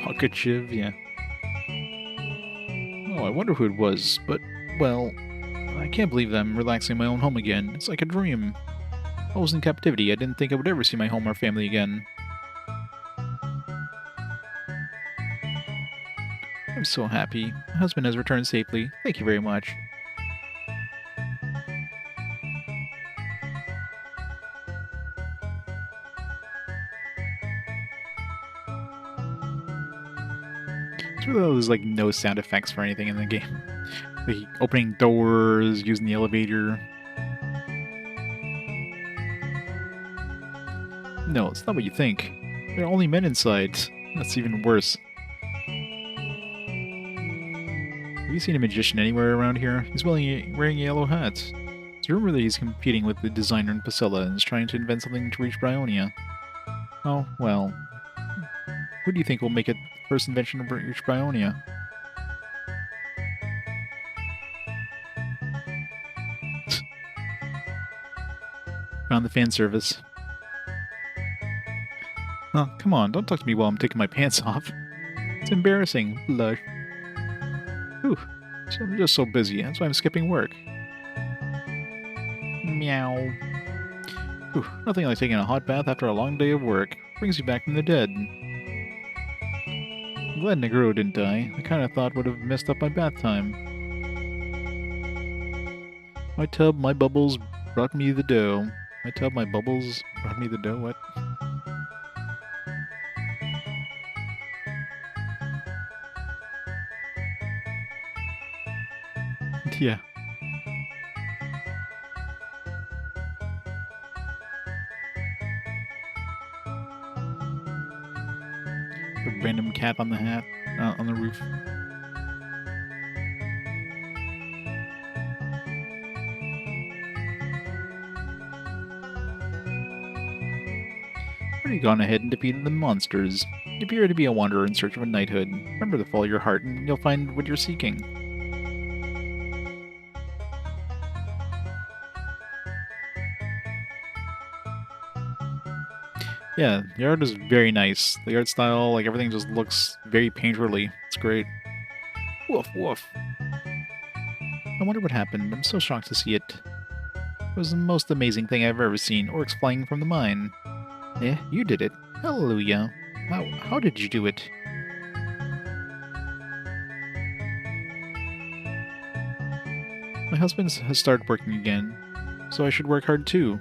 Pocket Shiv, yeah. Oh, I wonder who it was, but, well, I can't believe I'm relaxing in my own home again. It's like a dream. I was in captivity. I didn't think I would ever see my home or family again. I'm so happy. My husband has returned safely. Thank you very much. It's really there's like no sound effects for anything in the game. Like opening doors, using the elevator. No, it's not what you think. There are only men inside. That's even worse. Have you seen a magician anywhere around here? He's wearing a yellow hat. It's a rumor that he's competing with the designer in Pasella and is trying to invent something to reach Bryonia. Oh, well. Who do you think will make it the first invention to reach Bryonia? Found the fan service. Oh, come on, don't talk to me while I'm taking my pants off. It's embarrassing. Blush. Whew. I'm just so busy, that's why I'm skipping work. Meow. Whew. Nothing like taking a hot bath after a long day of work. Brings you back from the dead. I'm glad Neguro didn't die. I kinda thought would have messed up my bath time. My tub, my bubbles brought me the dough. My tub, my bubbles brought me the dough? What? Yeah. The random cat on the hat, on the roof. Already gone ahead and defeated the monsters. You appear to be a wanderer in search of a knighthood. Remember to follow your heart and you'll find what you're seeking. Yeah, the art is very nice. The art style, like everything just looks very painterly. It's great. Woof, woof. I wonder what happened. I'm so shocked to see it. It was the most amazing thing I've ever seen. Orcs flying from the mine. Eh, you did it. Hallelujah. Wow, how did you do it? My husband has started working again, so I should work hard too.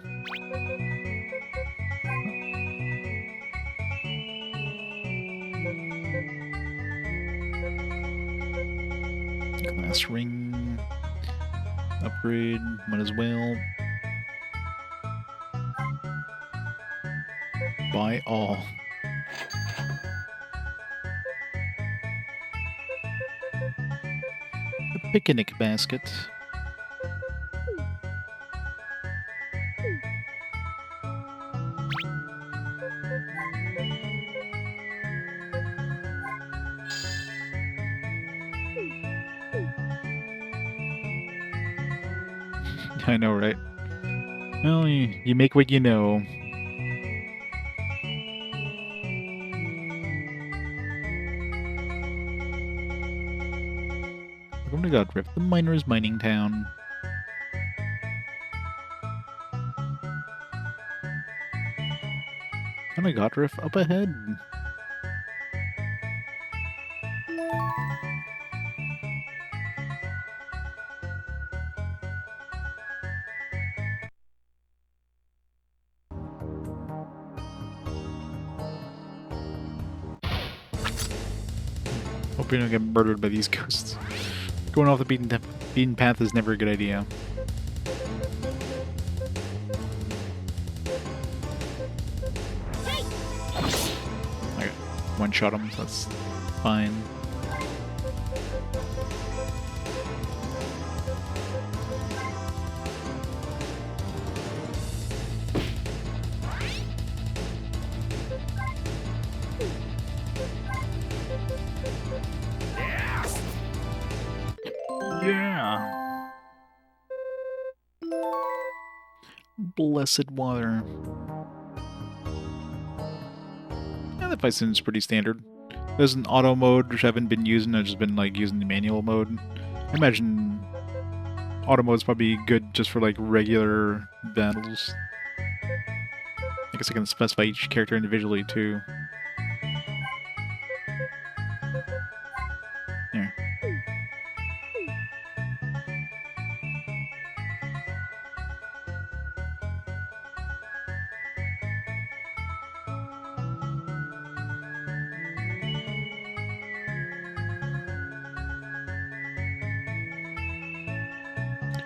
Glass ring. Upgrade. Might as well. Buy all. A picnic basket. I know, right? Well, you make what you know. Welcome to Godrift, the miners' mining town. And a Godrift up ahead. Hope you don't get murdered by these ghosts. Going off the beaten path is never a good idea. Hey! I got one-shot him, so that's fine. Yeah! Blessed water. Yeah, that fight seems pretty standard. There's an auto mode, which I haven't been using. I've just been, like, using the manual mode. I imagine auto mode's probably good just for, like, regular battles. I guess I can specify each character individually, too. There.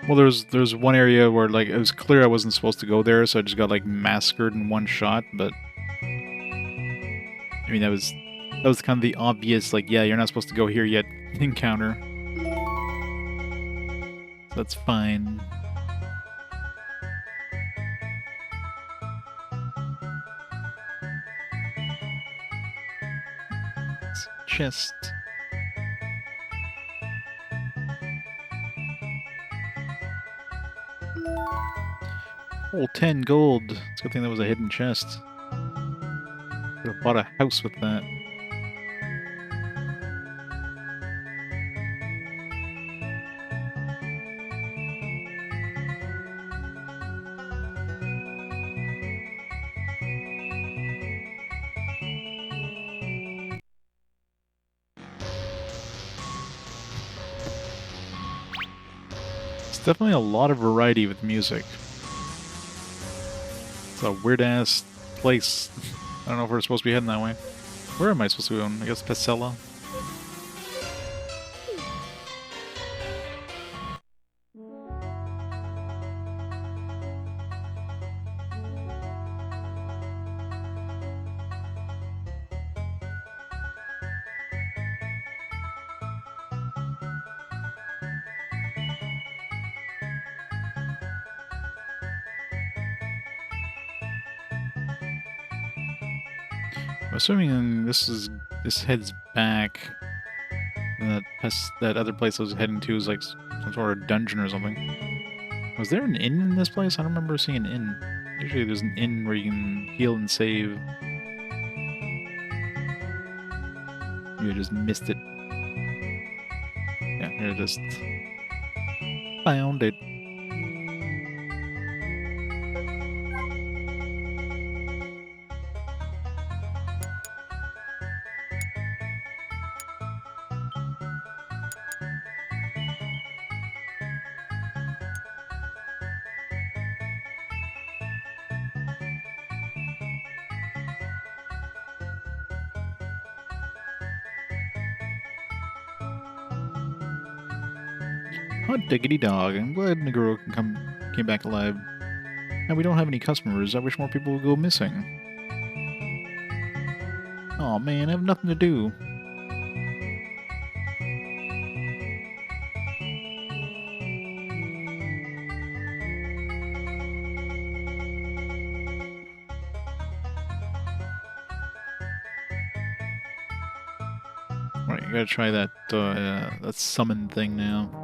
Well, there's one area where, like, it was clear I wasn't supposed to go there, so I just got, like, massacred in one shot, but... I mean, that was kind of the obvious, like, yeah, you're not supposed to go here yet encounter. So that's fine. Chest. Oh, 10 gold. It's a good thing that was a hidden chest. Could have bought a house with that. It's definitely a lot of variety with music. It's a weird-ass place. I don't know if we're supposed to be heading that way. Where am I supposed to go? I guess Pesella? I'm assuming this heads back. And that other place I was heading to is like some sort of dungeon or something. Was there an inn in this place? I don't remember seeing an inn. Usually there's an inn where you can heal and save. You just missed it. Yeah, here it is. Found it. Hot diggity dog. I'm glad Negoro came back alive. Now we don't have any customers. I wish more people would go missing. Oh man, I have nothing to do. Right, you gotta try that summon thing now.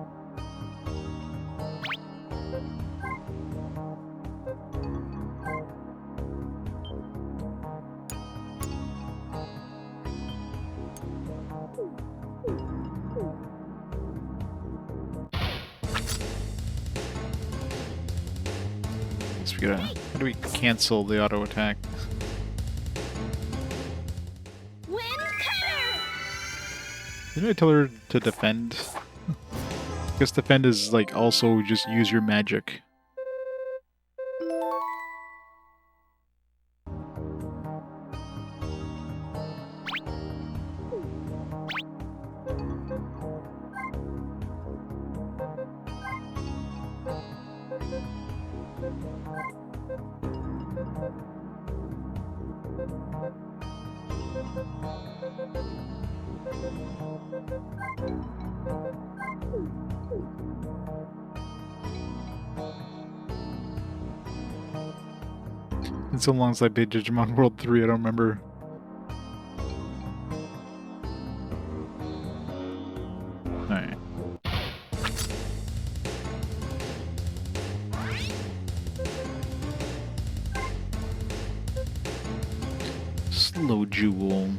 Guess we gotta. How do we cancel the auto attack? Wind cutter! Didn't I tell her to defend? I guess defend is like also just use your magic. It's so long since I played Digimon World 3, I don't remember. Alright. Slow Jewel.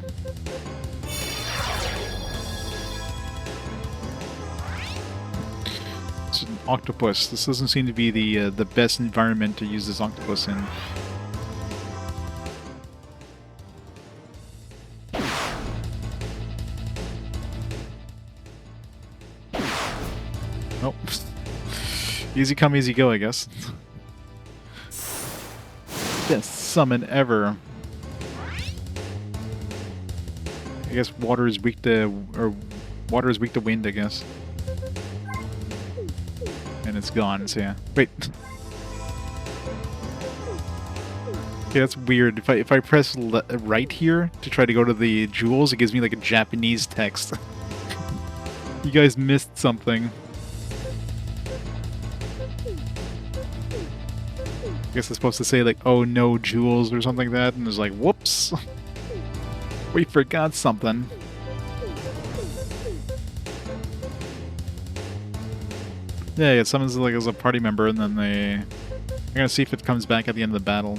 It's an octopus. This doesn't seem to be the best environment to use this octopus in. Nope. Easy come, easy go, I guess. Best summon ever. I guess water is weak to wind, I guess. And it's gone, so yeah. Wait. Okay, that's weird. If I press right here to try to go to the jewels, it gives me like a Japanese text. You guys missed something. I guess it's supposed to say like, oh no jewels or something like that, and it's like, whoops. We forgot something. Yeah, it summons like as a party member, and then I'm gonna see if it comes back at the end of the battle.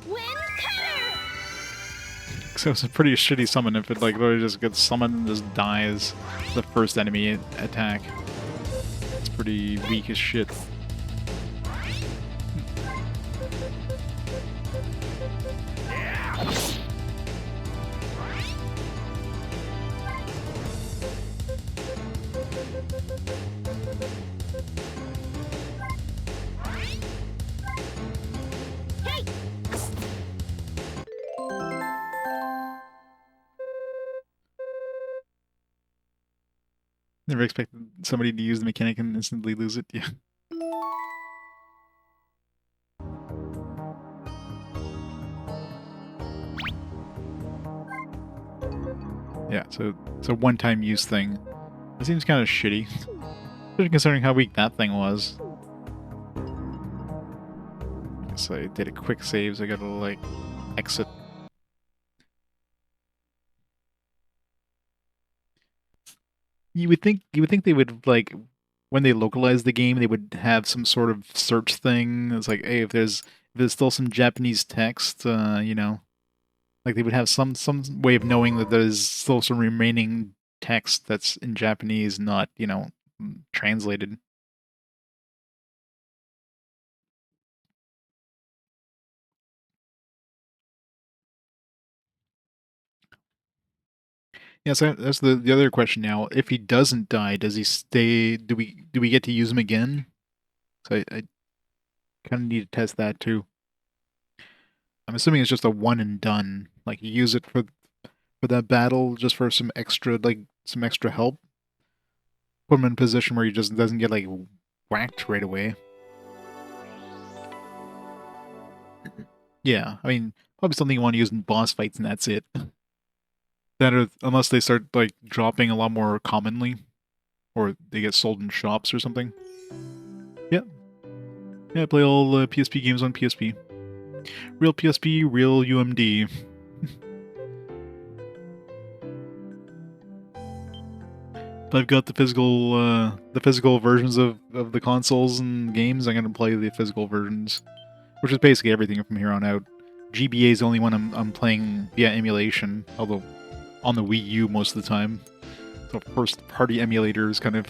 Wind cutter! So it's a pretty shitty summon if it like literally just gets summoned and just dies the first enemy attack. It's pretty weak as shit. Never expected somebody to use the mechanic and instantly lose it. Yeah. Yeah, so it's a one-time use thing. It seems kind of shitty, especially considering how weak that thing was. I guess I did a quick save, so I gotta like exit. you would think they would like when they localize the game, they would have some sort of search thing. It's like, hey, if there's still some Japanese text, like they would have some way of knowing that there's still some remaining text that's in Japanese, not translated. Yeah, so that's the other question now. If he doesn't die, does he stay? Do we get to use him again? So I kind of need to test that too. I'm assuming it's just a one and done. Like you use it for that battle, just for some extra help. Put him in a position where he just doesn't get like whacked right away. Yeah, I mean, probably something you want to use in boss fights, and that's it. That or unless they start like dropping a lot more commonly, or they get sold in shops or something. Yeah, yeah, I play all PSP games on PSP. Real PSP, real UMD. If I've got the physical versions of the consoles and games, I'm gonna play the physical versions, which is basically everything from here on out. GBA is the only one I'm playing via emulation, although on the Wii U most of the time. So first party emulators kind of.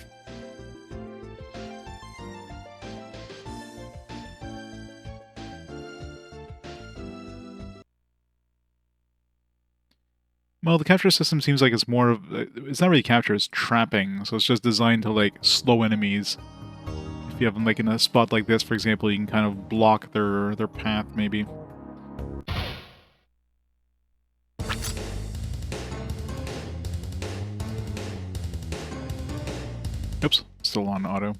Well, the capture system seems like it's more of it's not really capture, it's trapping. So it's just designed to like slow enemies. If you have them like in a spot like this, for example, you can kind of block their path maybe. Oops, still on auto.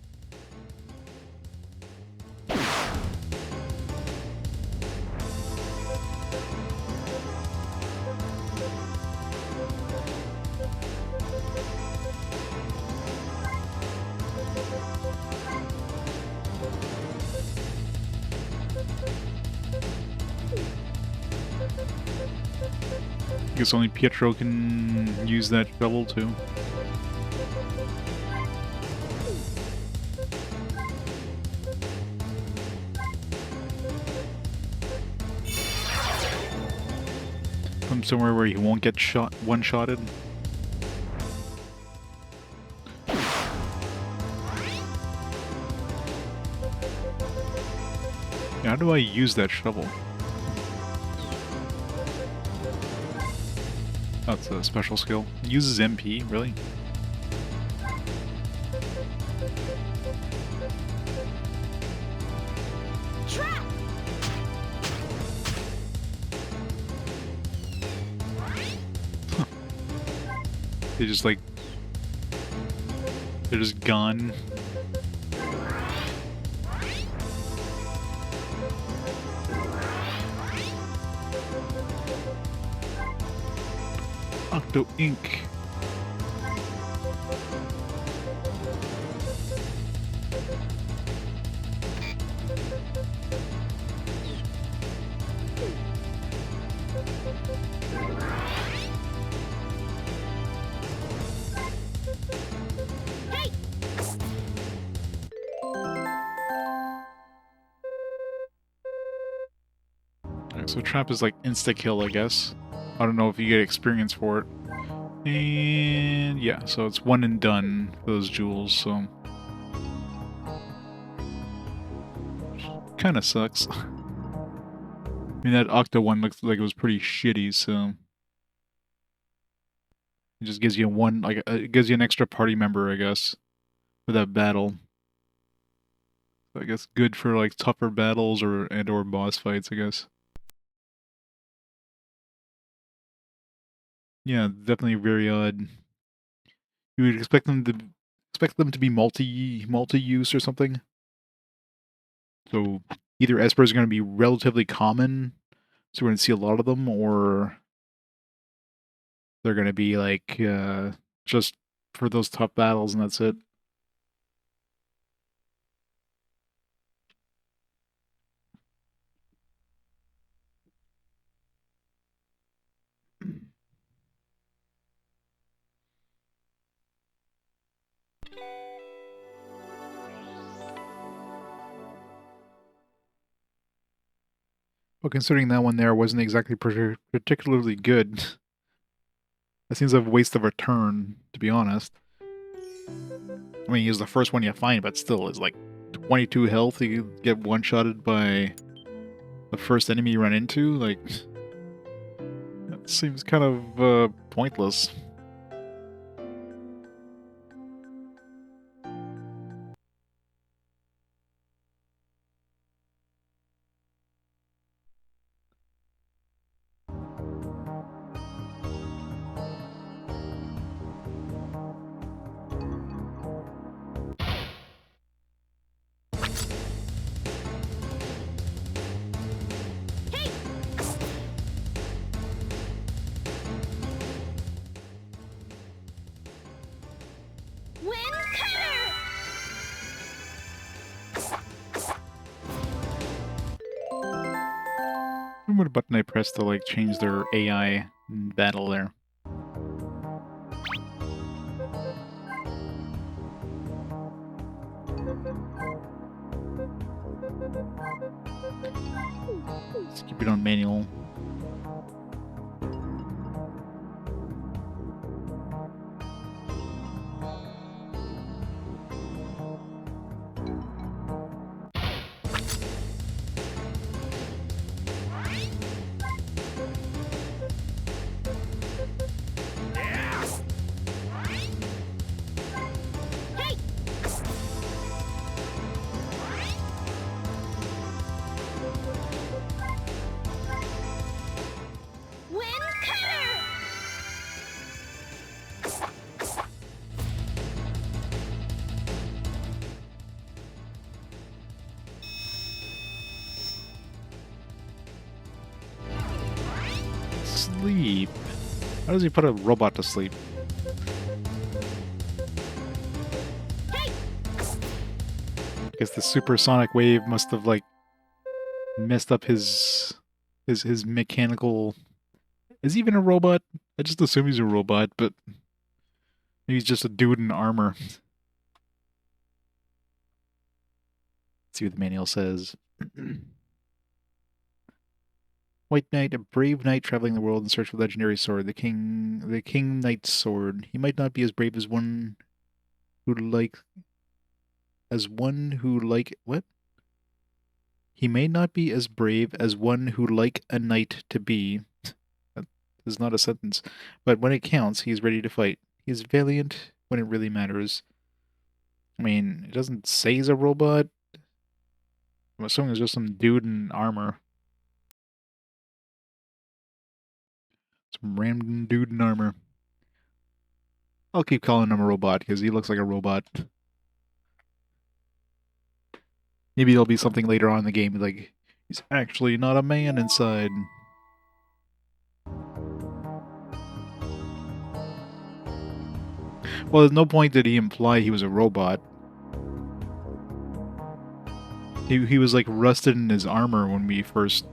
I guess only Pietro can use that shovel too. From somewhere where he won't get one-shotted. Yeah, how do I use that shovel? That's a special skill. It uses MP, really? Trap! They just like... They're just gone. Octo Ink. Hey! Alright, so trap is like insta-kill, I guess. I don't know if you get experience for it. And yeah, so it's one and done for those jewels, so... Kinda sucks. I mean, that Octo one looks like it was pretty shitty, so... It just gives you one, like, it gives you an extra party member, I guess, for that battle. So I guess good for, like, tougher battles or boss fights, I guess. Yeah, definitely very odd. You would expect them to be multi-use or something. So either espers are going to be relatively common, so we're going to see a lot of them, or they're going to be like just for those tough battles and that's it. But considering that one there wasn't exactly particularly good, that seems like a waste of a turn, to be honest. I mean, he's the first one you find, but still, it's like 22 health, you get one-shotted by the first enemy you run into, like... That seems kind of, pointless. Wind cutter! What button I pressed to, like, change their AI in battle there? Let's keep it on manual. Wind cutter! Sleep. How does he put a robot to sleep? I guess the supersonic wave must have, like, messed up his mechanical... Is he even a robot? I just assume he's a robot, but maybe he's just a dude in armor. Let's see what the manual says. White Knight, a brave knight traveling the world in search of a legendary sword, the King Knight's sword. He might not be as brave as one who what? He may not be as brave as one who like a knight to be. That is not a sentence. But when it counts, he is ready to fight. He is valiant when it really matters. I mean, it doesn't say he's a robot. I'm assuming it's just some dude in armor. Some random dude in armor. I'll keep calling him a robot because he looks like a robot. Maybe there'll be something later on in the game like, he's actually not a man inside. Well, there's no point did he imply he was a robot. He was like rusted in his armor when we first...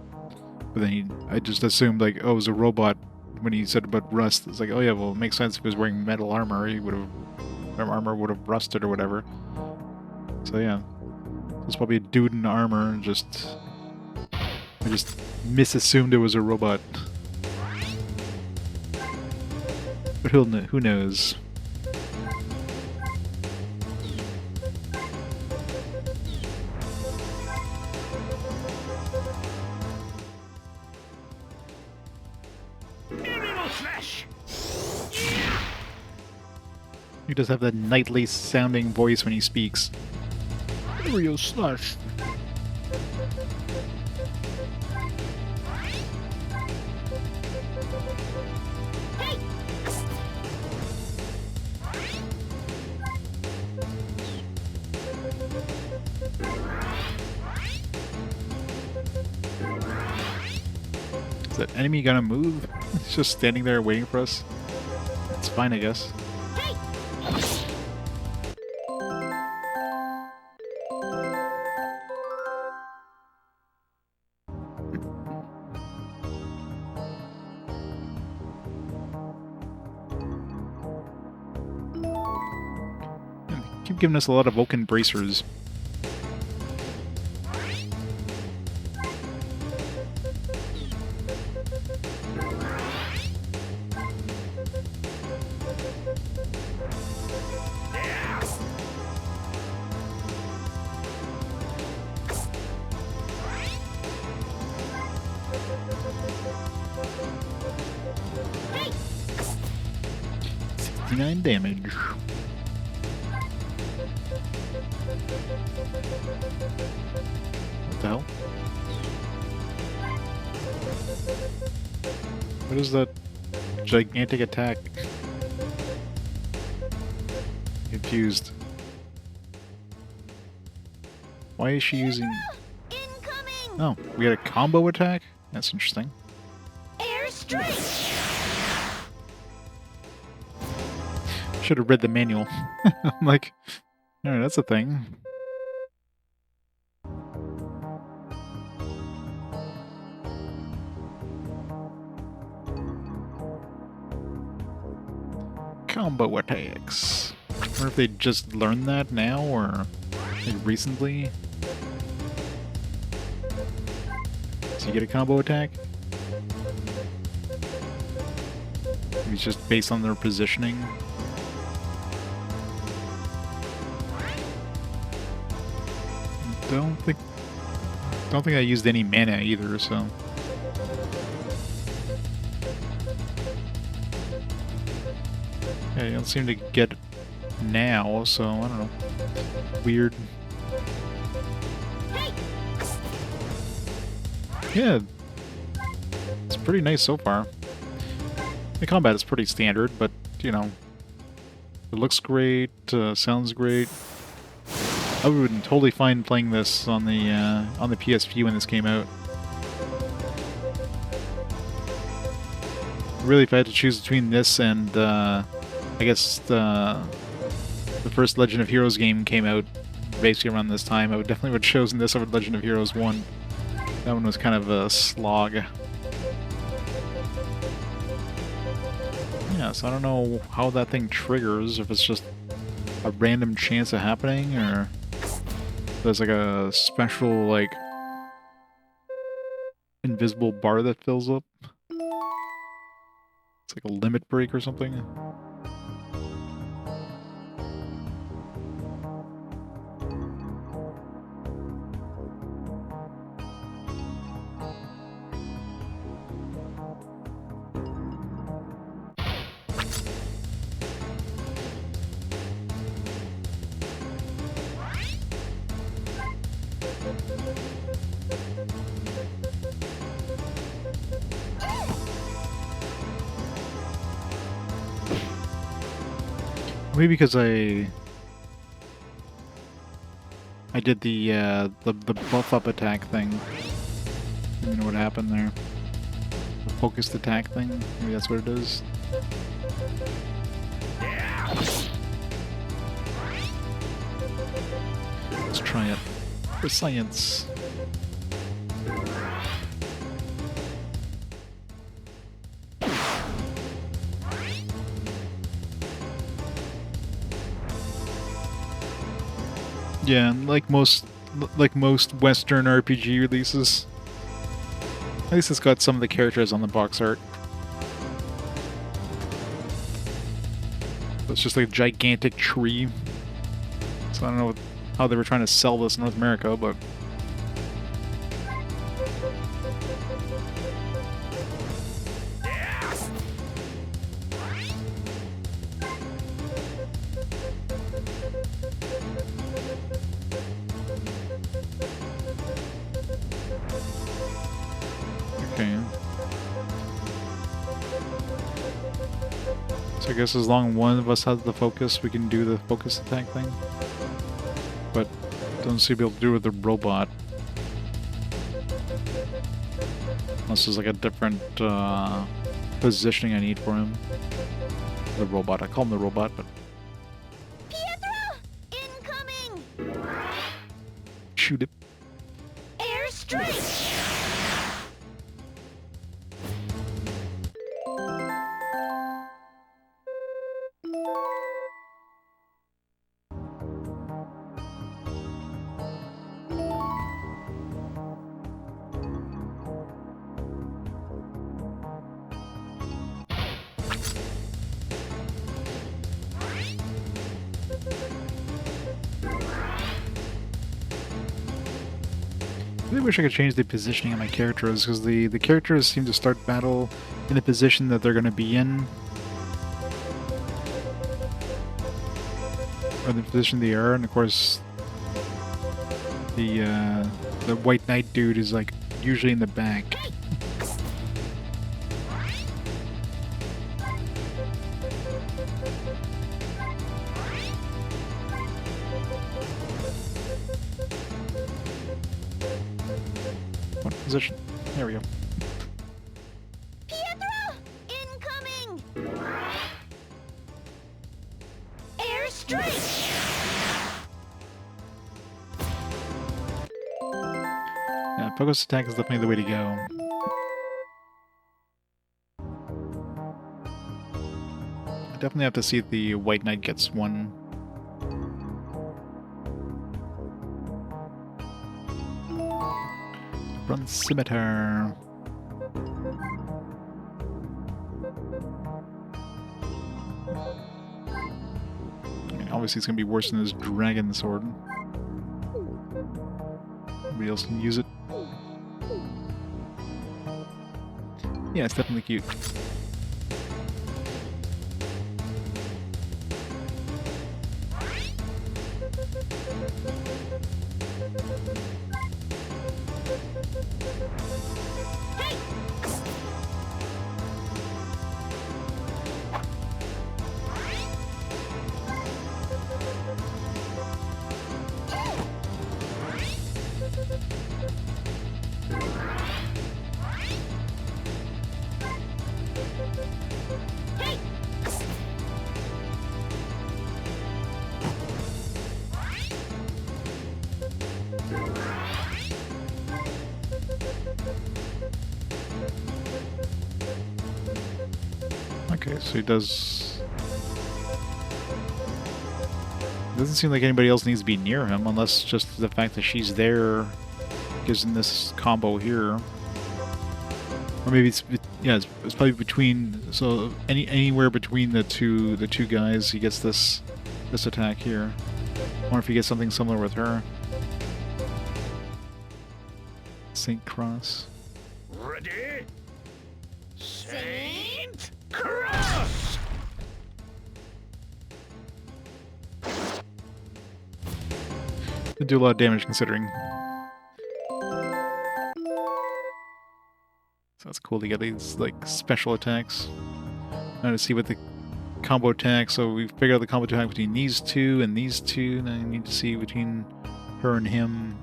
But then I just assumed like, oh, it was a robot when he said about rust. It's like, oh yeah, well, it makes sense if he was wearing metal armor. Armor would have rusted or whatever. So yeah. It's probably a dude in armor, I just misassumed it was a robot. But who knows? He does have that knightly sounding voice when he speaks. Real slush. Is that enemy gonna move? He's just standing there waiting for us. It's fine, I guess. Keep giving us a lot of Vulcan bracers. 29 damage. What the hell? What is that gigantic attack? Confused. Why is she using... Incoming! Oh, we had a combo attack? That's interesting. Airstrike! Should have read the manual. I'm like, alright, that's a thing. Combo attacks. I wonder if they just learned that now, or like recently. So you get a combo attack? It's just based on their positioning. Don't think I used any mana either, so. Yeah, you don't seem to get now, so I don't know. Weird. Yeah, it's pretty nice so far. The combat is pretty standard, but you know, it looks great, sounds great. I would have been totally fine playing this on the PSP when this came out. Really, if I had to choose between this and I guess the first Legend of Heroes game came out basically around this time, I would definitely have chosen this over Legend of Heroes 1. That one was kind of a slog. Yeah, so I don't know how that thing triggers, if it's just a random chance of happening, or there's like a special, like, invisible bar that fills up. It's like a limit break or something. Maybe because I did the buff up attack thing. I don't know what happened there. The focused attack thing. Maybe that's what it is. Let's try it for science. Yeah, like most Western RPG releases. At least it's got some of the characters on the box art. It's just like a gigantic tree. So I don't know how they were trying to sell this in North America, but... I guess as long as one of us has the focus, we can do the focus attack thing. But don't seem to be able to do it with the robot. Unless there's like a different positioning I need for him. The robot. I call him the robot, but... Pietro! Incoming! Shoot it. Airstrike! I really wish I could change the positioning of my characters, because the characters seem to start battle in the position that they're going to be in. or the position they are, and of course the White Knight dude is like usually in the back. What position? There we go. Pietro! Incoming! Airstrike! Yeah, focus attack is definitely the way to go. I definitely have to see if the White Knight gets one. Run Scimitar. I mean, obviously it's gonna be worse than his dragon sword. Nobody else can use it. Yeah, it's definitely cute. Okay, so he does... Doesn't seem like anybody else needs to be near him, unless just the fact that she's there gives him this combo here. Or maybe it's... yeah, it's probably between... So, anywhere between the two guys, he gets this attack here. I wonder if he gets something similar with her. Saint Cross. Ready? Saint Cross! They do a lot of damage considering. So that's cool to get these like special attacks. Now to see what the combo attack. So we figured out the combo attack between these two and these two. And I need to see between her and him.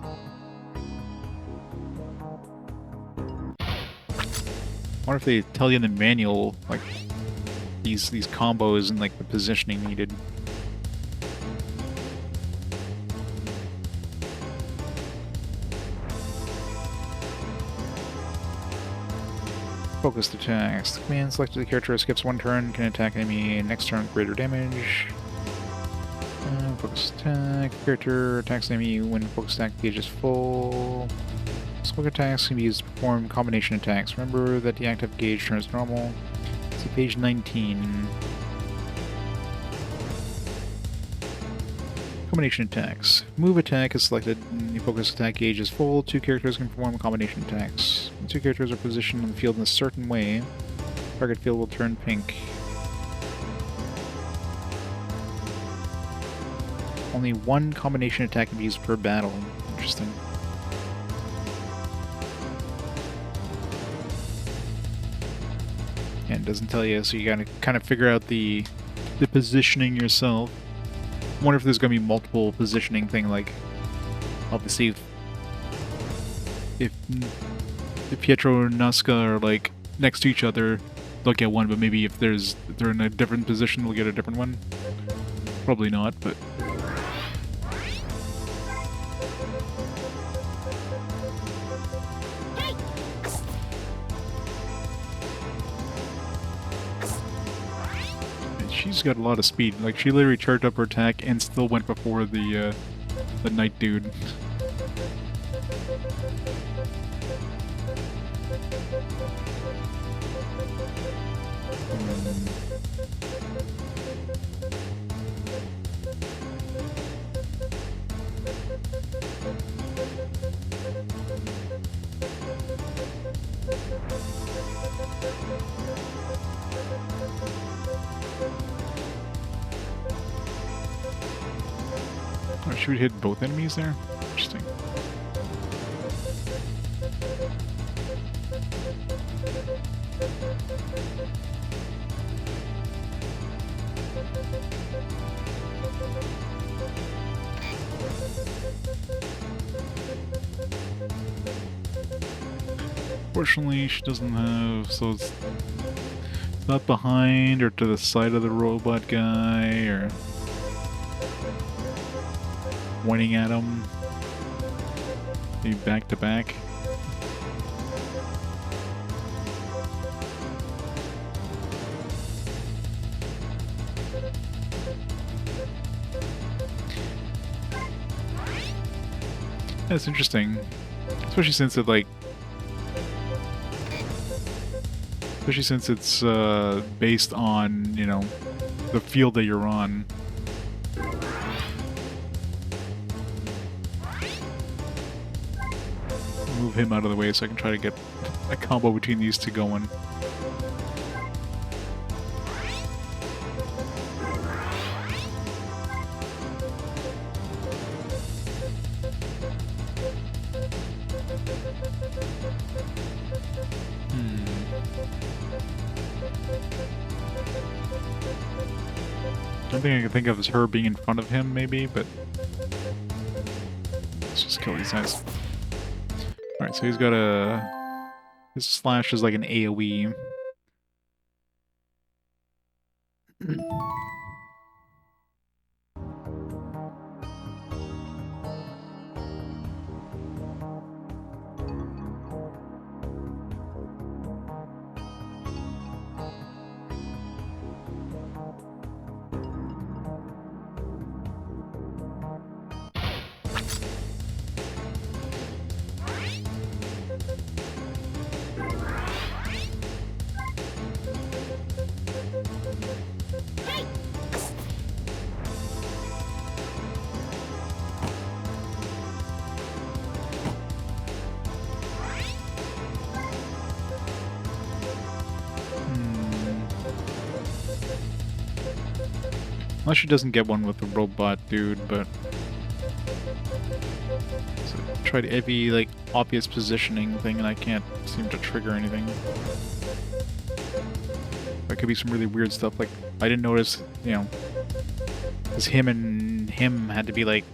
I wonder if they tell you in the manual like these combos and like the positioning needed. Focused attacks. The command selected the character skips one turn, can attack enemy next turn with greater damage. Focus attack. Character attacks enemy when focus attack gauge is full. Smoke attacks can be used to perform combination attacks. Remember that the active gauge turns normal. See page 19. Combination attacks. Move attack is selected and the focus attack gauge is full. Two characters can perform combination attacks. When two characters are positioned on the field in a certain way, target field will turn pink. Only one combination attack can be used per battle. Interesting. And it doesn't tell you, so you gotta kind of figure out the positioning yourself. I wonder if there's gonna be multiple positioning thing, like obviously if Pietro and Narcia are like next to each other, they'll get one, but maybe if they're in a different position, they'll get a different one. Probably not, but she's got a lot of speed. Like, she literally charged up her attack and still went before the knight dude. Oh, should we hit both enemies there? Interesting. Fortunately, she doesn't have, so it's not behind or to the side of the robot guy or pointing at him. Maybe back to back. That's interesting, especially since it especially since it's based on, you know, the field that you're on. Move him out of the way so I can try to get a combo between these two going. The only thing I can think of is her being in front of him, maybe, but let's just kill these guys. Alright, so he's got his slash is like an AoE. Unless she doesn't get one with the robot dude, but so tried every like obvious positioning thing and I can't seem to trigger anything. There could be some really weird stuff, like I didn't notice, you know, because him and him had to be like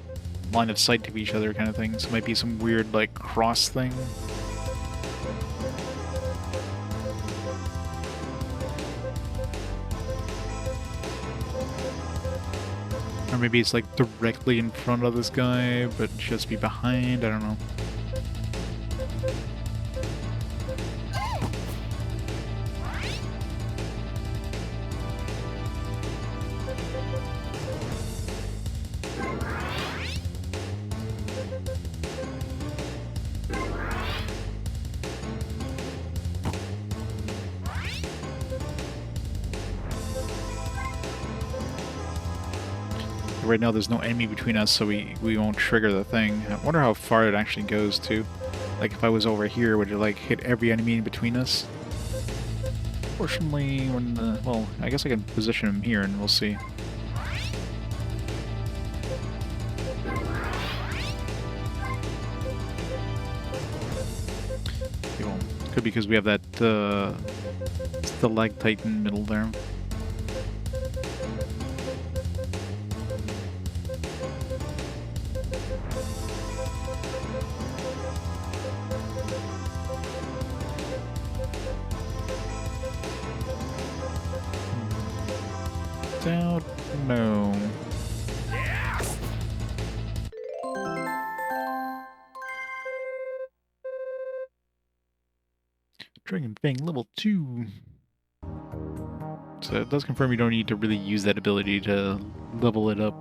line of sight to each other kind of thing, so it might be some weird like cross thing. Or maybe it's like directly in front of this guy, but just be behind, I don't know. Right now there's no enemy between us, so we won't trigger the thing. I wonder how far it actually goes to. Like if I was over here, would it like hit every enemy in between us? Fortunately, when the... well, I guess I can position him here and we'll see. Okay, well, could be because we have that stalactite in the middle there. Don't know. Dragon Fang level 2. So it does confirm you don't need to really use that ability to level it up.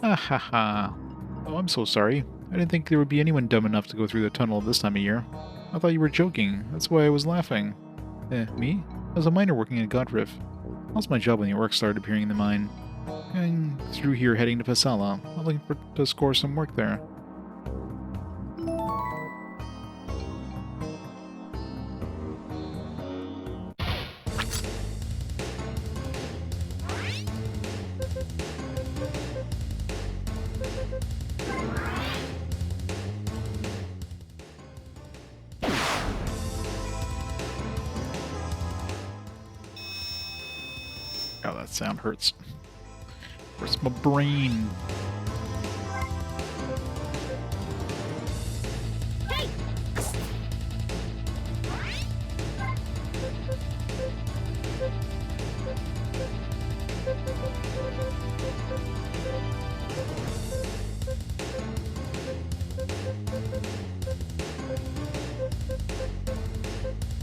Ah ha ha. Oh, I'm so sorry. I didn't think there would be anyone dumb enough to go through the tunnel this time of year. I thought you were joking. That's why I was laughing. Me? I was a miner working at Godriff. I lost my job when the orcs started appearing in the mine. Going through here heading to Fasala. I'm looking to score some work there. God, that sound hurts. Hurts my brain. Hey!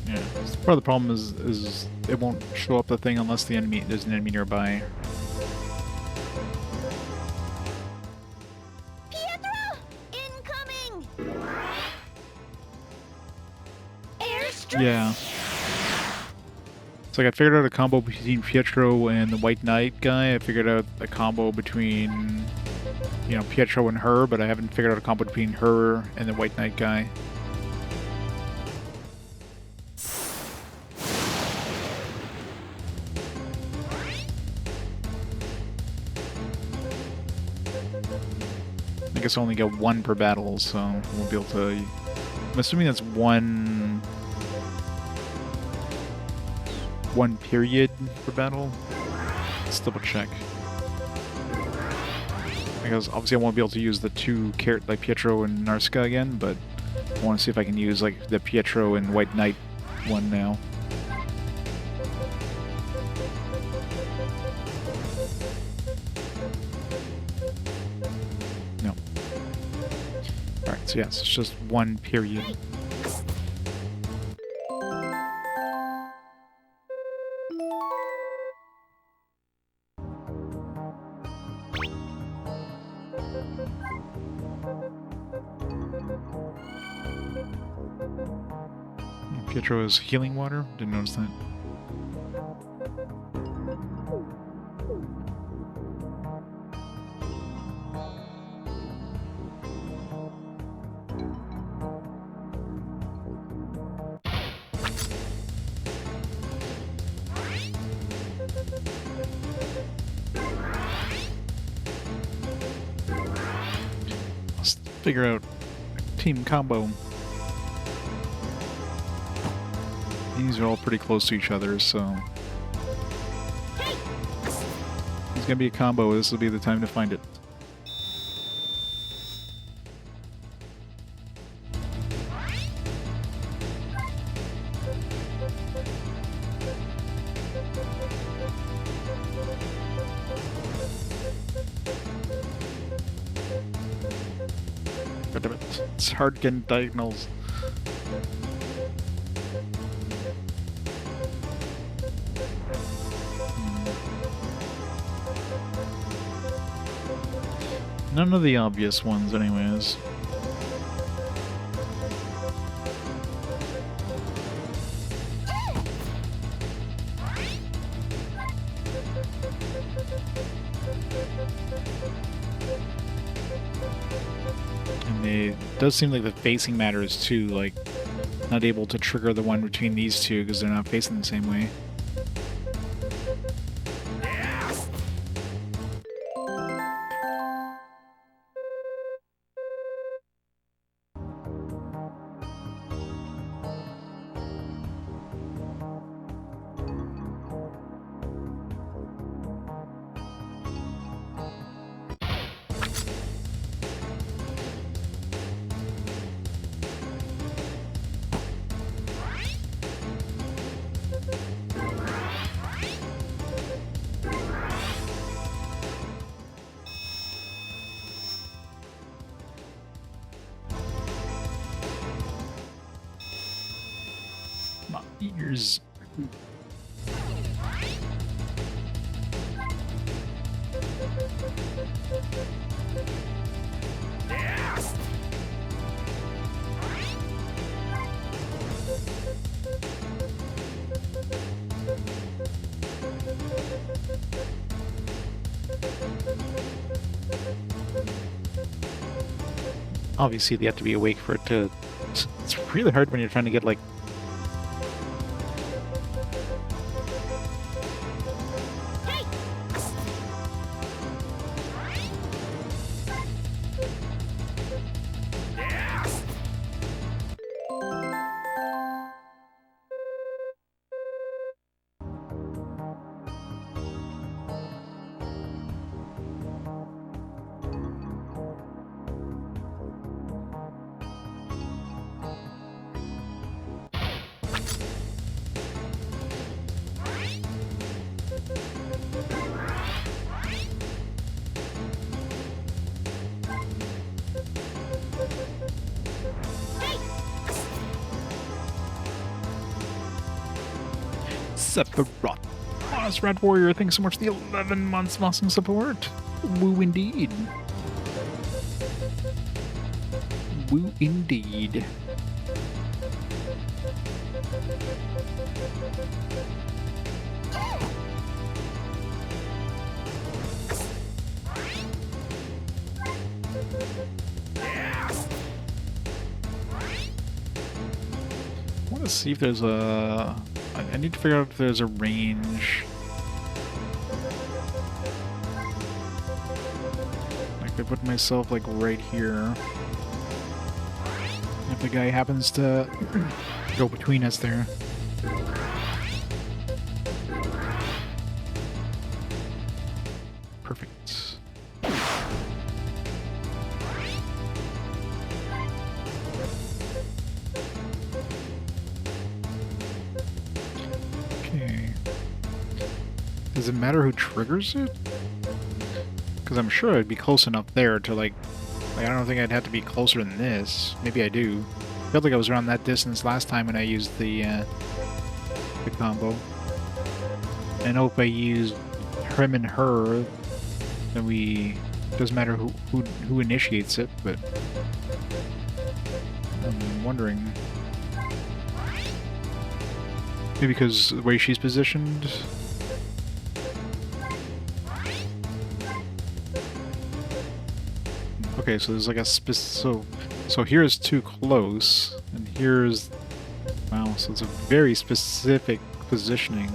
Yeah, part of the problem is it won't show up the thing unless there's an enemy nearby. Pietro! Incoming! Airstrike! Yeah. It's like I figured out a combo between Pietro and the White Knight guy. I figured out a combo between, you know, Pietro and her, but I haven't figured out a combo between her and the White Knight guy. I guess I only get one per battle, so I won't be able to... I'm assuming that's one period per battle. Let's double check. Because obviously I won't be able to use the two like Pietro and Narcia again, but I want to see if I can use like the Pietro and White Knight one now. No. Alright, so yes, it's just one period. Pietro is healing water? Didn't notice that. Let's figure out team combo. These are all pretty close to each other, so... It's gonna be a combo. This will be the time to find it. God damn it. It's hard getting diagonals. None of the obvious ones, anyways. And it does seem like the facing matters too, like not able to trigger the one between these two because they're not facing the same way. My ears. Obviously, they have to be awake for it to... It's really hard when you're trying to get, like... Sephiroth. Honest Red Warrior, thanks so much for the 11 months of awesome support. Woo indeed. Woo indeed. I want to see if there's a... I need to figure out if there's a range. Like, I put myself, like, right here. If the guy happens to go between us there. Perfect. Okay. Does it matter who triggers it? Because I'm sure I'd be close enough there to, like, I don't think I'd have to be closer than this. Maybe I do. I felt like I was around that distance last time when I used the combo. And I know if I use him and her, then doesn't matter who initiates it, but I'm wondering. Maybe because the way she's positioned. Okay, so there's like a so here's too close, and here's wow. So it's a very specific positioning.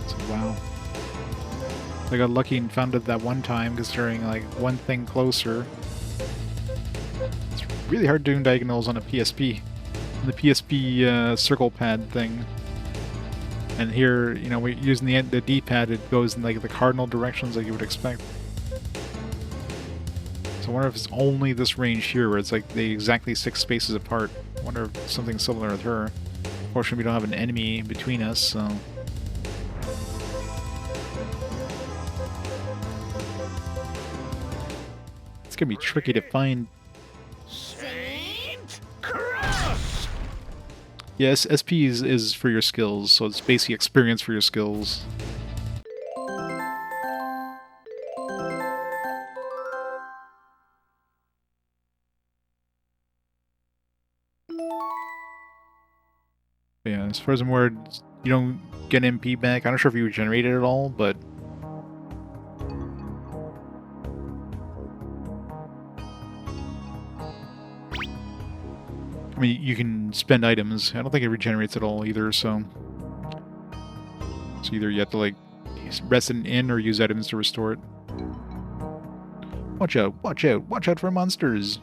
So wow, I got lucky and found it that one time, considering like one thing closer. It's really hard doing diagonals on a PSP, the PSP circle pad thing. And here, you know, we're using the D-pad, it goes in like the cardinal directions like you would expect. So I wonder if it's only this range here where it's like they exactly 6 spaces apart. I wonder if something similar with her. Fortunately, we don't have an enemy between us, so... It's gonna be tricky to find. Yes, SP is for your skills, so it's basically experience for your skills. Yeah, as far as I'm aware, you don't get MP back. I'm not sure if you regenerate it at all, but... I mean, you can spend items. I don't think it regenerates at all either, so... So either you have to, like, rest it in or use items to restore it. Watch out, watch out, watch out for monsters!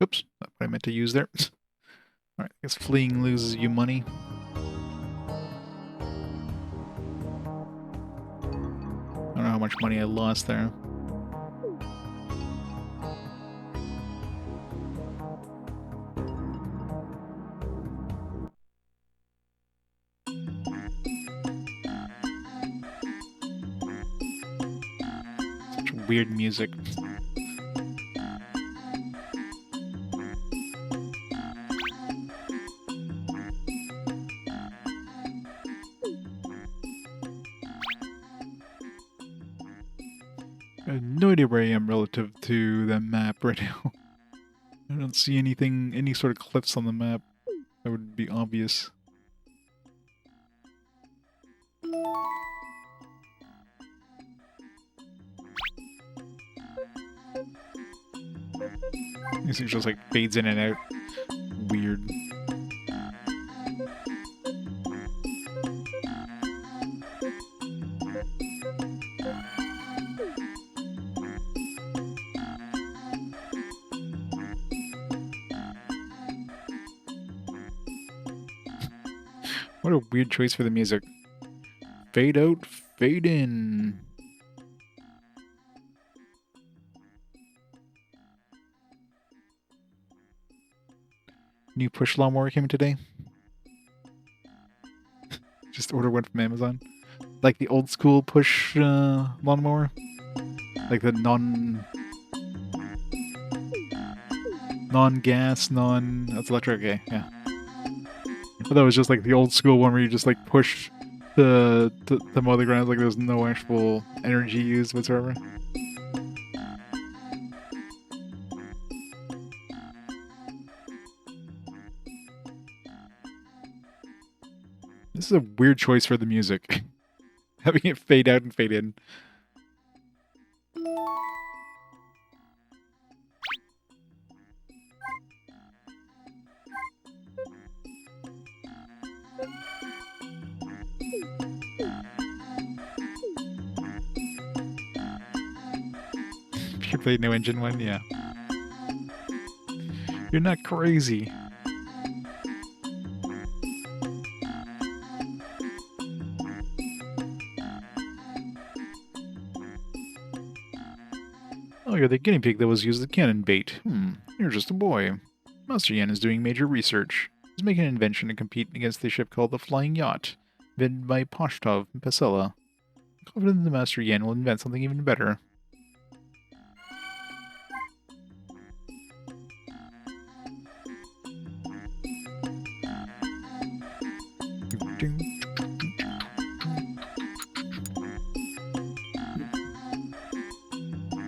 Oops, not what I meant to use there. Alright, I guess fleeing loses you money. I don't know how much money I lost there. Such weird music. I have no idea where I am relative to the map right now. I don't see anything, any sort of cliffs on the map that would be obvious. These things just like fades in and out. Weird. What a weird choice for the music. Fade out, fade in. New push lawnmower came in today. Just order one from Amazon. Like the old school push lawnmower. Like the non-gas, that's electric, okay, yeah. But that was just like the old school one where you just like push the mow the ground, like there's no actual energy used whatsoever. This is a weird choice for the music. Having it fade out and fade in. Pure play no engine one, yeah. You're not crazy. Oh, you're the guinea pig that was used as cannon bait. You're just a boy. Master Yan is doing major research. He's making an invention to compete against the ship called the Flying Yacht, invented by Pashtov and Pasela. I'm confident the Master Yan will invent something even better.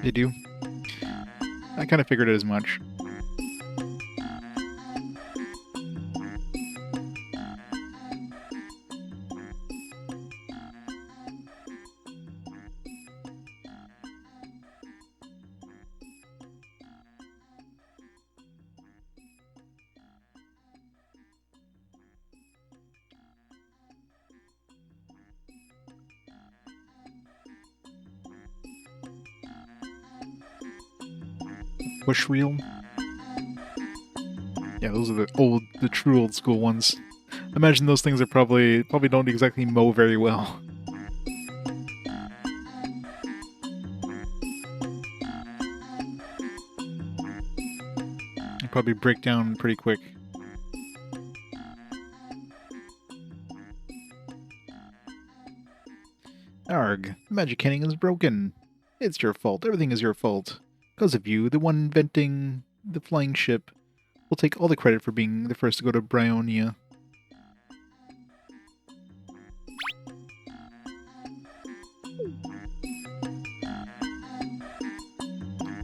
They do. I kind of figured it as much. Push reel. Yeah, those are the true old school ones. Imagine those things are probably don't exactly mow very well. They probably break down pretty quick. Arg, the magic canning is broken. It's your fault. Everything is your fault. Because of you, the one inventing the flying ship will take all the credit for being the first to go to Bryonia.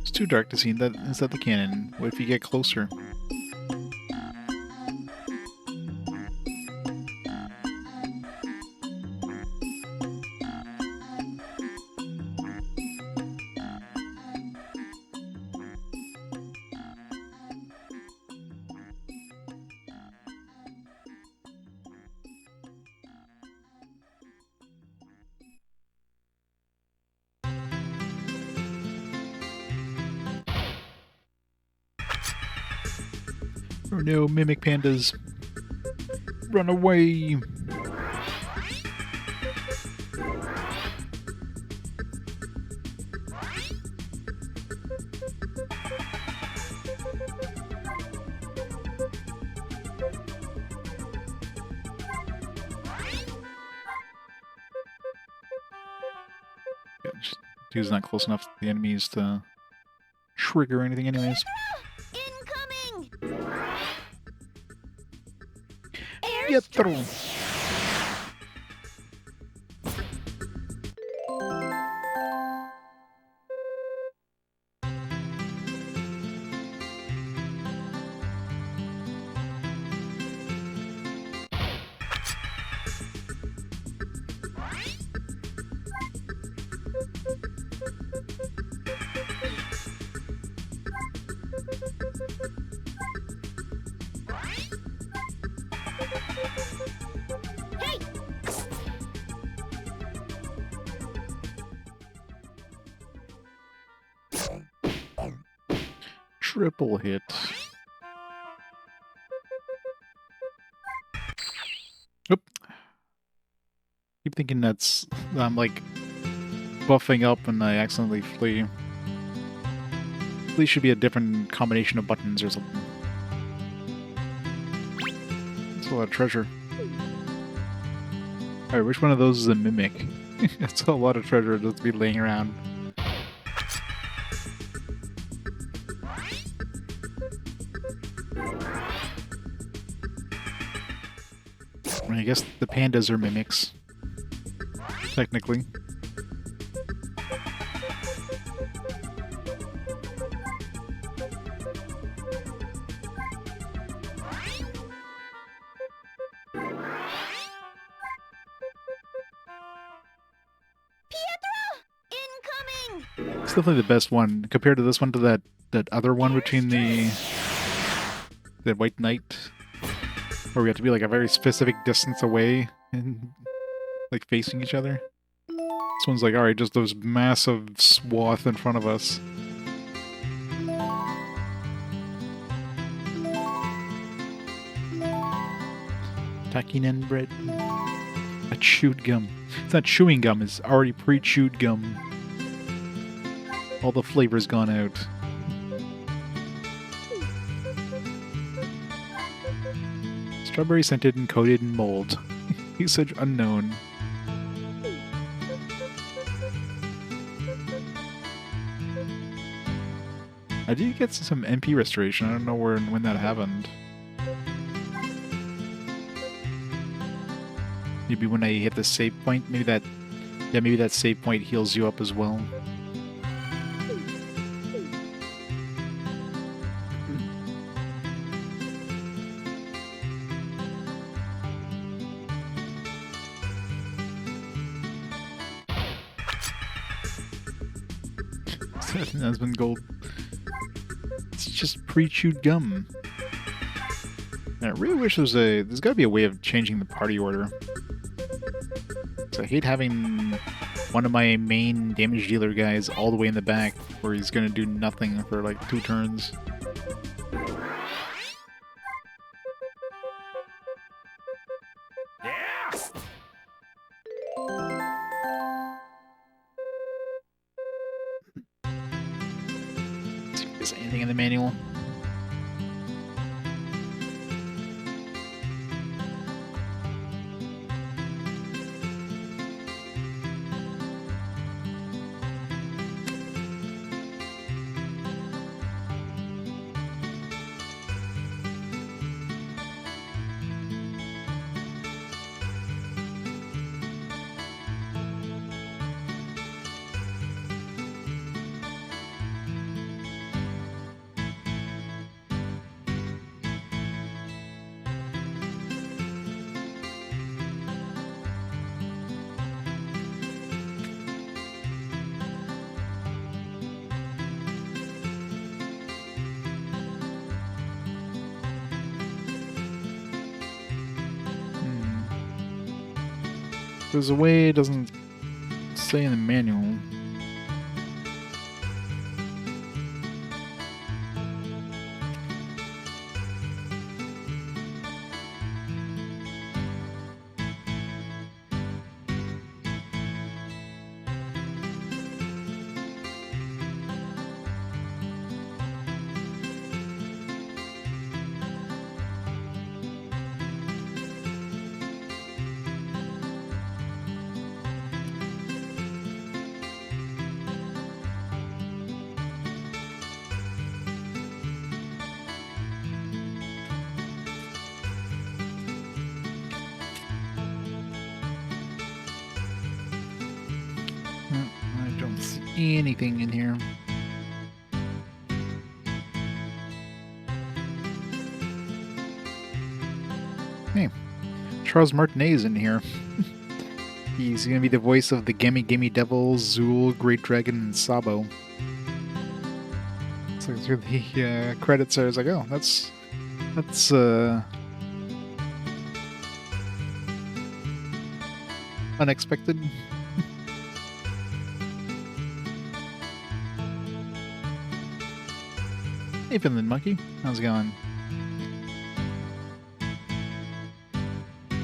It's too dark to see inside the cannon. What if you get closer? Oh no, mimic pandas. Run away! Yeah, dude's not close enough to the enemies to trigger anything anyways. Pietro! Triple hit. Oop. Keep thinking that's I'm like buffing up and I accidentally flee. Flee should be a different combination of buttons or something. That's a lot of treasure. Alright, which one of those is a mimic? That's a lot of treasure just to be laying around. I guess the pandas are mimics. Technically. Incoming! It's definitely the best one compared to this one, to that other one between the White Knight, where we have to be like a very specific distance away and like facing each other. This one's like, alright, just those massive swath in front of us. Takin bread. A chewed gum. It's not chewing gum, it's already pre-chewed gum. All the flavor's gone out. Strawberry scented and coated in mold. Usage unknown. I did get some MP restoration. I don't know when that happened. Maybe when I hit the save point. Maybe that save point heals you up as well. That's been gold. It's just pre-chewed gum. And I really wish there's gotta be a way of changing the party order. So I hate having one of my main damage dealer guys all the way in the back, where he's gonna do nothing for like 2 turns. See if there's anything in the manual. There's a way it doesn't say in the manual. I don't see anything in here. Hey, Charles Martinet's in here. He's gonna be the voice of the Gimme Gimme Devil, Zool, Great Dragon, and Sabo. So through the credits, I was like, oh, that's unexpected. Hey, Finland Monkey, how's it going?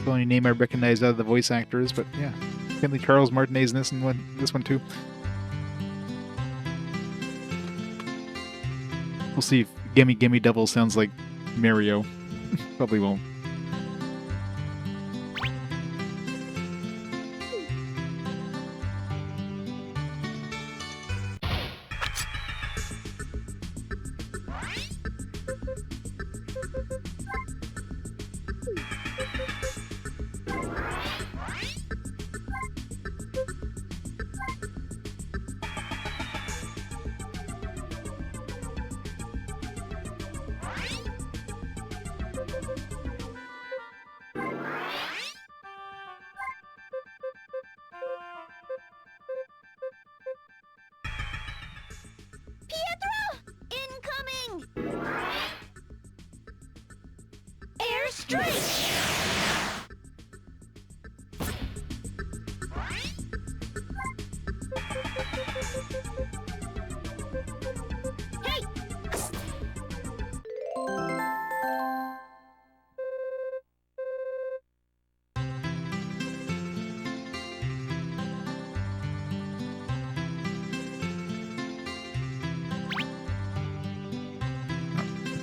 The only name I recognize out of the voice actors, but yeah, apparently Charles Martinet's in this one too. We'll see if Gimme Gimme Devil sounds like Mario. Probably won't. Pietro! Incoming! Airstrike! Hey!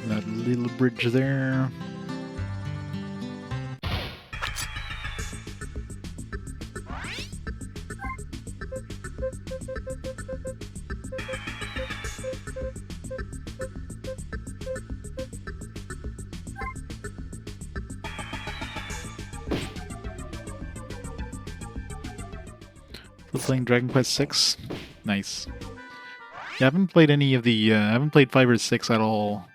That little bridge there. Still playing Dragon Quest 6? Nice. Yeah, I haven't played any of the, I haven't played 5 or 6 at all.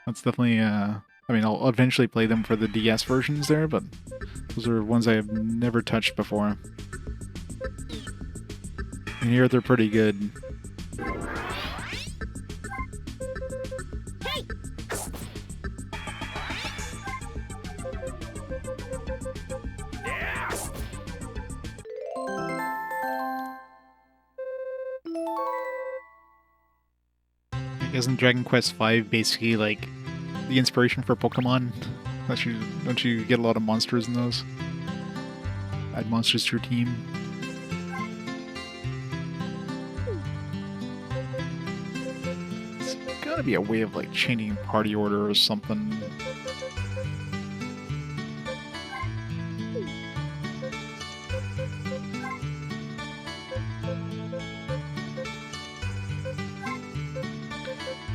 That's definitely, I mean, I'll eventually play them for the DS versions there, but those are ones I have never touched before. And here they're pretty good. Hey! Isn't Dragon Quest V basically like the inspiration for Pokemon? Don't you get a lot of monsters in those? Add monsters to your team. There's gotta be a way of like changing party order or something.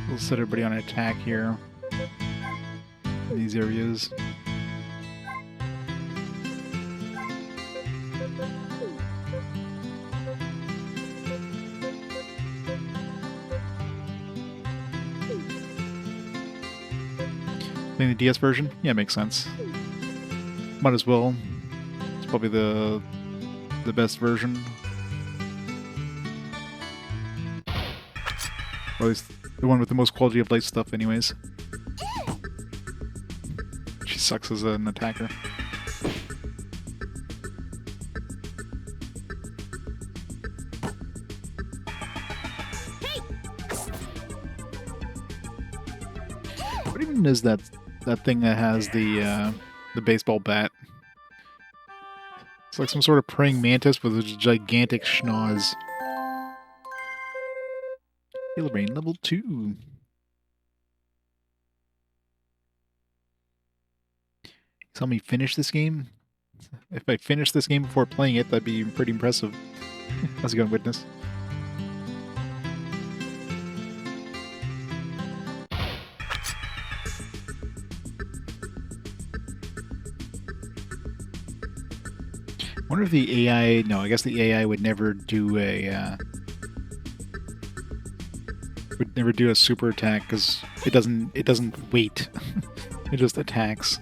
We'll set everybody on attack here in these areas. Playing the DS version? Yeah, makes sense. Might as well. It's probably the best version. Or at least the one with the most quality of life stuff anyways. She sucks as an attacker. What even is that thing that has the baseball bat? It's like some sort of praying mantis with a gigantic schnoz. Heal Brain level 2. Tell me finish this game? If I finish this game before playing it, that'd be pretty impressive. How's it going, Witness? I wonder if the AI... No, I guess the AI would never do a... would never do a super attack because it doesn't wait. It just attacks.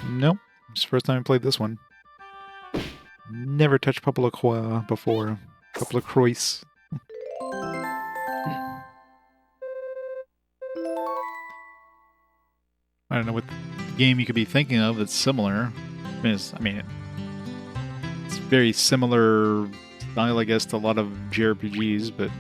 Nope. It's the first time I played this one. Never touched PoPoLoCrois before. PoPoLoCrois. I don't know what game you could be thinking of that's similar. I mean, it's very similar style, I guess, to a lot of JRPGs, but...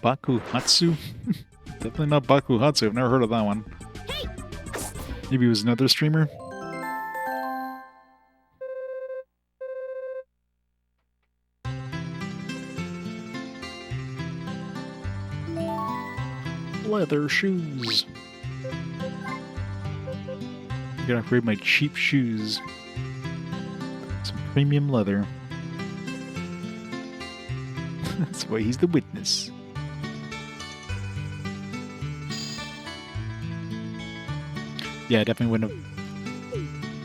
Bakuhatsu? Definitely not Bakuhatsu. I've never heard of that one. Maybe it was another streamer? leather shoes. Gotta upgrade my cheap shoes. Some premium leather. That's why he's the witness. Yeah, I definitely wouldn't have.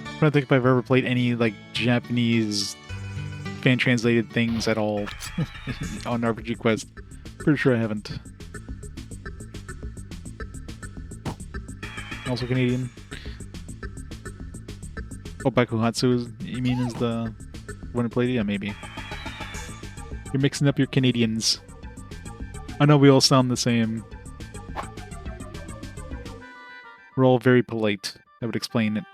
I don't think if I've ever played any like Japanese fan translated things at all on RPG Quest. Pretty sure I haven't. Also Canadian. Bakuhatsu is, you mean, is the one who played it? Yeah, maybe. You're mixing up your Canadians. I know we all sound the same. We're all very polite. That would explain it.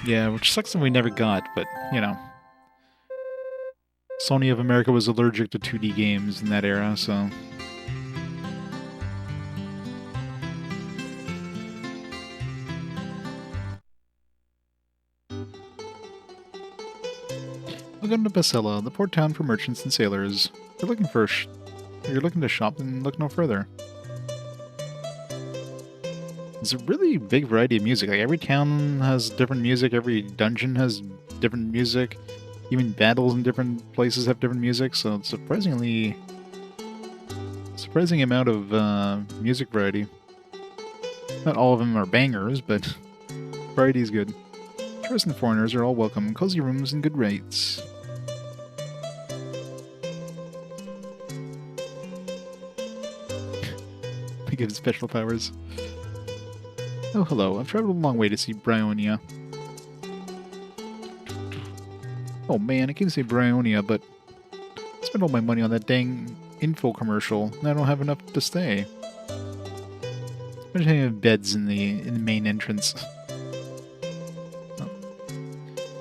Yeah, which sucks that we never got, but, you know. Sony of America was allergic to 2D games in that era, so... Welcome to Basella, the port town for merchants and sailors. If you're looking for you're looking to shop, then look no further. There's a really big variety of music. Like, every town has different music, every dungeon has different music, even battles in different places have different music, so it's surprising amount of music variety. Not all of them are bangers, but variety is good. Tourists and foreigners are all welcome, cozy rooms and good rates. They give special powers. Oh, hello. I've traveled a long way to see Bryonia. Oh man, I can say Bryonia, but I spent all my money on that dang info commercial, and I don't have enough to stay. Imagine having beds in the main entrance. Oh.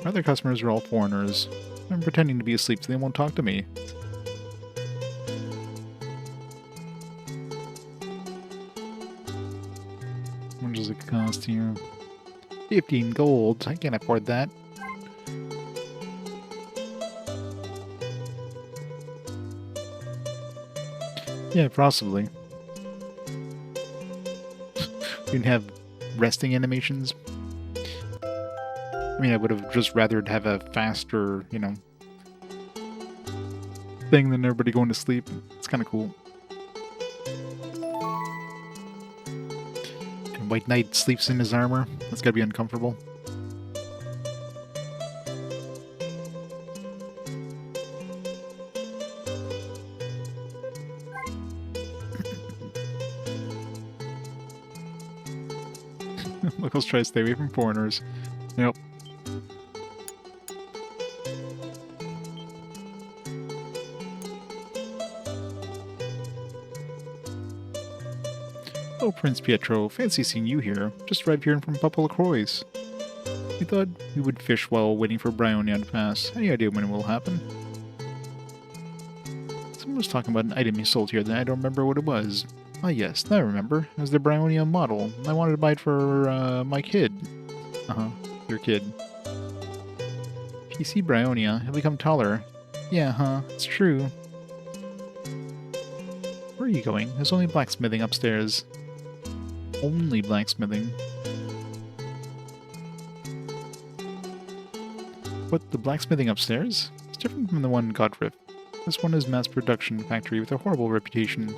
My other customers are all foreigners. I'm pretending to be asleep so they won't talk to me. How much does it cost here? 15 gold. I can't afford that. Yeah, possibly. You can have resting animations. I mean, I would have just rather have a faster, you know, thing than everybody going to sleep. It's kind of cool. And White Knight sleeps in his armor. That's gotta be uncomfortable. Locals try to stay away from foreigners. Yep. Oh, Prince Pietro, fancy seeing you here. Just arrived here from PoPoLoCrois. We thought we would fish while waiting for Bryonia to pass. Any idea when it will happen? Someone was talking about an item he sold here, then I don't remember what it was. Ah yes, now I remember. It was the Bryonia model. I wanted to buy it for, my kid. Uh-huh, your kid. If you see Bryonia, he'll become taller. Yeah, huh, it's true. Where are you going? There's only blacksmithing upstairs. Only blacksmithing. What, the blacksmithing upstairs? It's different from the one in Godriff. This one is mass production factory with a horrible reputation.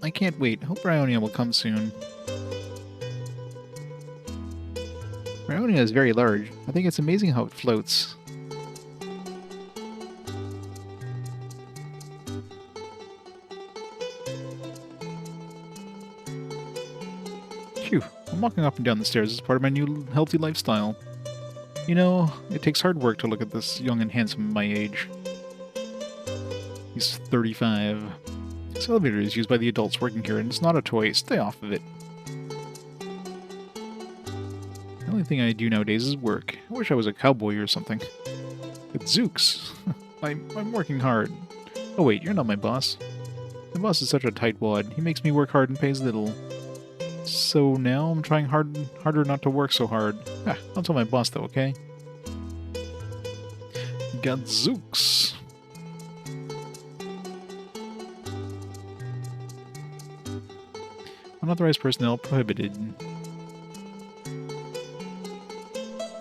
I can't wait. Hope Bryonia will come soon. Bryonia is very large. I think it's amazing how it floats. Phew, I'm walking up and down the stairs as part of my new healthy lifestyle. You know, it takes hard work to look at this young and handsome at my age. He's 35. This elevator is used by the adults working here, and it's not a toy. Stay off of it. The only thing I do nowadays is work. I wish I was a cowboy or something. But Zooks! I'm working hard. Oh wait, you're not my boss. The boss is such a tightwad. He makes me work hard and pays little. So now I'm trying harder not to work so hard. Ah, I'll tell my boss though, okay? Gadzooks. Unauthorized personnel prohibited.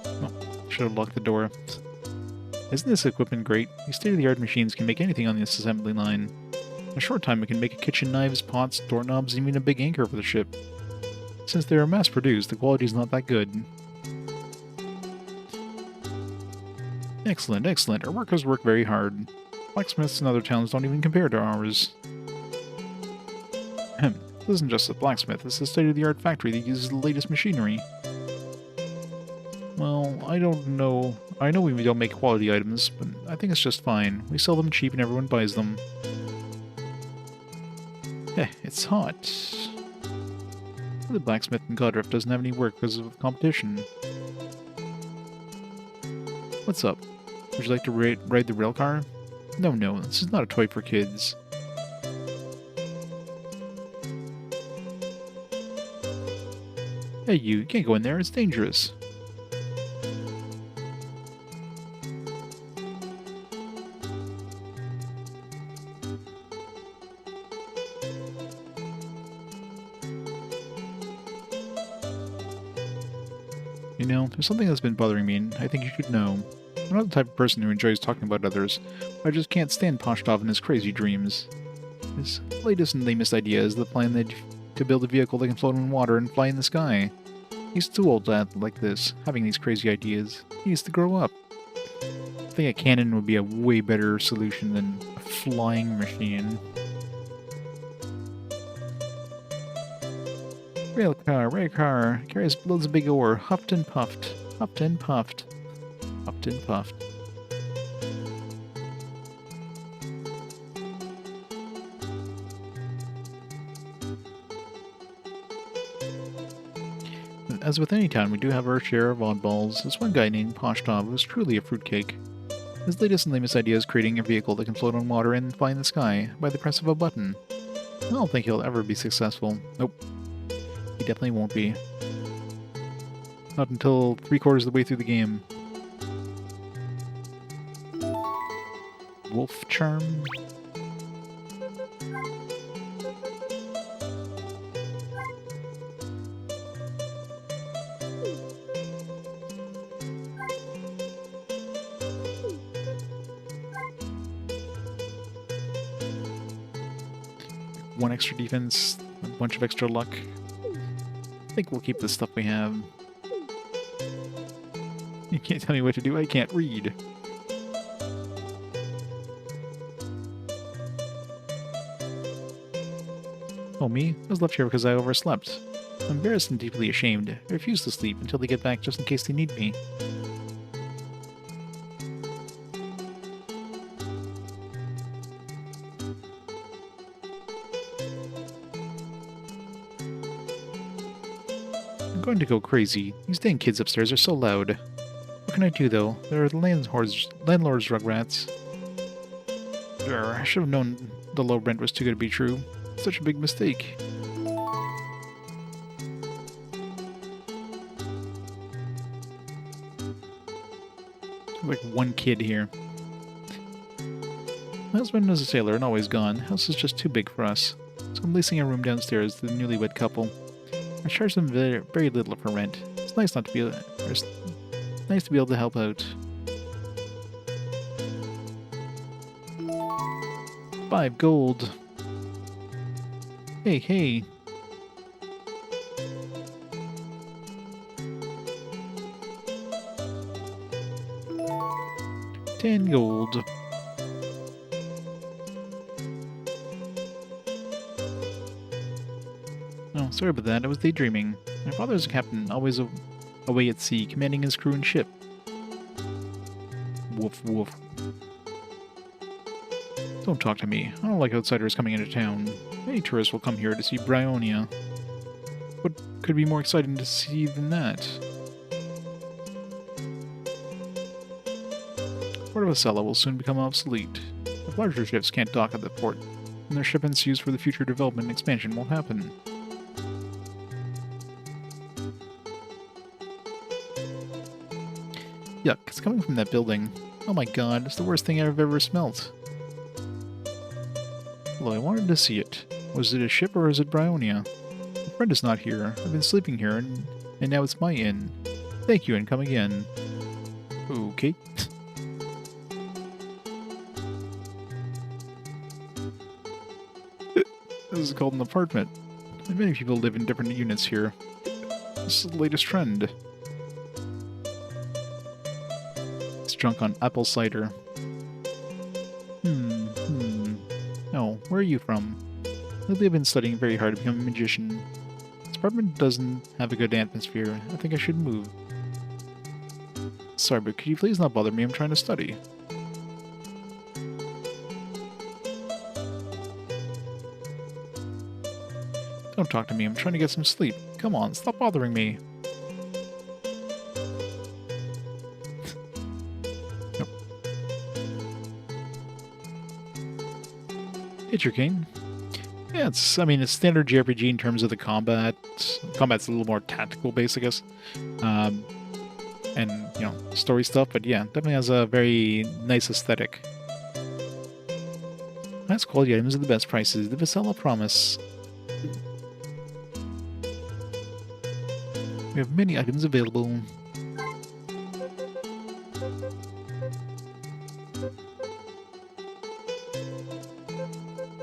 Oh, should have locked the door. Isn't this equipment great? These state-of-the-art machines can make anything on this assembly line. In a short time, it can make kitchen knives, pots, doorknobs, and even a big anchor for the ship. Since they are mass-produced, the quality is not that good. Excellent, excellent. Our workers work very hard. Blacksmiths in other towns don't even compare to ours. Ahem. This isn't just a blacksmith, it's a state-of-the-art factory that uses the latest machinery. Well, I don't know. I know we don't make quality items, but I think it's just fine. We sell them cheap and everyone buys them. Heh, it's hot. The blacksmith in Godriff doesn't have any work because of competition. What's up? Would you like to ride the rail car? No, this is not a toy for kids. Hey, you can't go in there, it's dangerous. You know, there's something that's been bothering me, and I think you should know. I'm not the type of person who enjoys talking about others, but I just can't stand Poshtov and his crazy dreams. His latest and lamest idea is the plan to build a vehicle that can float in water and fly in the sky. He's too old to act like this, having these crazy ideas. He needs to grow up. I think a cannon would be a way better solution than a flying machine. Rail car, carries loads of big ore, huffed and puffed, huffed and puffed, huffed and puffed. As with any town, we do have our share of oddballs. There's one guy named Poshtov who's truly a fruitcake. His latest and lamest idea is creating a vehicle that can float on water and fly in the sky by the press of a button. I don't think he'll ever be successful. Nope. He definitely won't be. Not until 3/4 of the way through the game. Wolf charm? One extra defense, a bunch of extra luck. I think we'll keep the stuff we have. You can't tell me what to do, I can't read. Oh, me? I was left here because I overslept. I'm embarrassed and deeply ashamed. I refuse to sleep until they get back just in case they need me. I'm going to go crazy. These dang kids upstairs are so loud. What can I do, though? There are the landlord's rugrats. I should have known the low rent was too good to be true. Such a big mistake. Like one kid here. My husband is a sailor and always gone. The house is just too big for us. So I'm leasing a room downstairs to the newlywed couple. I charge them very little for rent. It's nice not to be nice to be able to help out. 5 gold. Hey. $10 gold. Oh, sorry about that. I was daydreaming. My father is a captain, always away at sea, commanding his crew and ship. Woof woof. Don't talk to me. I don't like outsiders coming into town. Many tourists will come here to see Bryonia. What could be more exciting to see than that? Port of Acela will soon become obsolete. The larger ships can't dock at the port. and their shipments used for the future development and expansion won't happen. Yuck, it's coming from that building. Oh my god, it's the worst thing I've ever smelt. Well, I wanted to see it. Was it a ship or is it Bryonia? My friend is not here. I've been sleeping here, and now it's my inn. Thank you, and come again. Okay. This is called an apartment. And many people live in different units here. This is the latest trend. It's drunk on apple cider. Oh, where are you from? Lately I've been studying very hard to become a magician. This apartment doesn't have a good atmosphere. I think I should move. Sorry, but could you please not bother me? I'm trying to study. Don't talk to me. I'm trying to get some sleep. Come on, stop bothering me. Nope. Pietro King. Yeah, it's standard JRPG in terms of the combat. Combat's a little more tactical based, I guess. And, you know, story stuff, but yeah, definitely has a very nice aesthetic. Highest quality items at the best prices. The Vasella promise. We have many items available.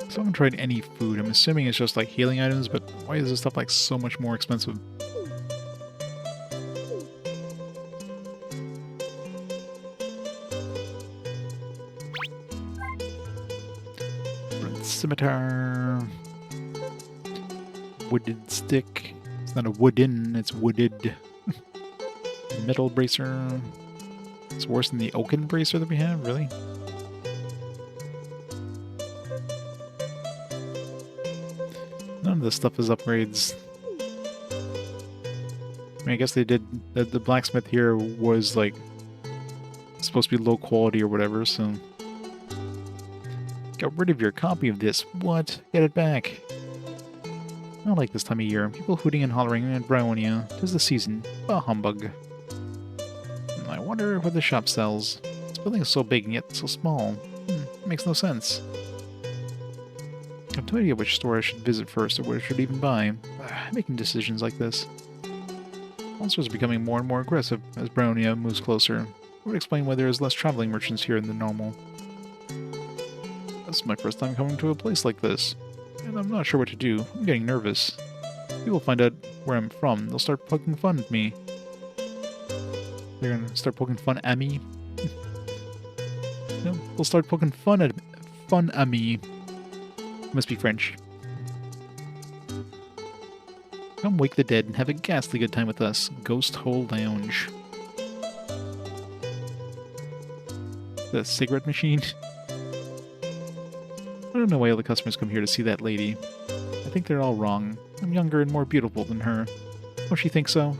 So I haven't tried any food. I'm assuming it's just like healing items, but why is this stuff like so much more expensive? Scimitar. Wooded stick. It's not a wooden, it's wooded. Metal bracer. It's worse than the oaken bracer that we have, really? None of this stuff is upgrades. I mean, I guess they did... The blacksmith here was, like, supposed to be low quality or whatever, so... Got rid of your copy of this. What? Get it back. I don't like this time of year. People hooting and hollering at Bryonia. 'Tis the season. Bah humbug. I wonder what the shop sells. This building is so big and yet so small. Makes no sense. I have no idea which store I should visit first or what I should even buy. Making decisions like this. Monsters are becoming more and more aggressive as Bryonia moves closer. It would explain why there is less traveling merchants here than normal. This is my first time coming to a place like this, and I'm not sure what to do. I'm getting nervous. People find out where I'm from, they'll start poking fun at me. They're gonna start poking fun at me? No, they'll start poking fun at me. Must be French. Come wake the dead and have a ghastly good time with us. Ghost Hole Lounge. The cigarette machine? I don't know why all the customers come here to see that lady. I think they're all wrong. I'm younger and more beautiful than her. Don't she think so?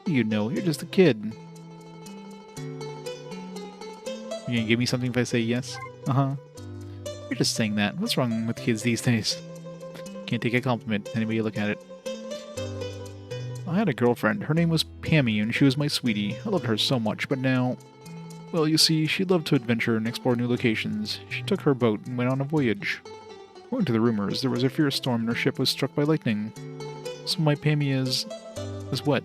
You know, you're just a kid. You gonna give me something if I say yes? You're just saying that. What's wrong with kids these days? Can't take a compliment, any way you look at it. I had a girlfriend. Her name was Pammy, and she was my sweetie. I loved her so much, but now... Well, you see, she loved to adventure and explore new locations. She took her boat and went on a voyage. According to the rumors, there was a fierce storm and her ship was struck by lightning. So my Pammy is what?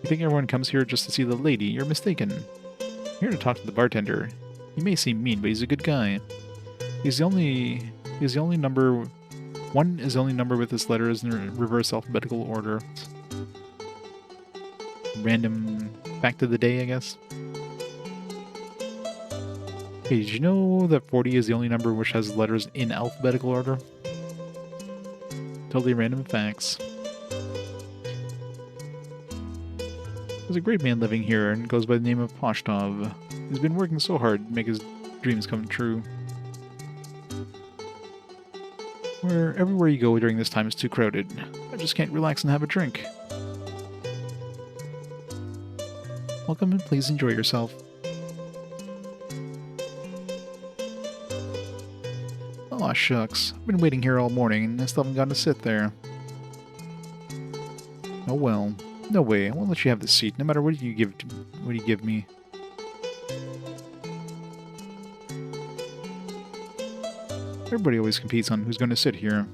You think everyone comes here just to see the lady? You're mistaken. I'm here to talk to the bartender. He may seem mean, but he's a good guy. He's the only number... One is the only number with his letters in reverse alphabetical order. Random fact of the day, I guess. Hey, did you know that 40 is the only number which has letters in alphabetical order? Totally random facts. There's a great man living here and goes by the name of Poshtov. He's been working so hard to make his dreams come true. Everywhere you go during this time is too crowded. I just can't relax and have a drink. Welcome and please enjoy yourself. Aw, shucks. I've been waiting here all morning and I still haven't gotten to sit there. Oh well. No way. I won't let you have the seat, no matter what you give me. Everybody always competes on who's going to sit here.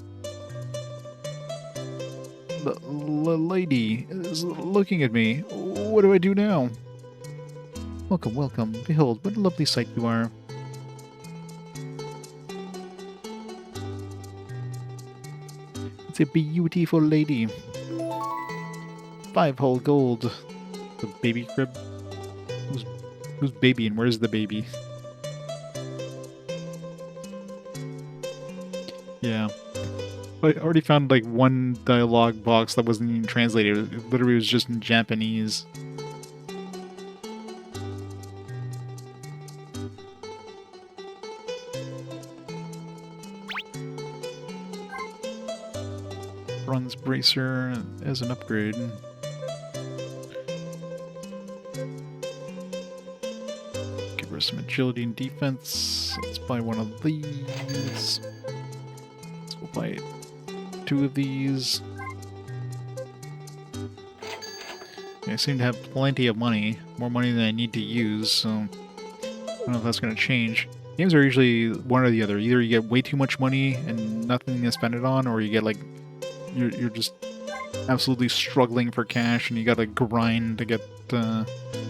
The lady is looking at me. What do I do now? Welcome, welcome. Behold, what a lovely sight you are. It's a beautiful lady. 5 whole gold. The baby crib? Who's baby and where's the baby? Yeah. I already found like one dialogue box that wasn't even translated. It literally was just in Japanese. Bronze bracer as an upgrade. Give her some agility and defense. Let's buy one of these. We'll buy 2 of these. I seem to have plenty of money. More money than I need to use, so I don't know if that's going to change. Games are usually one or the other. Either you get way too much money and nothing to spend it on, or you get like you're just absolutely struggling for cash and you gotta grind to get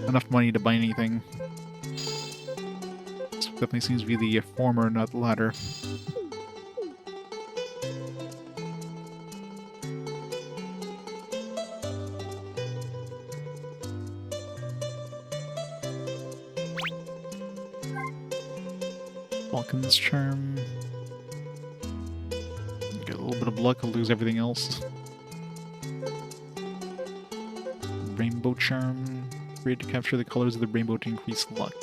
enough money to buy anything. This definitely seems to be the former, not the latter. Falcon's Charm. Get a little bit of luck, I'll lose everything else. Rainbow Charm. Create to capture the colors of the rainbow to increase luck.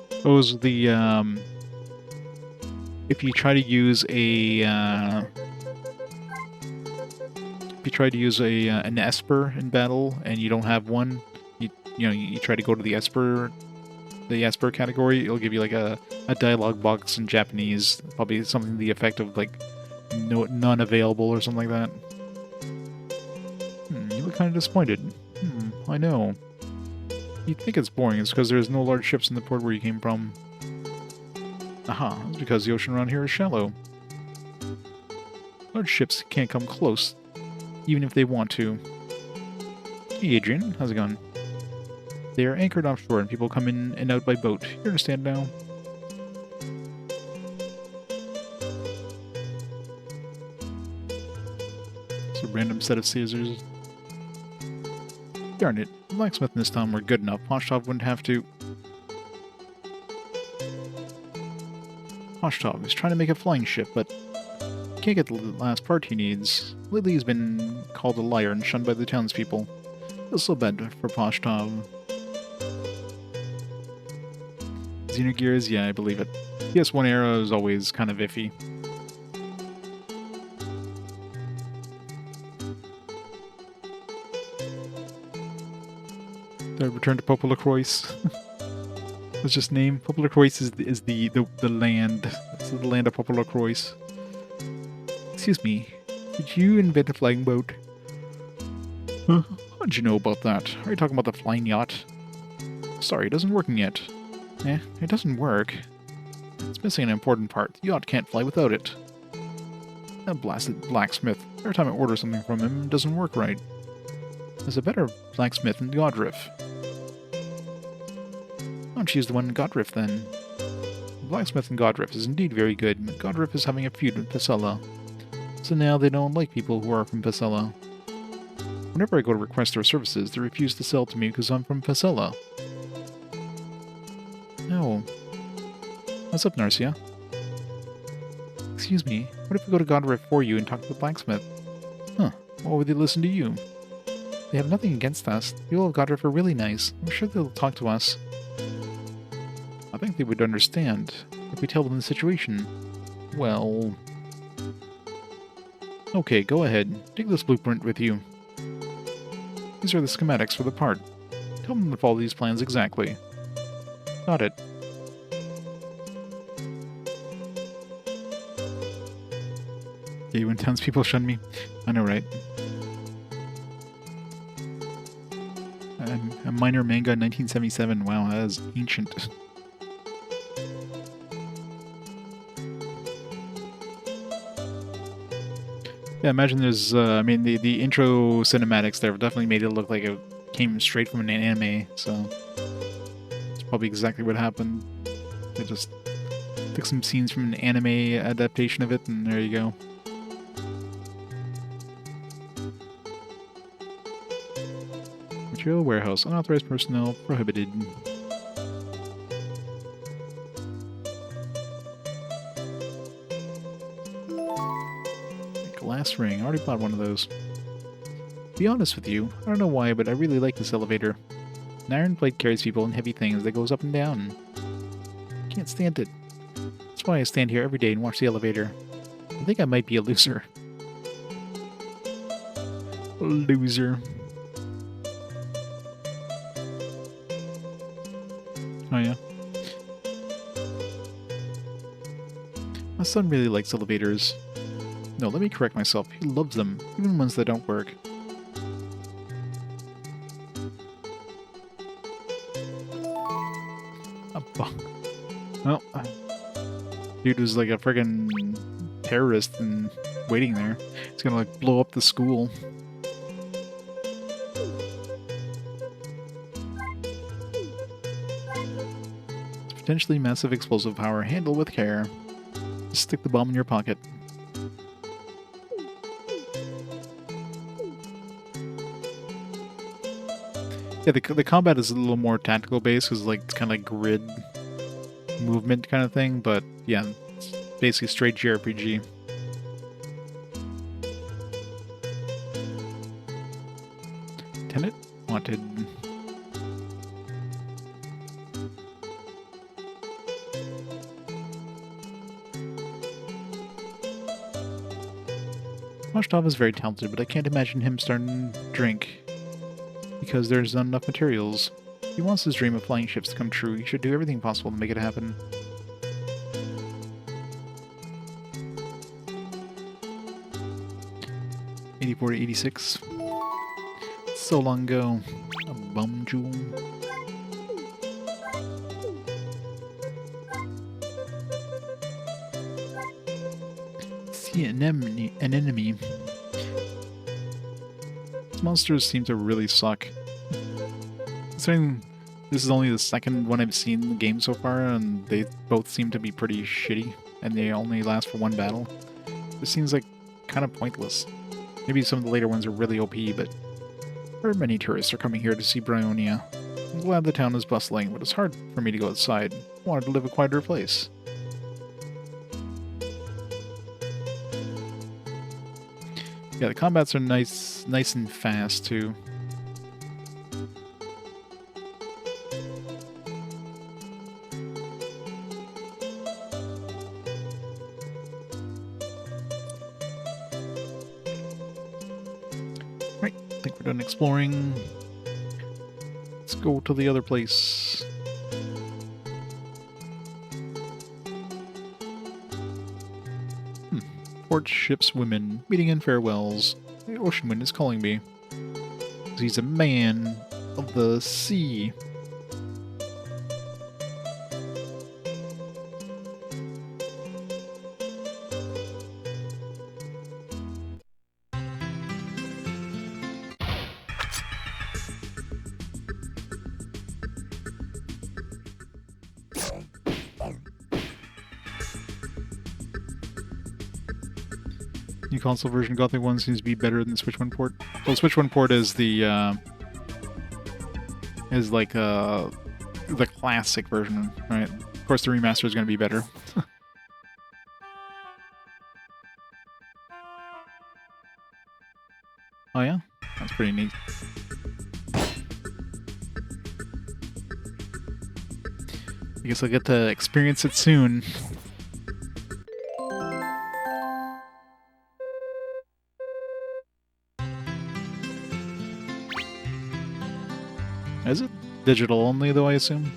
Suppose the, if you try to use a, an Esper in battle and you don't have one, you try to go to the Esper category, it'll give you like a dialogue box in Japanese, probably something to the effect of like none available or something like that. You look kind of disappointed. I know. You'd think it's boring. It's because there's no large ships in the port where you came from. Aha, it's because the ocean around here is shallow. Large ships can't come close, even if they want to. Hey Adrian, how's it going? They are anchored offshore and people come in and out by boat. You understand now? It's a random set of scissors. Darn it, the blacksmith in this town were good enough. Poshtov wouldn't have to. Poshtov is trying to make a flying ship, but can't get the last part he needs. Lately he's been called a liar and shunned by the townspeople. Feels so bad for Poshtov. Xenogears, yeah, I believe it. PS1 era is always kind of iffy. Did I return to PoPoLoCrois? What's just name? PoPoLoCrois is the land. It's the land of PoPoLoCrois. Excuse me, did you invent a flying boat? Huh? How'd you know about that? Are you talking about the flying yacht? Sorry, it isn't working yet. It doesn't work. It's missing an important part. The yacht can't fly without it. That blasted blacksmith. Every time I order something from him, it doesn't work right. There's a better blacksmith in Godriff. Why don't you use the one in Godriff then? The blacksmith in Godriff is indeed very good, but Godriff is having a feud with Pasella. So now they don't like people who are from Pasella. Whenever I go to request their services, they refuse to sell to me because I'm from Pasella. No. What's up, Narcia? Excuse me, what if we go to Godriff for you and talk to the blacksmith? Huh, why would they listen to you? They have nothing against us. The people of Godriff are really nice. I'm sure they'll talk to us. I think they would understand. If we tell them the situation, well... Okay, go ahead. Take this blueprint with you. These are the schematics for the part. Tell them to follow these plans exactly. Got it. Yeah, when townspeople shun me. I know, right? A minor manga in 1977. Wow, that is ancient. Yeah, imagine there's, I mean, the intro cinematics there definitely made it look like it came straight from an anime, so it's probably exactly what happened. They just took some scenes from an anime adaptation of it, and there you go. Material warehouse. Unauthorized personnel prohibited. Glass ring. I already bought one of those. To be honest with you, I don't know why, but I really like this elevator. An iron plate carries people and heavy things that goes up and down. Can't stand it. That's why I stand here every day and watch the elevator. I think I might be a loser. Loser. Oh yeah. My son really likes elevators. No, let me correct myself. He loves them, even ones that don't work. Well, dude was like a friggin' terrorist and waiting there. He's gonna like blow up the school. It's potentially massive explosive power. Handle with care. Just stick the bomb in your pocket. Yeah, the combat is a little more tactical based because like it's kind of like grid movement kind of thing, but yeah, it's basically straight JRPG. Tenant wanted. Washtov is very talented, but I can't imagine him starting to drink because there's not enough materials. If he wants his dream of flying ships to come true, he should do everything possible to make it happen. '84 to '86. So long ago. A bum jewel. See an enemy. These monsters seem to really suck. Considering this is only the second one I've seen in the game so far, and they both seem to be pretty shitty, and they only last for one battle. This seems like kind of pointless. Maybe some of the later ones are really OP, but very many tourists are coming here to see Brionia. I'm glad the town is bustling, but it's hard for me to go outside. I wanted to live a quieter place. Yeah, the combats are nice and fast too. Right, I think we're done exploring. Let's go to the other place. Port ships, women, meeting and farewells. The ocean wind is calling me. He's a man of the sea. New console version Gothic 1 seems to be better than the Switch 1 port. Well, Switch 1 port is the the classic version, right? Of course, the remaster is going to be better. Oh yeah, that's pretty neat. I guess I'll get to experience it soon. Is it digital only, though, I assume?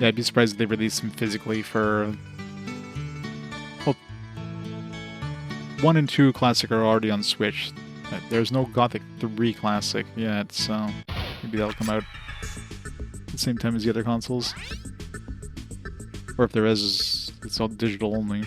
Yeah, I'd be surprised if they released them physically for... Well, 1 and 2 Classic are already on Switch. There's no Gothic 3 Classic yet, so maybe that'll come out at the same time as the other consoles. Or if there is, it's all digital only.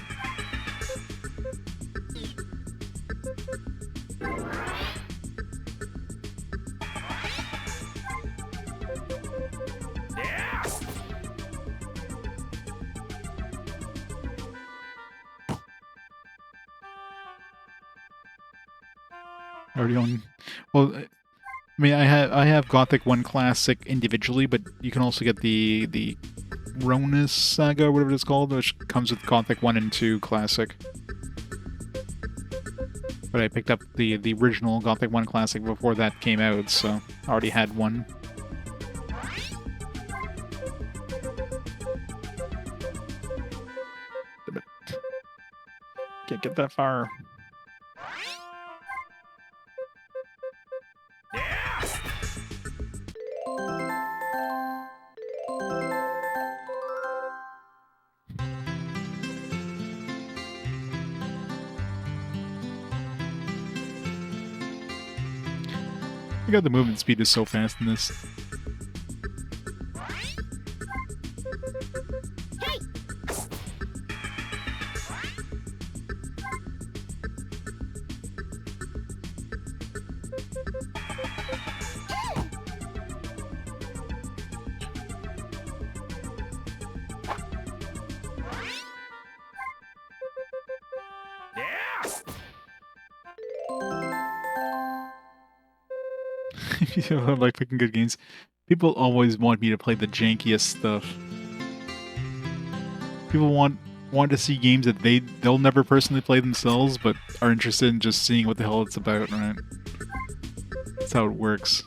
Already on. Well, I mean, I have Gothic 1 Classic individually, but you can also get the Ronus Saga, or whatever it's called, which comes with Gothic 1 and 2 Classic. But I picked up the original Gothic 1 Classic before that came out, so I already had one. Can't get that far. I got the movement speed is so fast in this. Hey! You know, I like picking good games. People always want me to play the jankiest stuff. People want to see games that they'll never personally play themselves, but are interested in just seeing what the hell it's about, right? That's how it works.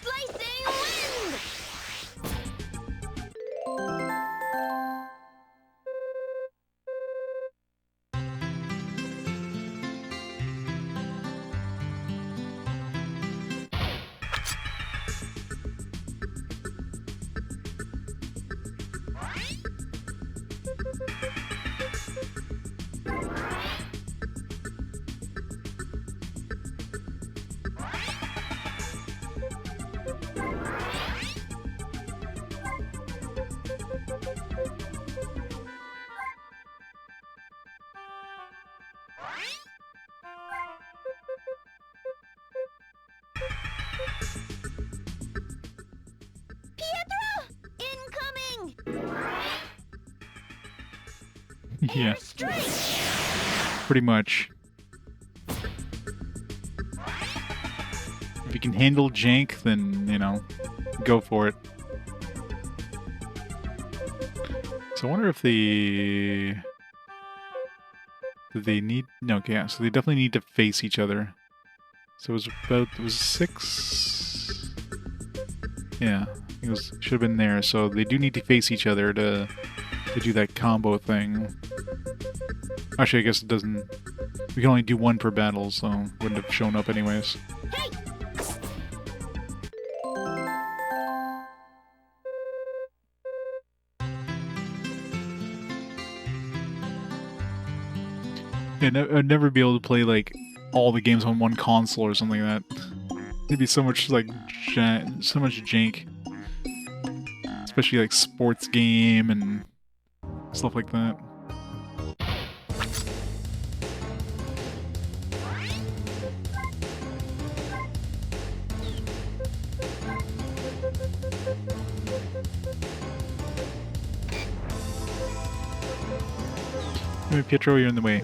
Slicing wind! Pietro! Incoming! Yeah, Airstrike! pretty much. If you can handle jank, then, you know, go for it. So I wonder if do they need... No, okay, yeah, so they definitely need to face each other. So it was 6... Yeah, it should have been there. So they do need to face each other to do that combo thing. Actually, I guess it doesn't... We can only do one per battle, so it wouldn't have shown up anyways. Hey! Yeah, I'd never be able to play, like, all the games on one console or something like that. It'd be so much, like, so much jank. Especially, like, sports game and stuff like that. Hey, Pietro, you're in the way.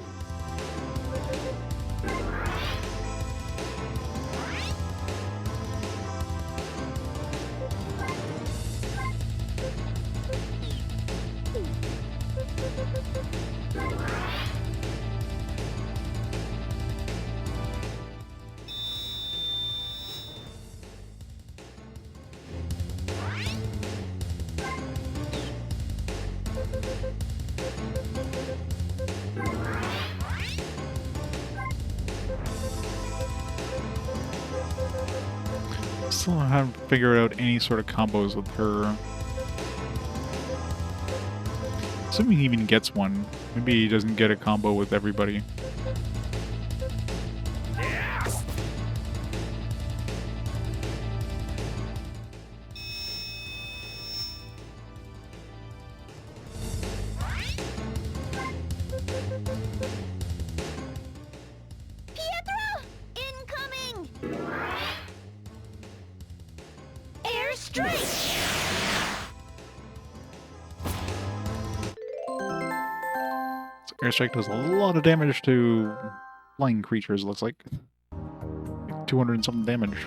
still haven't figured out any sort of combos with her. Assuming he even gets one. Maybe he doesn't get a combo with everybody. Pietro, incoming! Airstrike! So airstrike does a lot of damage to flying creatures, looks like. 200 and something damage.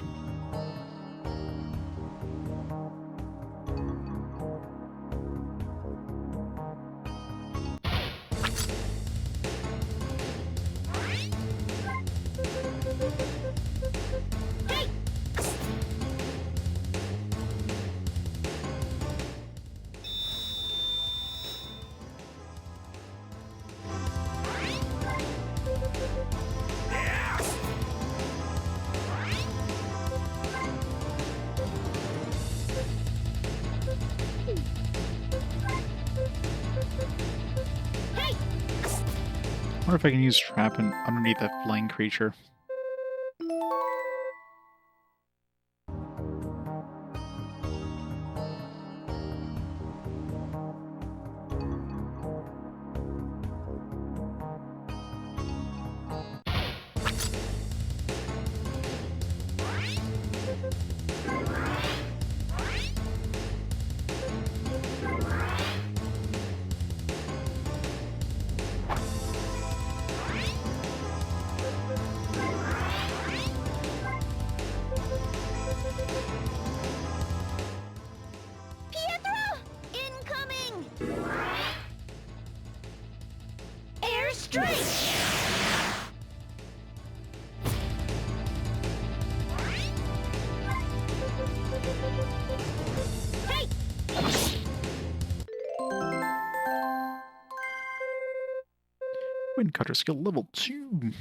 I wonder if I can use trap underneath that flying creature. Pietro, incoming! Airstrike! Hey! Wind cutter skill level 2.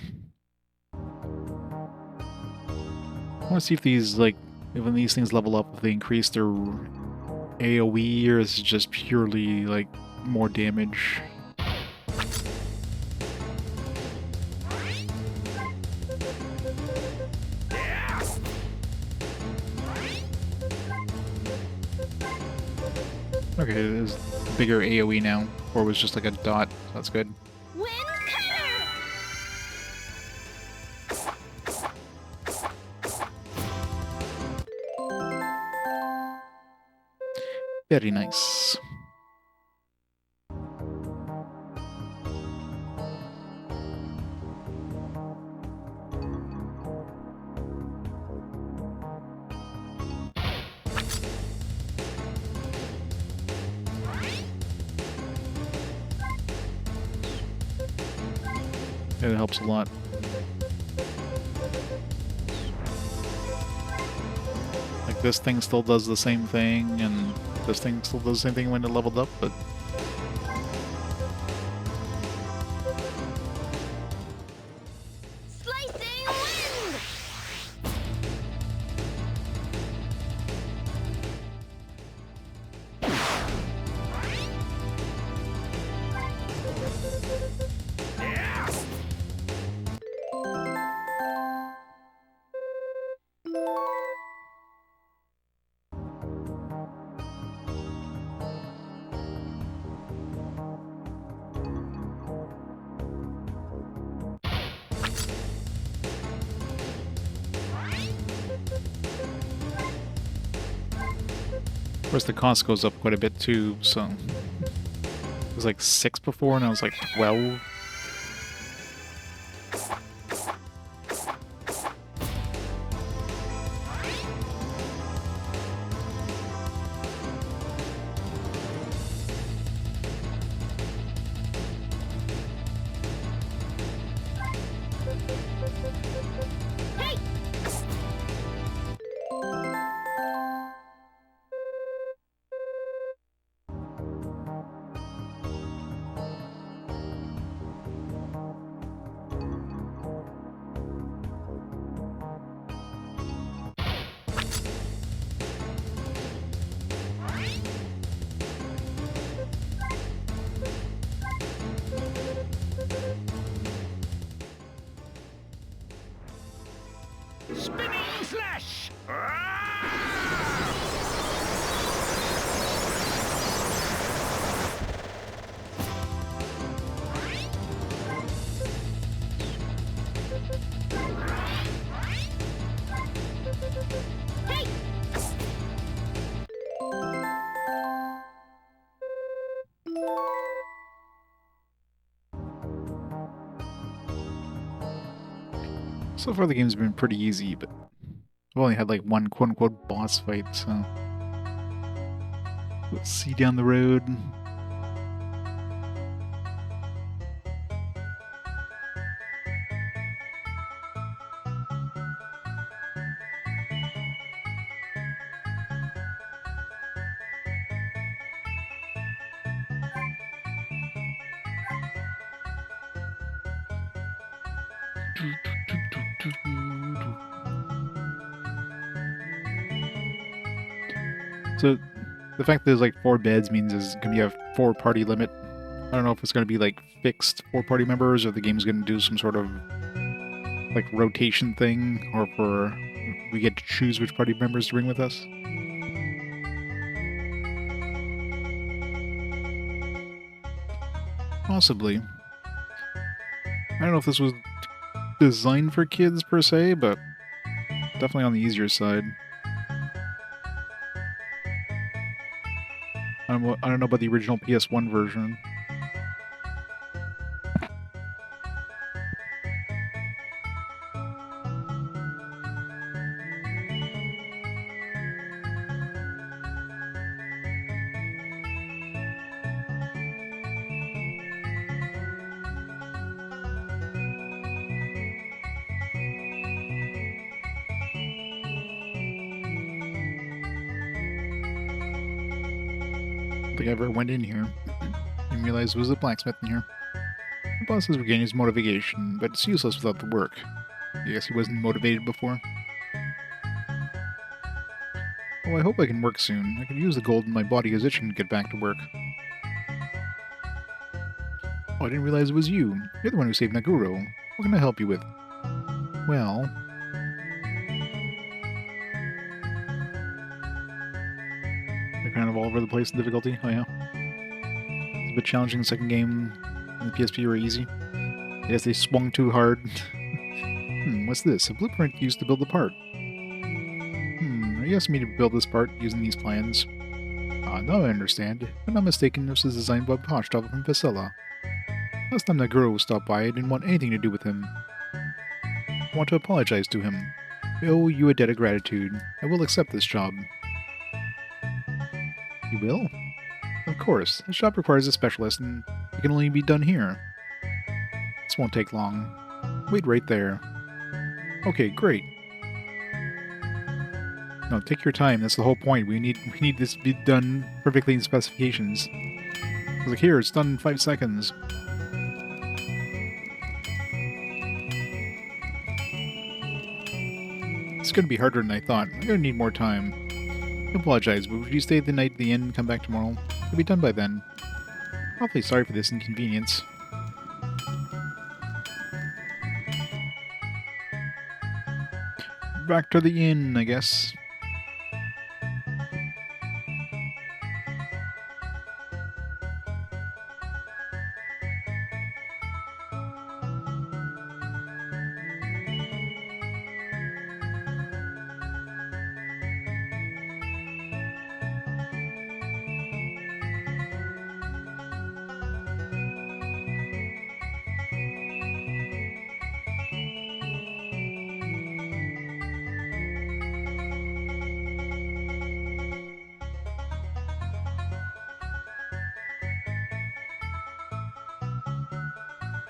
I want to see if these, like, when these things level up, if they increase their AoE, or is it just purely, like, more damage? Okay, there's bigger AoE now, or it was just like a dot, so that's good. Wind cutter! Very nice. It helps a lot. Like, this thing still does the same thing, and this thing still does the same thing when it leveled up, but... Slicing wind! Of course, the cost goes up quite a bit too, so... It was like 6 before, and I was like 12. Hey! So far the game's been pretty easy, but I've only had like one quote-unquote boss fight, so we'll see down the road. So the fact that there's like 4 beds means there's gonna be a 4-party limit. I don't know if it's gonna be like fixed 4-party members, or the game's gonna do some sort of like rotation thing, or for we get to choose which party members to bring with us. Possibly. I don't know if this was designed for kids per se, but definitely on the easier side. I don't know about the original PS1 version. I don't think I ever went in here. Didn't realize there was a blacksmith in here. The boss is regaining his motivation, but it's useless without the work. I guess he wasn't motivated before. Oh, I hope I can work soon. I could use the gold in my body is itching to get back to work. Oh, I didn't realize it was you. You're the one who saved Naguro. What can I help you with? Well... They're kind of all over the place in difficulty. Oh yeah. It's a bit challenging. The second game on the PSP were easy. I guess they swung too hard. What's this? A blueprint used to build the part. Are you asking me to build this part using these plans? Now I understand. If I'm not mistaken, this was designed by Pochtov from Vasella. Last time that girl stopped by, I didn't want anything to do with him. I want to apologize to him. I owe you a debt of gratitude. I will accept this job. You will? Of course. This job requires a specialist, and it can only be done here. This won't take long. Wait right there. Okay, great. No, take your time. That's the whole point. We need this to be done perfectly in specifications. I was like, here, it's done in 5 seconds. It's gonna be harder than I thought. I'm gonna need more time. I apologize, but would you stay the night at the inn and come back tomorrow? It'll be done by then. Awfully sorry for this inconvenience. Back to the inn, I guess.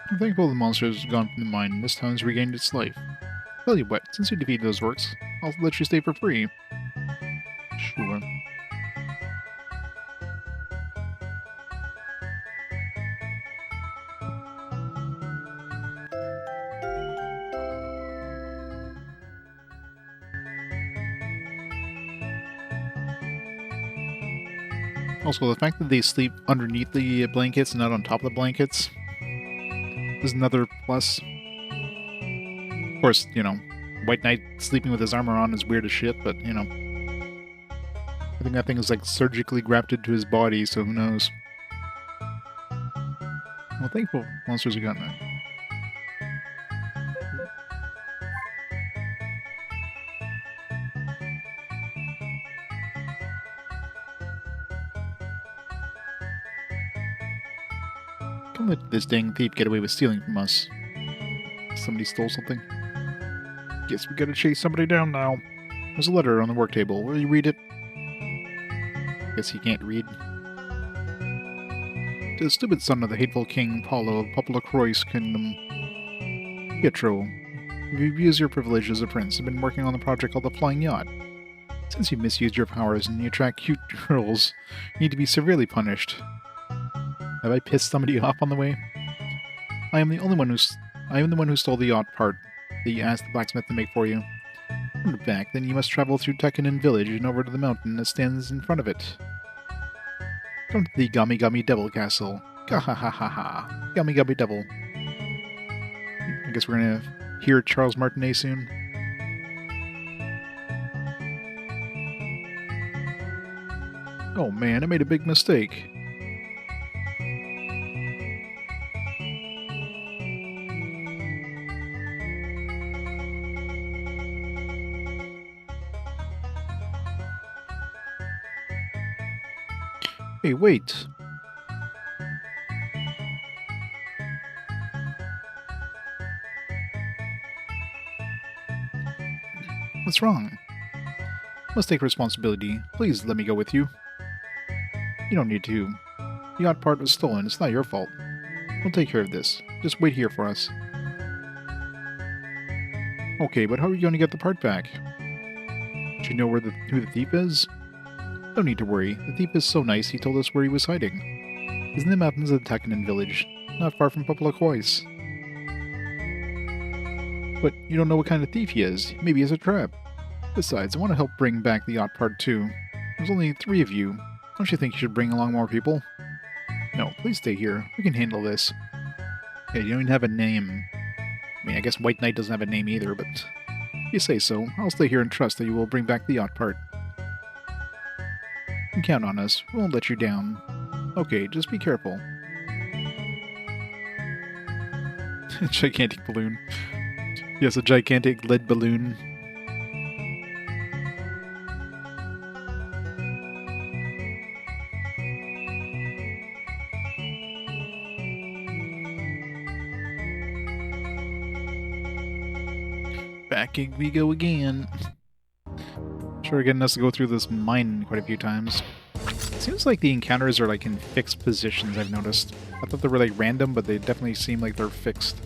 I'm thankful the monster has gone from the mine. This town's regained its life. Tell you what, since you defeated those orcs, I'll let you stay for free. Sure. Also, the fact that they sleep underneath the blankets and not on top of the blankets is another plus. Of course, you know, White Knight sleeping with his armor on is weird as shit, but, you know. I think that thing is, like, surgically grafted to his body, so who knows. Well, thankful monsters have gotten that. Don't let this dang thief get away with stealing from us. Somebody stole something. Guess we gotta chase somebody down now. There's a letter on the work table. Will you read it? Guess he can't read. To the stupid son of the hateful King Paulo of PoPoLoCrois Kingdom, Pietro, you've abused your privilege as a prince and been working on the project called the Flying Yacht. Since you misused your powers and you attract cute girls, you need to be severely punished. Have I pissed somebody off on the way? I am the one who stole the yacht part that you asked the blacksmith to make for you. From the back, then you must travel through Tekkanen village and over to the mountain that stands in front of it. Come to the Gummy Gummy Devil Castle. Gahahaha. Gummy Gummy Devil. I guess we're gonna hear Charles Martinet soon. Oh man, I made a big mistake. Hey, wait. What's wrong? Must take responsibility. Please let me go with you. You don't need to. The yacht part was stolen. It's not your fault. We'll take care of this. Just wait here for us. Okay, but how are you going to get the part back? Do you know who the thief is? No need to worry. The thief is so nice he told us where he was hiding. He's in the mountains of the Tekkanen village, not far from PoPoLoCrois. But you don't know what kind of thief he is. Maybe he's a trap. Besides, I want to help bring back the yacht part too. There's only 3 of you. Don't you think you should bring along more people? No, please stay here. We can handle this. Yeah, you don't even have a name. I mean, I guess White Knight doesn't have a name either, but if you say so, I'll stay here and trust that you will bring back the yacht part. You can count on us. We won't let you down. Okay, just be careful. Gigantic balloon. Yes, a gigantic lead balloon. Back we go again. Sure, getting us to go through this mine quite a few times. It seems like the encounters are like in fixed positions, I've noticed. I thought they were like random, but they definitely seem like they're fixed.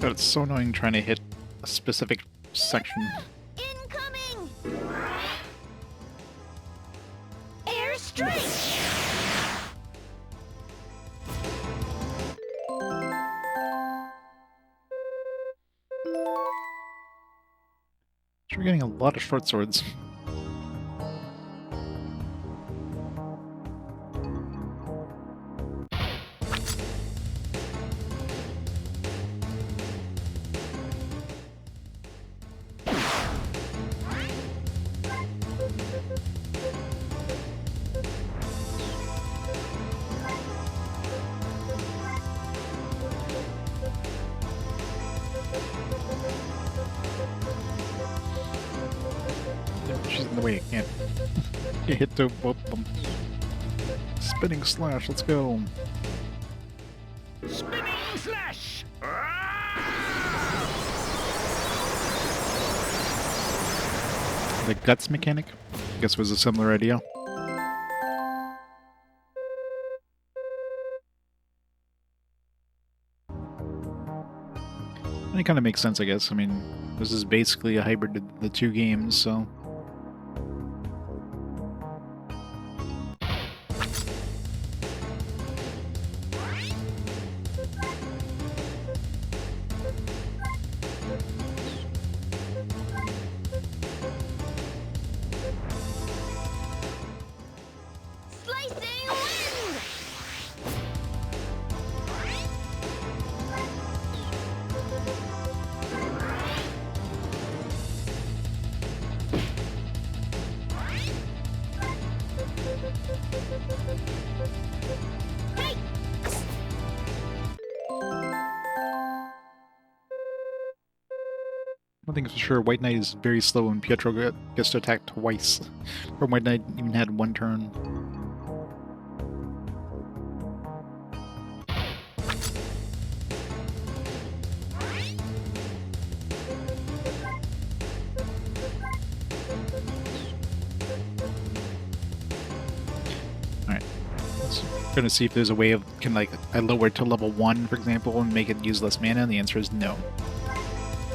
God, it's so annoying trying to hit a specific section. Incoming! Airstrike! So we're getting a lot of short swords. She's in the way, I can't get hit to both of them. Spinning slash, let's go. flesh! The guts mechanic? I guess was a similar idea. And it kind of makes sense, I guess. I mean, this is basically a hybrid of the two games, so... Slicing wind! Hey! One thing is for sure, White Knight is very slow and Pietro gets to attack twice. Or White Knight even had one turn. Alright. I'm gonna see if there's a way of, I lower it to level 1, for example, and make it use less mana, and the answer is no.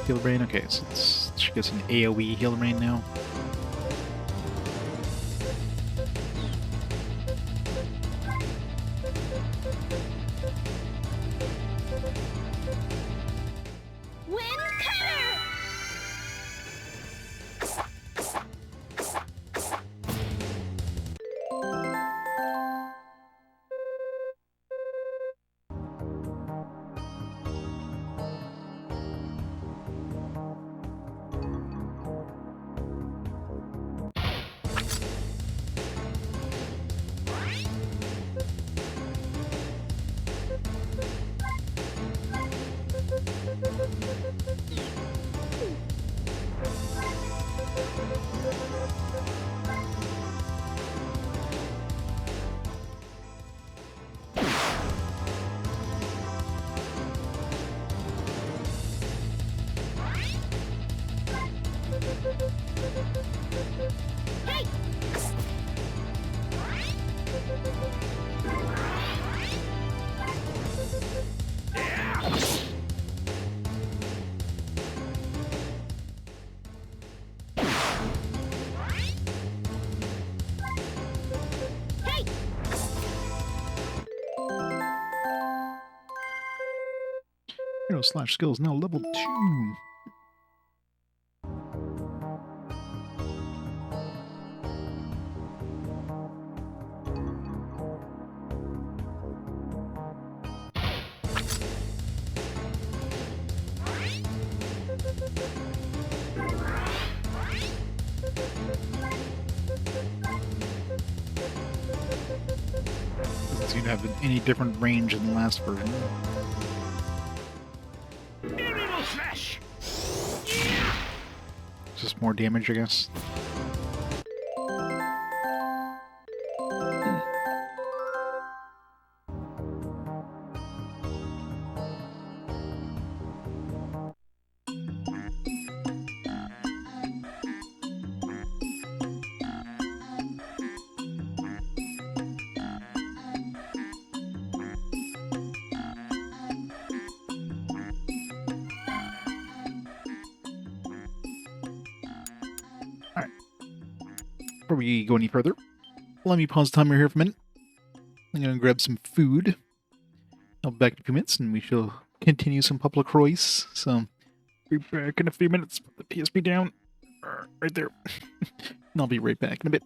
Heal Rain, okay, so she gets an AoE Heal Rain now. Wind cutter! Hey! Hey! Hero slash skill is now level 2. Doesn't seem to have any different range than the last version. Animal flesh! Just more damage, I guess. Before we go any further, let me pause the timer here for a minute. I'm going to grab some food. I'll be back in a few minutes and we shall continue some PoPoLoCrois. So, be back in a few minutes. Put the PSP down. Right there. And I'll be right back in a bit.